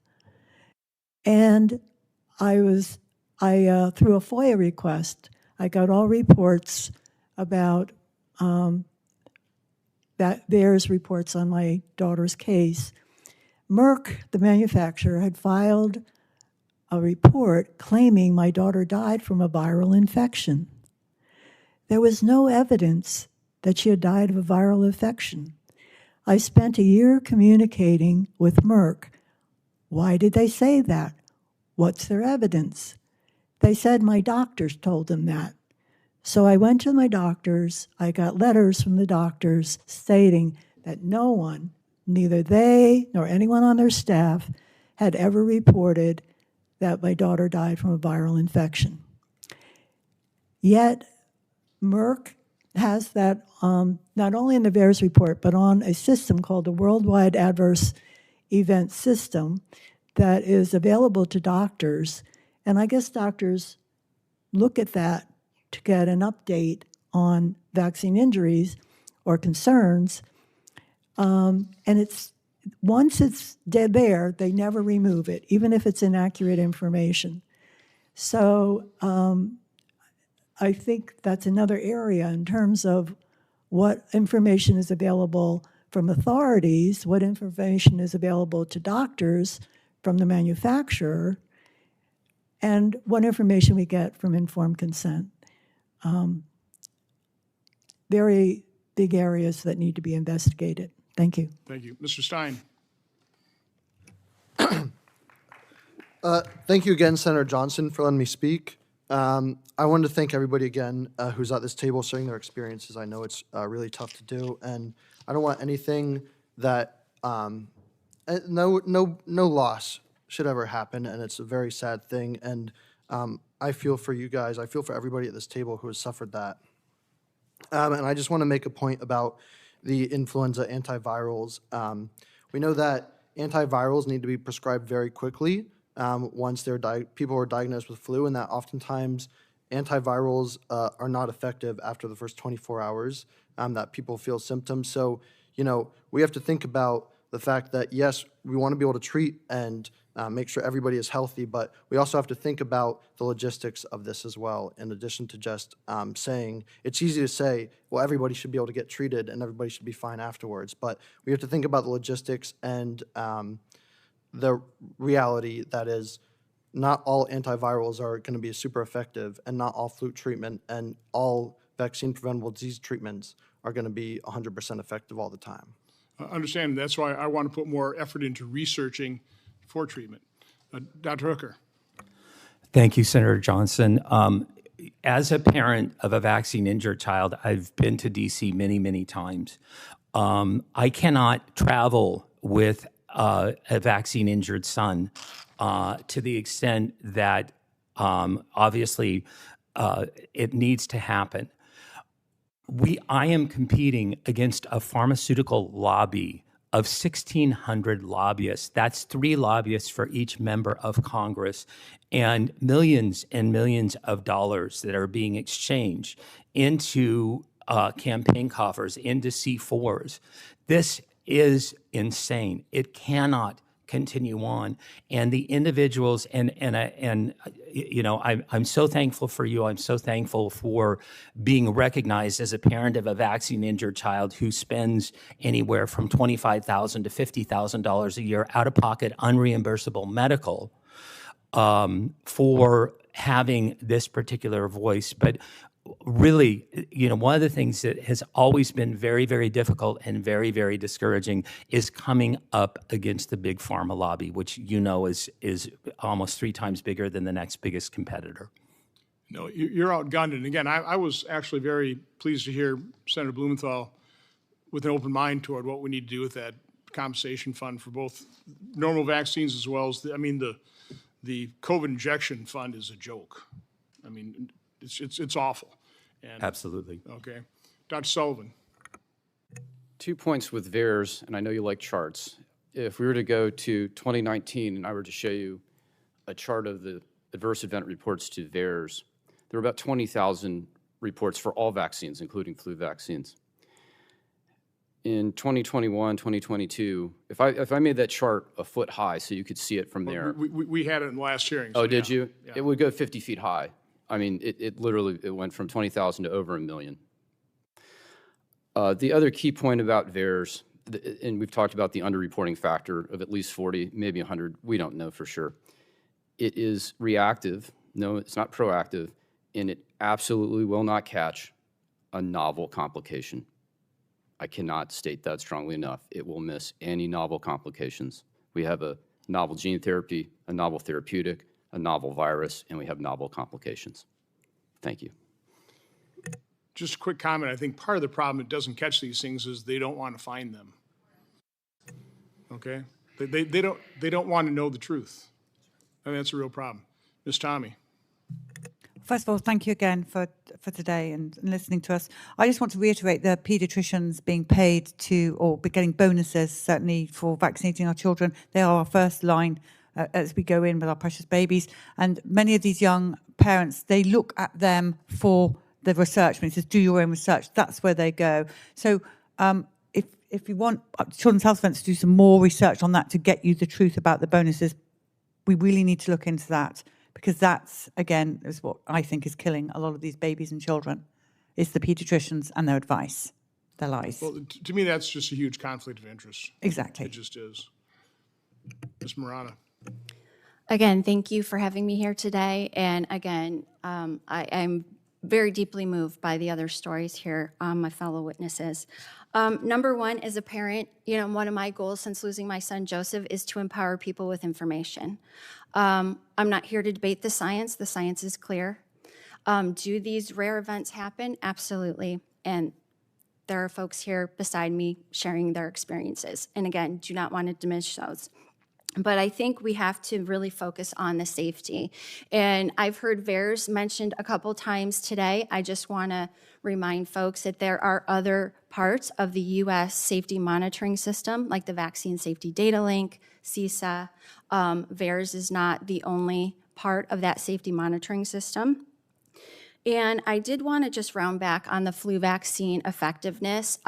And through a FOIA request, I got all reports about that VAERS reports on my daughter's case, Merck, the manufacturer, had filed a report claiming my daughter died from a viral infection. There was no evidence that she had died of a viral infection. I spent a year communicating with Merck. Why did they say that? What's their evidence? They said my doctors told them that. So I went to my doctors. I got letters from the doctors stating that no one, neither they nor anyone on their staff, had ever reported that my daughter died from a viral infection. Yet, Merck has that not only in the VAERS report, but on a system called the Worldwide Adverse Event System that is available to doctors. And I guess doctors look at that to get an update on vaccine injuries or concerns. And once it's dead there, they never remove it, even if it's inaccurate information. So I think that's another area in terms of what information is available from authorities, what information is available to doctors from the manufacturer, and what information we get from informed consent. Very big areas that need to be investigated. Thank you. Thank you. Mr. Stein. Thank you again, Senator Johnson, for letting me speak. I wanted to thank everybody again who's at this table sharing their experiences. I know it's really tough to do, and I don't want anything that no loss should ever happen, and it's a very sad thing. And I feel for you guys. I feel for everybody at this table who has suffered that. And I just want to make a point about the influenza antivirals. We know that antivirals need to be prescribed very quickly once people are diagnosed with flu, and that oftentimes antivirals are not effective after the first 24 hours that people feel symptoms. So, we have to think about the fact that, yes, we want to be able to treat and make sure everybody is healthy, but we also have to think about the logistics of this as well, in addition to just saying, it's easy to say, well, everybody should be able to get treated and everybody should be fine afterwards, but we have to think about the logistics and the reality that is not all antivirals are going to be super effective, and not all flu treatment and all vaccine preventable disease treatments are going to be 100% effective all the time. Understand. That's why I want to put more effort into researching for treatment. Dr. Hooker. Thank you, Senator Johnson. As a parent of a vaccine-injured child, I've been to D.C. many, many times. I cannot travel with a vaccine-injured son to the extent that obviously it needs to happen. I am competing against a pharmaceutical lobby of 1,600 lobbyists. That's 3 lobbyists for each member of Congress, and millions of dollars that are being exchanged into campaign coffers, into C4s. This is insane. It cannot continue on. And the individuals, I'm so thankful for you. I'm so thankful for being recognized as a parent of a vaccine-injured child who spends anywhere from $25,000 to $50,000 a year out of pocket, unreimbursable medical for having this particular voice. But really, one of the things that has always been very, very difficult and very, very discouraging is coming up against the big pharma lobby, which is almost 3 times bigger than the next biggest competitor. No, you're outgunned. And again, I was actually very pleased to hear Senator Blumenthal with an open mind toward what we need to do with that compensation fund for both normal vaccines as well as the COVID injection fund is a joke. I mean, it's awful. And, absolutely. Okay. Dr. Sullivan. 2 points with VAERS, and I know you like charts. If we were to go to 2019 and I were to show you a chart of the adverse event reports to VAERS, there were about 20,000 reports for all vaccines, including flu vaccines. In 2021, 2022, if I made that chart a foot high so you could see it from there. We had it in the last hearing. Oh, did you? Yeah. It would go 50 feet high. I mean, it literally went from 20,000 to over 1 million. The other key point about VAERS, and we've talked about the underreporting factor of at least 40, maybe 100, we don't know for sure. It is reactive, no, it's not proactive, and it absolutely will not catch a novel complication. I cannot state that strongly enough. It will miss any novel complications. We have a novel gene therapy, a novel therapeutic, a novel virus, and we have novel complications. Thank you. Just a quick comment. I think part of the problem it doesn't catch these things is they don't want to find them. Okay? They don't want to know the truth. I mean, that's a real problem. Ms. Tommy. First of all, thank you again for today and listening to us. I just want to reiterate the paediatricians being paid to, or getting bonuses, certainly for vaccinating our children. They are our first line as we go in with our precious babies. And many of these young parents, they look at them for the research. When it says do your own research, that's where they go. So if you want Children's Health Defence to do some more research on that to get you the truth about the bonuses, we really need to look into that. Because that's, again, is what I think is killing a lot of these babies and children, is the pediatricians and their advice, their lies. Well, to me, that's just a huge conflict of interest. Exactly. It just is. Ms. Murata. Again, thank you for having me here today. And again, I'm very deeply moved by the other stories here, my fellow witnesses. Number one, as a parent, one of my goals since losing my son Joseph is to empower people with information. I'm not here to debate the science. The science is clear. Do these rare events happen? Absolutely. And there are folks here beside me sharing their experiences. And again, do not want to diminish those. But I think we have to really focus on the safety. And I've heard VAERS mentioned a couple times today. I just want to remind folks that there are other parts of the U.S. safety monitoring system, like the Vaccine Safety Data Link, CISA. VAERS is not the only part of that safety monitoring system. And I did want to just round back on the flu vaccine effectiveness.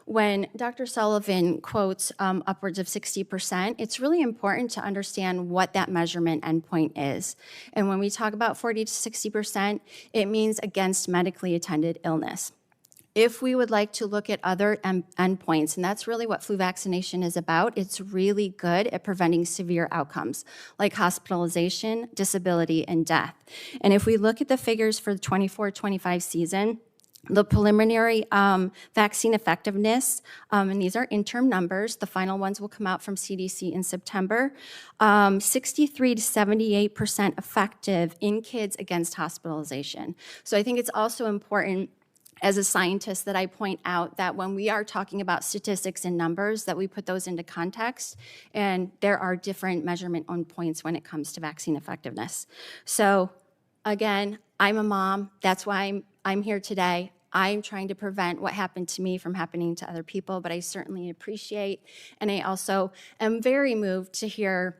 When Dr. Sullivan quotes upwards of 60%, it's really important to understand what that measurement endpoint is. And when we talk about 40 to 60%, it means against medically attended illness. If we would like to look at other endpoints, and that's really what flu vaccination is about, it's really good at preventing severe outcomes like hospitalization, disability, and death. And if we look at the figures for the 24-25 season, the preliminary vaccine effectiveness, and these are interim numbers, the final ones will come out from CDC in September, 63 to 78% effective in kids against hospitalization. So I think it's also important as a scientist that I point out that when we are talking about statistics and numbers, that we put those into context, and there are different measurement endpoints when it comes to vaccine effectiveness. So again, I'm a mom. That's why I'm here today. I'm trying to prevent what happened to me from happening to other people, but I certainly appreciate, and I also am very moved to hear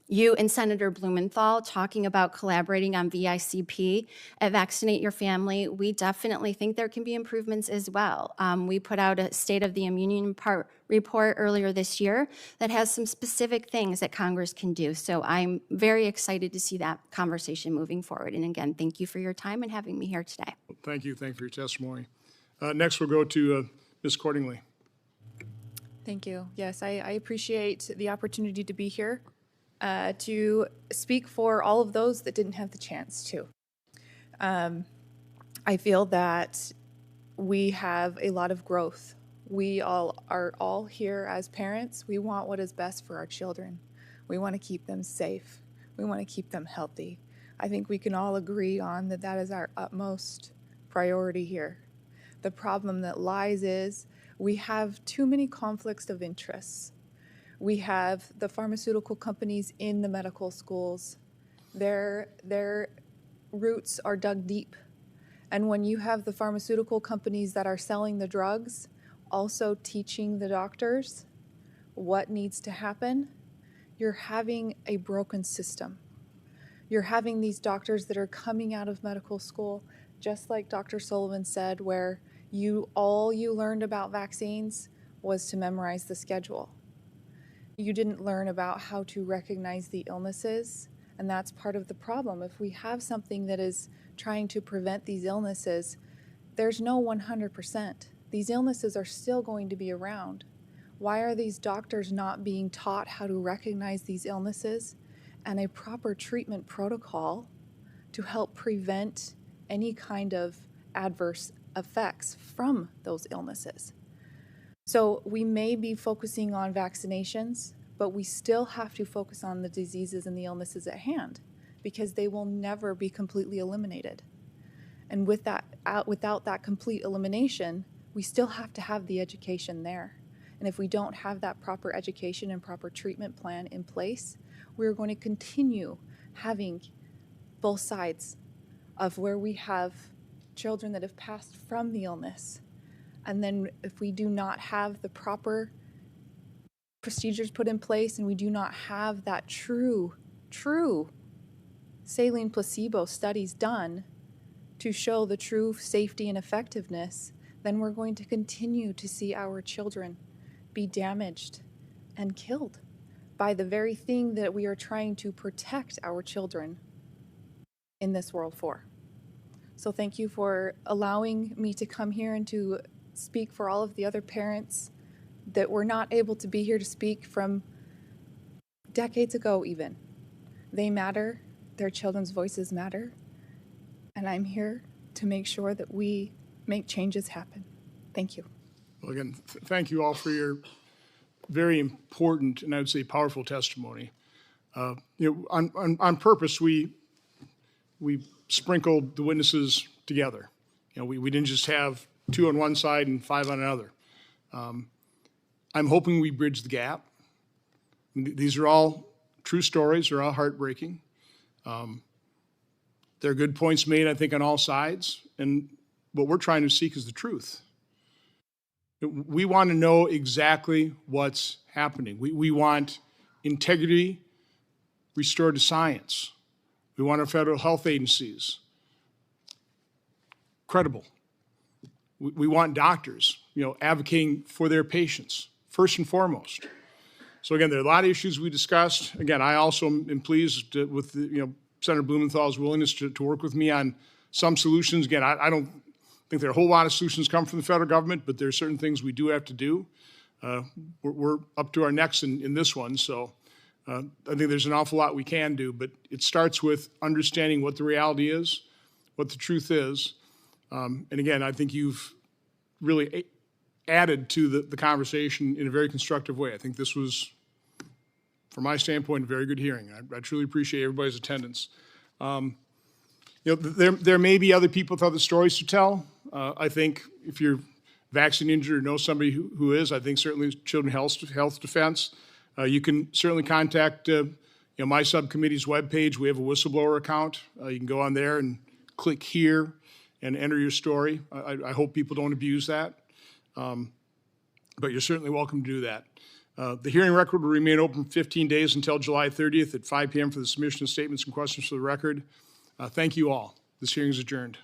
you and Senator Blumenthal talking about collaborating on VICP at Vaccinate Your Family. We definitely think there can be improvements as well. We put out a State of the Immune report earlier this year that has some specific things that Congress can do. So I'm very excited to see that conversation moving forward. And again, thank you for your time and having me here today. Thank you. Thank you for your testimony. Next, we'll go to Ms. Cordingley. Thank you. Yes, I appreciate the opportunity to be here. To speak for all of those that didn't have the chance to. I feel that we have a lot of growth. We are all here as parents. We want what is best for our children. We want to keep them safe. We want to keep them healthy. I think we can all agree on that that is our utmost priority here. The problem that lies is we have too many conflicts of interests. We have the pharmaceutical companies in the medical schools. Their roots are dug deep. And when you have the pharmaceutical companies that are selling the drugs, also teaching the doctors what needs to happen, you're having a broken system. You're having these doctors that are coming out of medical school, just like Dr. Sullivan said, where all you learned about vaccines was to memorize the schedule. You didn't learn about how to recognize the illnesses, and that's part of the problem. If we have something that is trying to prevent these illnesses, there's no 100%. These illnesses are still going to be around. Why are these doctors not being taught how to recognize these illnesses and a proper treatment protocol to help prevent any kind of adverse effects from those illnesses? So we may be focusing on vaccinations, but we still have to focus on the diseases and the illnesses at hand, because they will never be completely eliminated. And without that complete elimination, we still have to have the education there. And if we don't have that proper education and proper treatment plan in place, we're going to continue having both sides of where we have children that have passed from the illness. And then if we do not have the proper procedures put in place and we do not have that true saline placebo studies done to show the true safety and effectiveness, then we're going to continue to see our children be damaged and killed by the very thing that we are trying to protect our children in this world for. So thank you for allowing me to come here and to speak for all of the other parents that were not able to be here to speak from decades ago even. They matter, their children's voices matter, and I'm here to make sure that we make changes happen. Thank you. Well, again, thank you all for your very important and I would say powerful testimony. On purpose, we sprinkled the witnesses together. We didn't just have 2 on one side and 5 on another. I'm hoping we bridge the gap. These are all true stories. They're all heartbreaking. There are good points made, I think, on all sides. And what we're trying to seek is the truth. We want to know exactly what's happening. We want integrity restored to science. We want our federal health agencies credible. We want doctors, advocating for their patients, first and foremost. So again, there are a lot of issues we discussed. Again, I also am pleased with Senator Blumenthal's willingness to work with me on some solutions. Again, I don't think there are a whole lot of solutions come from the federal government, but there are certain things we do have to do. We're up to our necks in this one, so I think there's an awful lot we can do, but it starts with understanding what the reality is, what the truth is. And again, I think you've really added to the conversation in a very constructive way. I think this was, from my standpoint, a very good hearing. I truly appreciate everybody's attendance. There may be other people with other stories to tell. I think if you're vaccine injured or know somebody who is, I think certainly Children's Health Defense. You can certainly contact my subcommittee's webpage. We have a whistleblower account. You can go on there and click here and enter your story. I hope people don't abuse that, but you're certainly welcome to do that. The hearing record will remain open for 15 days until July 30th at 5 p.m. for the submission of statements and questions for the record. Thank you all. This hearing is adjourned.